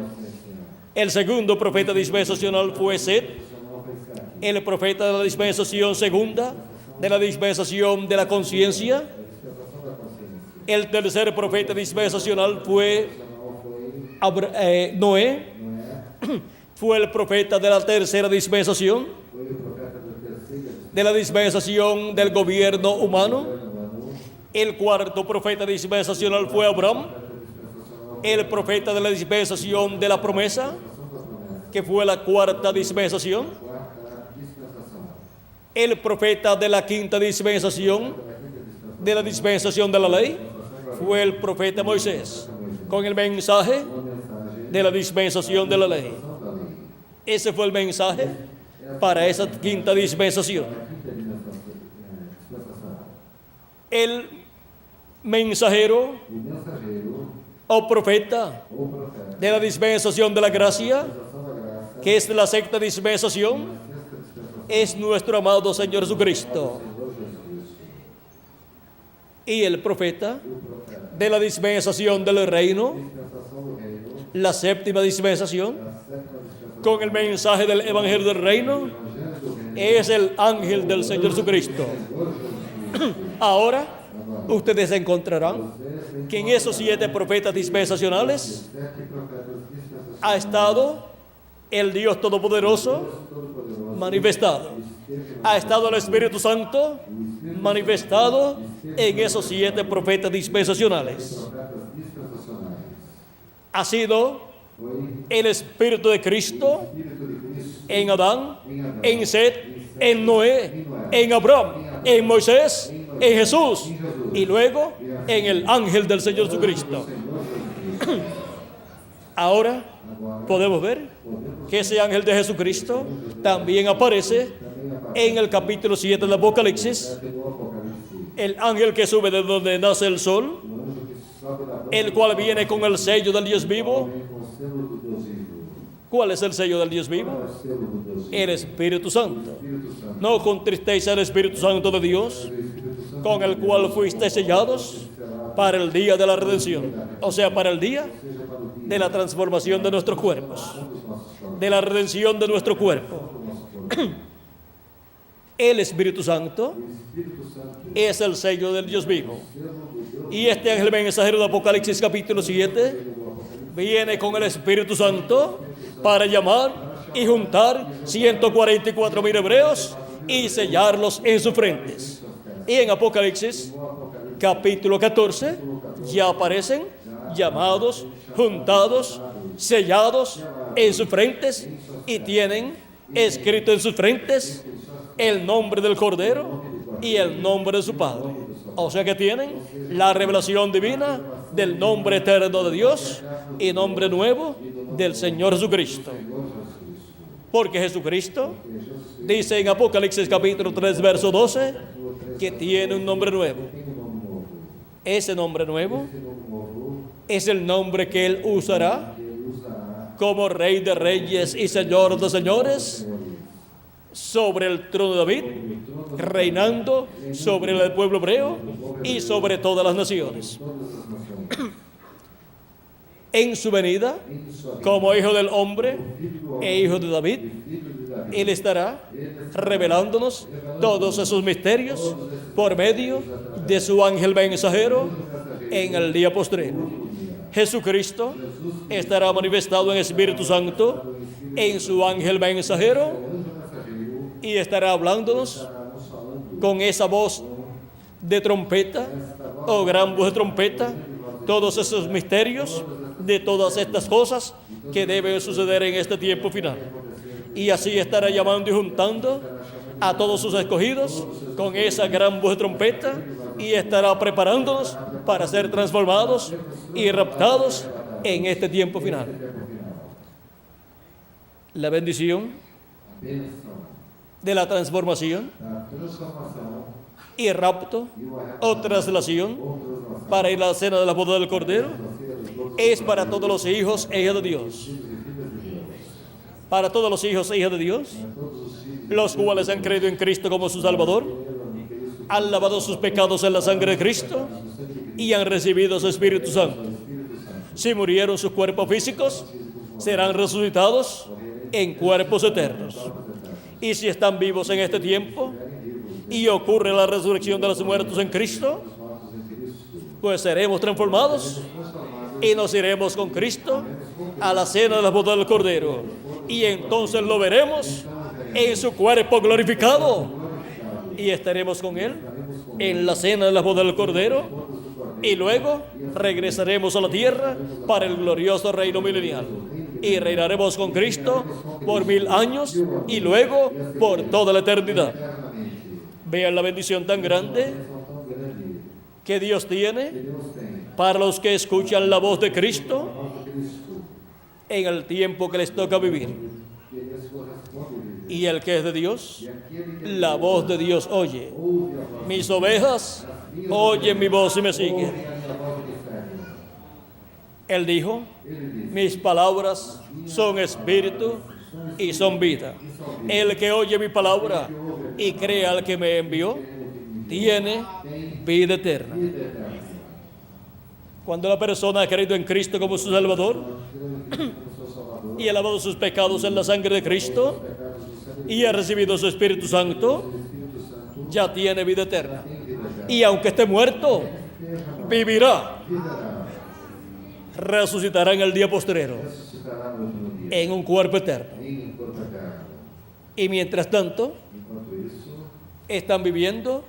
El segundo profeta dispensacional fue Set,
não foi Isaac,
el profeta de la dispensación segunda, de la dispensación de la conciencia.
a dispensação da consciência.
El tercer profeta dispensacional fue
Não foi
Noé,
Noé,
fue el profeta de la tercera dispensación,
foi o profeta da terceira
de la dispensación del gobierno humano.
dispensação,
El cuarto profeta dispensacional fue Abraham, el profeta de la dispensación de la promesa, que fue la cuarta dispensación.
quarta dispensação,
El profeta de la quinta dispensación, de la dispensación de la ley, fue el profeta Moisés, con el mensaje
uma mensagem
de la dispensación de la ley.
da lei.
Ese fue el mensaje para esa quinta dispensación.
A quinta dispensação,
El mensajero
o mensageiro,
o profeta
o profeta,
de la dispensación de la gracia,
dispensação da graça,
que es la sexta dispensación,
sexta dispensação,
es nuestro amado Señor Jesucristo.
Senhor Jesus,
Y el profeta
o profeta,
de la dispensación del reino,
dispensação do reino,
la séptima dispensación,
a sétima dispensação,
con el mensaje del Evangelio del reino,
o evangelho do reino,
es el ángel del Señor Jesucristo.
Senhor Jesus,
Ahora, ustedes encontrarán que en esos 7 profetas dispensacionales
sete profetas dispensacionais,
ha estado el Dios Todopoderoso
Todo-Poderoso,
manifestado. Ha estado el Espíritu Santo manifestado en esos 7 profetas dispensacionales.
profetas dispensacionais,
Ha sido
foi
el Espíritu de Cristo
Espírito de Cristo
en Adán,
em Abraão,
en Set, en Noé, en Abraham, en Moisés, en Jesús y luego en el ángel del Señor Jesucristo.
Senhor Jesus.
Ahora
Agora,
podemos ver
podemos
que ese ángel de Jesucristo también aparece
também aparecer
en el capítulo 7 del Apocalipsis,
no Apocalipse,
el ángel que sube de donde nace el sol,
o anjo que sobe da boca
el cual viene con el sello del Dios vivo.
vem com o selo do Deus vivo.
¿Cuál es el sello del Dios
Qual é
vivo?
o selo do Deus vivo?
El Espíritu Santo.
Espírito Santo.
No contristéis al Espíritu Santo de Dios,
O Espírito Santo
con el cual fuisteis sellados para el día de la redención, o sea, para el día
seja para o dia
de la transformación de nuestros cuerpos,
dos nossos corpos,
de la redención de nuestro cuerpo.
do nosso corpo.
El Espíritu Santo
O Espírito Santo
es el sello del Dios vivo.
selo do Deus
Y este ángel mensajero de Apocalipsis capítulo 7
do Apocalipse
viene con el Espíritu Santo para llamar y juntar 144.000 hebreos y sellarlos en sus frentes. Y en Apocalipsis
no Apocalipse
capítulo 14 ya aparecen llamados, juntados, sellados en sus frentes y tienen escrito en sus frentes el nombre del Cordero y el nombre de su Padre. O sea que tienen la revelación divina del nombre eterno de Dios y nombre nuevo del Señor Jesucristo. Porque Jesucristo dice en Apocalipsis capítulo 3, verso 12, que tiene un nombre nuevo. Ese nombre nuevo es el nombre que Él usará como Rey de Reyes y Señor de Señores sobre el trono de David, reinando sobre el pueblo hebreo y sobre todas las naciones. En su venida, como hijo del hombre e hijo de David, Él estará revelándonos todos esos misterios por medio de su ángel mensajero en el día postrero. Jesucristo estará manifestado en Espíritu Santo en su ángel mensajero y estará hablándonos con esa voz de trompeta o gran voz de trompeta, todos esos misterios de todas estas cosas que deben suceder en este tiempo final. Y así estará llamando y juntando a todos sus escogidos con esa gran voz de trompeta y estará preparándonos para ser transformados y raptados en este tiempo final. La bendición de la transformación y rapto o traslación para ir a la cena de la boda del Cordero es para todos los hijos e hijas de Dios. Para todos los hijos e hijas de Dios, los cuales han creído en Cristo como su Salvador, han lavado sus pecados en la sangre de Cristo y han recibido su Espíritu Santo. Si murieron sus cuerpos físicos, serán resucitados en cuerpos eternos. Y si están vivos en este tiempo y ocurre la resurrección de los muertos en Cristo, pues seremos transformados y nos iremos con Cristo a la cena de la boda del Cordero. Y entonces lo veremos en su cuerpo glorificado y estaremos con Él en la cena de la boda del Cordero y luego regresaremos a la tierra para el glorioso reino milenial y reinaremos con Cristo por 1000 años y luego por toda la eternidad. Vean la bendición tan grande que Dios tiene para los que escuchan la voz de Cristo en el tiempo que les toca vivir. Y el que es de Dios, la voz de Dios oye. Mis ovejas oyen mi voz y me siguen. Él dijo, mis palabras son espíritu y son vida. El que oye mi palabra y cree al que me envió, tiene vida eterna. Cuando la persona ha creído en Cristo como su Salvador y ha lavado sus pecados en la sangre de Cristo y ha recibido su Espíritu Santo, ya tiene vida eterna. Y aunque esté muerto, vivirá. Resucitará en el día postrero en un cuerpo eterno. Y mientras tanto, están viviendo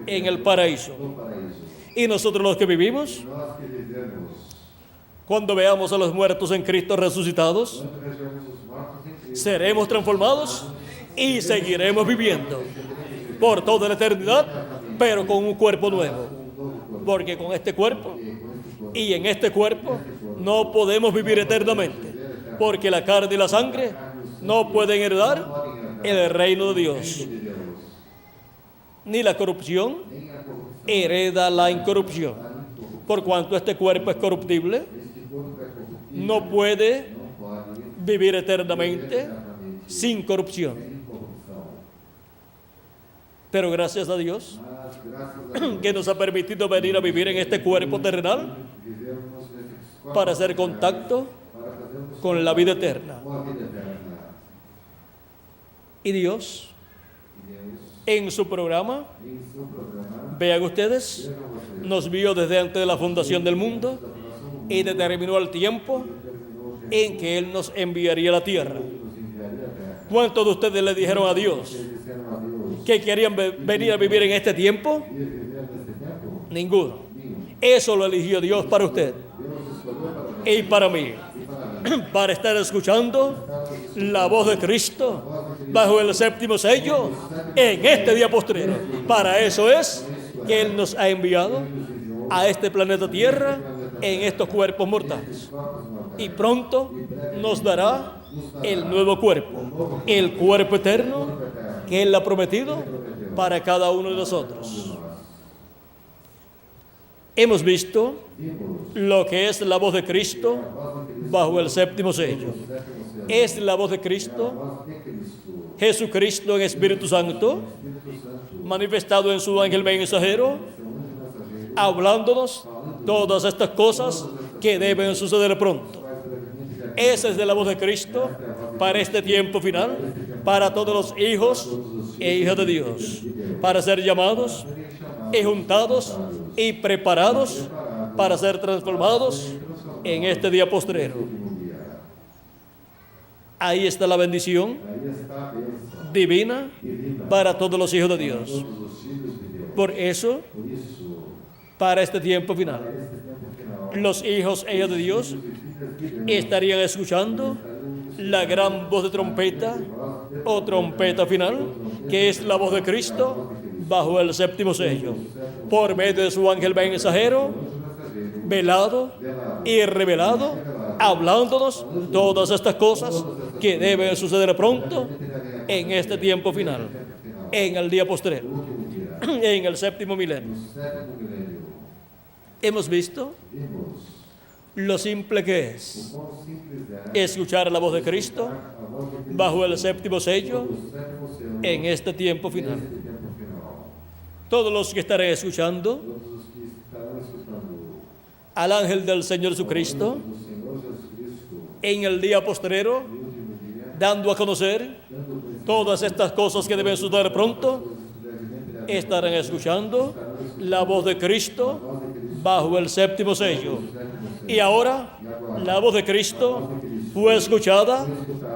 en el paraíso. Y nosotros los que vivimos, cuando veamos a los muertos en Cristo resucitados, seremos transformados y seguiremos viviendo por toda la eternidad, pero con un cuerpo nuevo. Porque con este cuerpo y en este cuerpo no podemos vivir eternamente, porque la carne y la sangre no pueden heredar el reino de Dios. Ni la corrupción hereda la incorrupción. Por cuanto este cuerpo es corruptible, no puede vivir eternamente sin corrupción. Pero gracias a Dios que nos ha permitido venir a vivir en este cuerpo terrenal para hacer contacto con la vida eterna. Y Dios, en su programa, vean ustedes, nos vio desde antes de la fundación del mundo y determinó el tiempo en que Él nos enviaría a la tierra. ¿Cuántos de ustedes le dijeron a Dios que querían venir a vivir en este tiempo? Ninguno. Eso lo eligió Dios para usted
Deus escolheu para mim
y para mí,
e para mim.
para estar escuchando la voz de Cristo bajo el séptimo sello en este día postrero. Para eso es que Él nos ha enviado a este planeta Tierra en estos cuerpos mortales. Y pronto nos dará el nuevo cuerpo, el cuerpo eterno que Él ha prometido para cada uno de nosotros. Hemos visto
Vimos
lo que es la voz de Cristo
a voz de Cristo
bajo el séptimo sello.
no sétimo selo.
Es la voz de
A
Cristo,
voz de Cristo,
Jesucristo en Espíritu Santo,
Espírito Santo,
manifestado en su ángel mensajero,
seu anjo mensageiro,
hablándonos todas estas cosas que deben suceder pronto.
faz brevemente que
Esa es de la voz de Cristo para este tiempo final, para todos los hijos e hijas de Dios, para ser llamados y juntados y preparados para ser transformados en este día postrero.
último dia.
Ahí está la bendición
Aí está a bênção
divina
divina
para todos los hijos de
para
Dios.
todos os filhos de Deus.
Por eso,
Por isso,
para este tiempo
para
final,
este tempo final,
los hijos e hijas de Dios
filhos e filhas de Deus
estarían escuchando la gran voz de trompeta o trompeta final, que es la voz de Cristo bajo el séptimo sello, por medio de su ángel mensajero, velado y revelado, hablándonos todas estas cosas que deben suceder pronto en este tiempo final, en el día postrero,
último dia,
en el séptimo milenio.
no sétimo milênio,
Hemos visto
vimos
lo simple que
o
es
quão simples é
escuchar la voz de Cristo
a voz de Cristo
bajo el séptimo sello
no sétimo selo,
en este tiempo final.
neste tempo final.
Todos los que estarán escuchando
Todos os que estarão escutando
al ángel del Señor Jesucristo
do Senhor Jesus Cristo
en el día postrero,
no último dia,
dando a conocer
dando conhecimento
todas estas cosas que deben suceder pronto,
que brevemente
estarán escuchando la voz de Cristo bajo el séptimo sello. Y ahora la voz de Cristo fue escuchada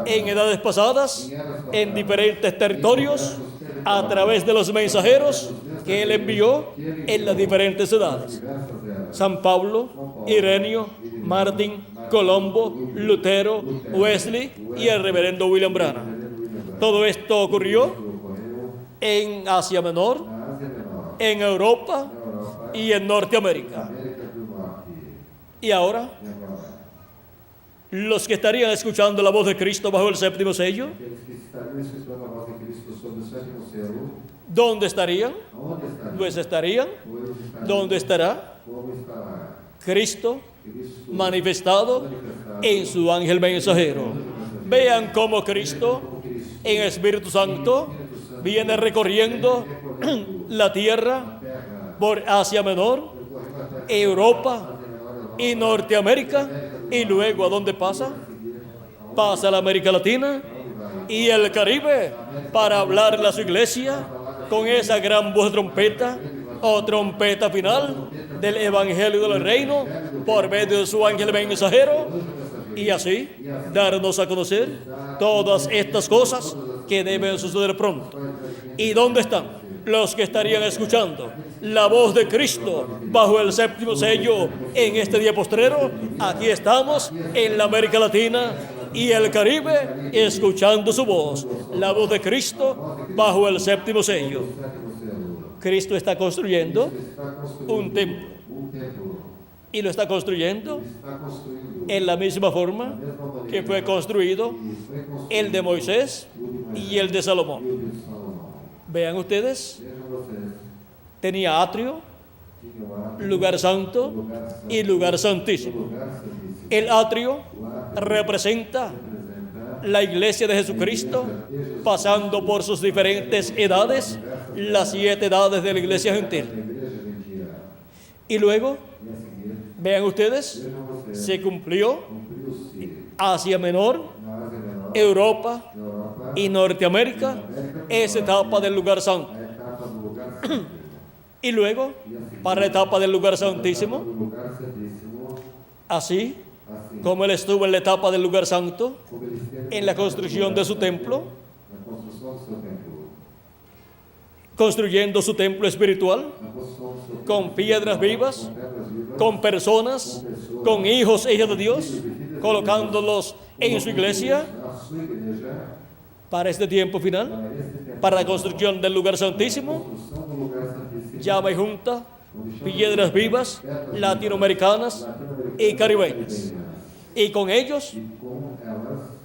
en edades pasadas, en diferentes territorios, a través de los mensajeros que Él envió en las diferentes edades.
diversas eras.
San Pablo, Ireneo, Martín, Colombo, Lutero, Wesley y el reverendo William Branham. Todo esto ocurrió
Ocorreu
en Asia Menor,
na Ásia Menor,
en Europa
na Europa,
y en Norteamérica.
América do Norte
Y ahora,
e agora.
los que estarían escuchando la voz de Cristo bajo el séptimo sello,
Aqueles que estariam escutando a voz de Cristo sobre o sétimo selo,
¿dónde estarían?
aonde estariam?
Pues estarían
Pois estariam.
donde estará
Como estará
Cristo
Cristo
manifestado en su ángel mensajero. Vean cómo Cristo
como Cristo
en Espíritu Santo viene recorriendo la tierra
terra,
por Asia Menor,
percorrendo a terra
Europa
menor
y Norteamérica, y luego ¿a dónde pasa? Pasa a la América Latina y el Caribe para hablarle a su iglesia con esa gran voz de trompeta o trompeta final del Evangelio del Reino por medio de su ángel mensajero, y así darnos a conocer todas estas cosas que deben suceder pronto. ¿Y dónde están los que estarían escuchando la voz de Cristo bajo el séptimo sello en este día postrero? Aquí estamos en la América Latina y el Caribe escuchando su voz, la voz de Cristo bajo el séptimo sello.
sétimo selo.
Cristo está construyendo
Está construindo
un templo
templo.
y lo está construyendo
Está construindo
en la misma forma que fue construido
e foi construído
el de Moisés y el de Salomón.
o de Salomão.
Vean ustedes,
Vejam vocês,
tenía atrio,
tinha o átrio,
lugar santo
lugar santo,
y lugar santísimo.
lugar santíssimo.
El atrio
O átrio
representa
representa
la iglesia de Jesucristo, pasando por sus diferentes edades, las 7 edades de la iglesia
a
gentil.
igreja gentia.
Y luego,
E a seguir,
vean ustedes,
vejam vocês,
se cumplió
cumpriu-se
Asia Menor,
na Ásia Menor,
Europa
na Europa,
y Norteamérica, esa etapa del lugar santo.
a etapa do lugar santo.
Y luego, para la etapa del lugar santísimo,
Do lugar santíssimo,
así
assim
como él estuvo en la etapa del lugar santo,
como ele esteve
en la construcción de su templo,
na construção do seu templo.
construyendo su templo espiritual
na construção do seu templo
con piedras vivas,
com pedras vivas,
con personas, con hijos e hijas de Dios, colocándolos en su iglesia
na sua igreja,
para este tiempo final,
para este tempo,
para la construcción del lugar santísimo.
construção do lugar santíssimo,
Llama y junta piedras vivas latinoamericanas y caribeñas, y con ellos
e com elas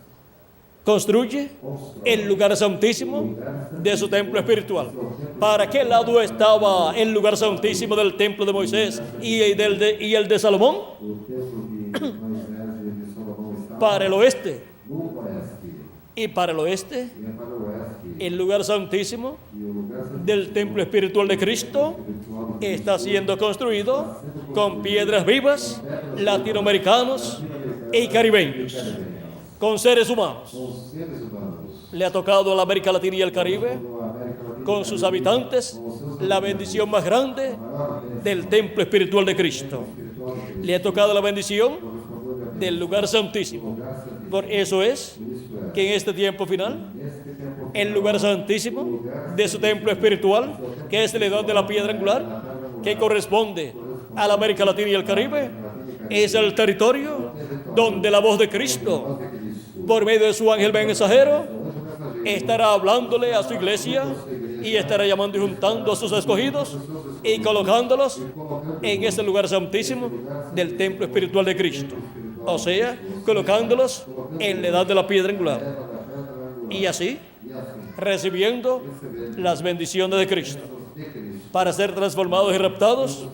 construye
constrói
el lugar santísimo de su templo espiritual. ¿Para qué lado estaba el lugar santísimo del templo de Moisés y el de Salomón?
o templo que Moisés e de Salomão estavam
Para el oeste.
no oeste,
Y para el oeste,
e é para o oeste,
el lugar santísimo
e o lugar santíssimo
del templo espiritual de Cristo
espiritual de
está siendo construido con piedras vivas, latinoamericanos y caribeños, con seres humanos.
com os seres humanos,
Le ha tocado a la América Latina y el Caribe,
com a América Latina,
con sus habitantes, la bendición más grande del templo espiritual de Cristo.
espiritual de Cristo,
Le ha tocado la bendición
correspondeu a
del lugar santísimo.
lugar santíssimo.
Por eso es
Isto é,
que en este tiempo final,
neste tempo
el lugar santísimo de su templo espiritual, que es la edad de la piedra angular, que corresponde a la América Latina y el Caribe, es el territorio donde la voz de Cristo, por medio de su ángel mensajero, estará hablándole a su iglesia y estará llamando y juntando a sus escogidos y colocándolos en ese lugar santísimo del templo espiritual de Cristo. O sea, colocándolos en la edad de la piedra angular. Y así, recibiendo las bendiciones de Cristo para ser transformados y raptados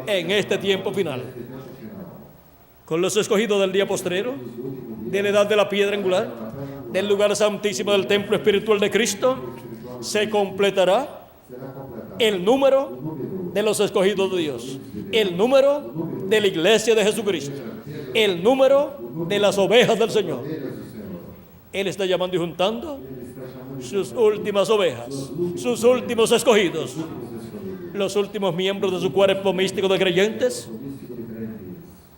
en este tiempo final. Con los escogidos del día postrero, de la edad de la piedra angular, del lugar santísimo del templo espiritual de Cristo, se completará el número de los escogidos de Dios, el número de la iglesia de Jesucristo, el número de las ovejas del Señor. Él está llamando y juntando sus últimas ovejas, sus últimos escogidos, los últimos miembros de su cuerpo místico de creyentes,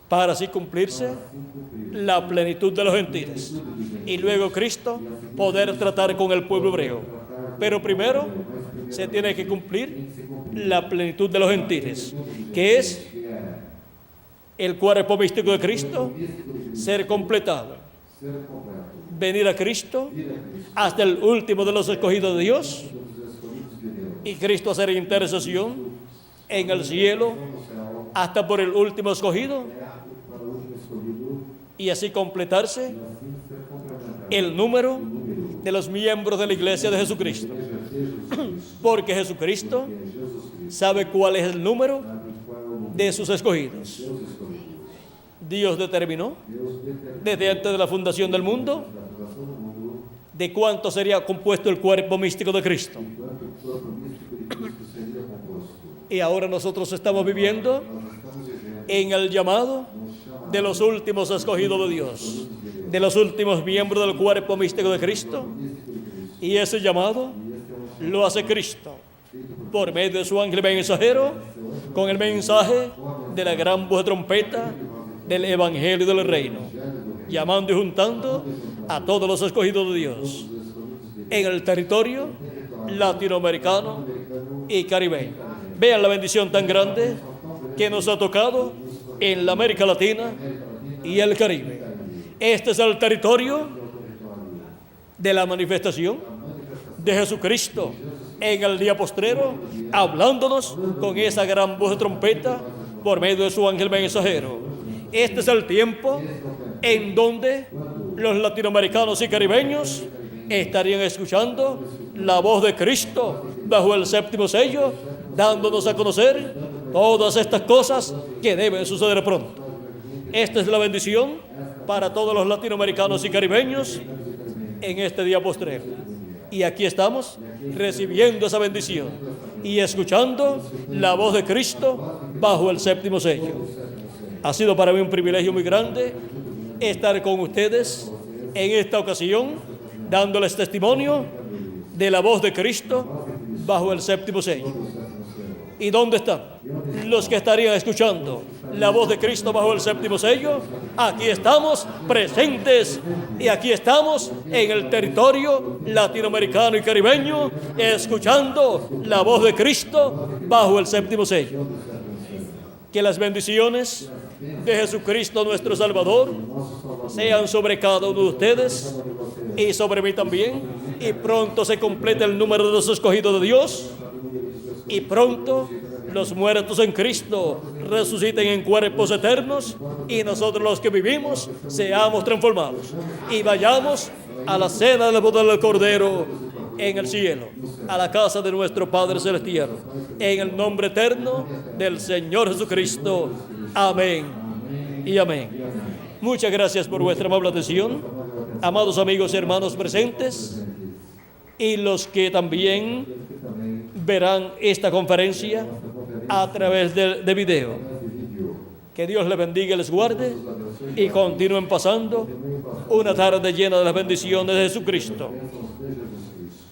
para así cumplirse la plenitud de los gentiles. Y luego Cristo poder tratar con el pueblo hebreo. Pero primero se tiene que cumplir la plenitud de los gentiles, que es el cuerpo místico de Cristo, ser completado, venir a Cristo hasta el último de los escogidos de Dios, y Cristo hacer intercesión en el cielo hasta por el último escogido, y así completarse el número de los miembros de la iglesia de Jesucristo. Porque Jesucristo sabe cuál es el número de sus escogidos. Dios determinó desde antes de la fundación del mundo de cuánto sería compuesto el cuerpo místico de Cristo. Y ahora nosotros estamos viviendo en el llamado de los últimos escogidos de Dios, de los últimos miembros del cuerpo místico de Cristo. Y ese llamado lo hace Cristo por medio de su ángel mensajero, con el mensaje de la gran voz de trompeta del evangelio del reino, llamando y juntando a todos los escogidos de Dios en el territorio latinoamericano y caribeño. Vean la bendición tan grande que nos ha tocado en la América Latina y el Caribe. Este es el territorio de la manifestación de Jesucristo en el día postrero, hablándonos con esa gran voz de trompeta por medio de su ángel mensajero. Este es el tiempo en donde los latinoamericanos y caribeños estarían escuchando la voz de Cristo bajo el séptimo sello, dándonos a conocer todas estas cosas que deben suceder pronto. Esta es la bendición para todos los latinoamericanos y caribeños en este día postrero. Y aquí estamos recibiendo esa bendición y escuchando la voz de Cristo bajo el séptimo sello. Ha sido para mí un privilegio muy grande estar con ustedes en esta ocasión, dándoles testimonio de la voz de Cristo bajo el séptimo sello. ¿Y dónde están los que estarían escuchando la voz de Cristo bajo el séptimo sello? Aquí estamos presentes y aquí estamos en el territorio latinoamericano y caribeño escuchando la voz de Cristo bajo el séptimo sello. Que las bendiciones de Jesucristo nuestro Salvador sean sobre cada uno de ustedes y sobre mí también, y pronto se complete el número de los escogidos de Dios, y pronto los muertos en Cristo resuciten en cuerpos eternos, y nosotros los que vivimos seamos transformados y vayamos a la cena del boda del Cordero en el cielo, a la casa de nuestro Padre Celestial, en el nombre eterno del Señor Jesucristo. Amén y amén. Muchas gracias por vuestra amable atención, amados amigos y hermanos presentes, y los que también verán esta conferencia a través de video. Que Dios les bendiga y les guarde, y continúen pasando una tarde llena de las bendiciones de Jesucristo.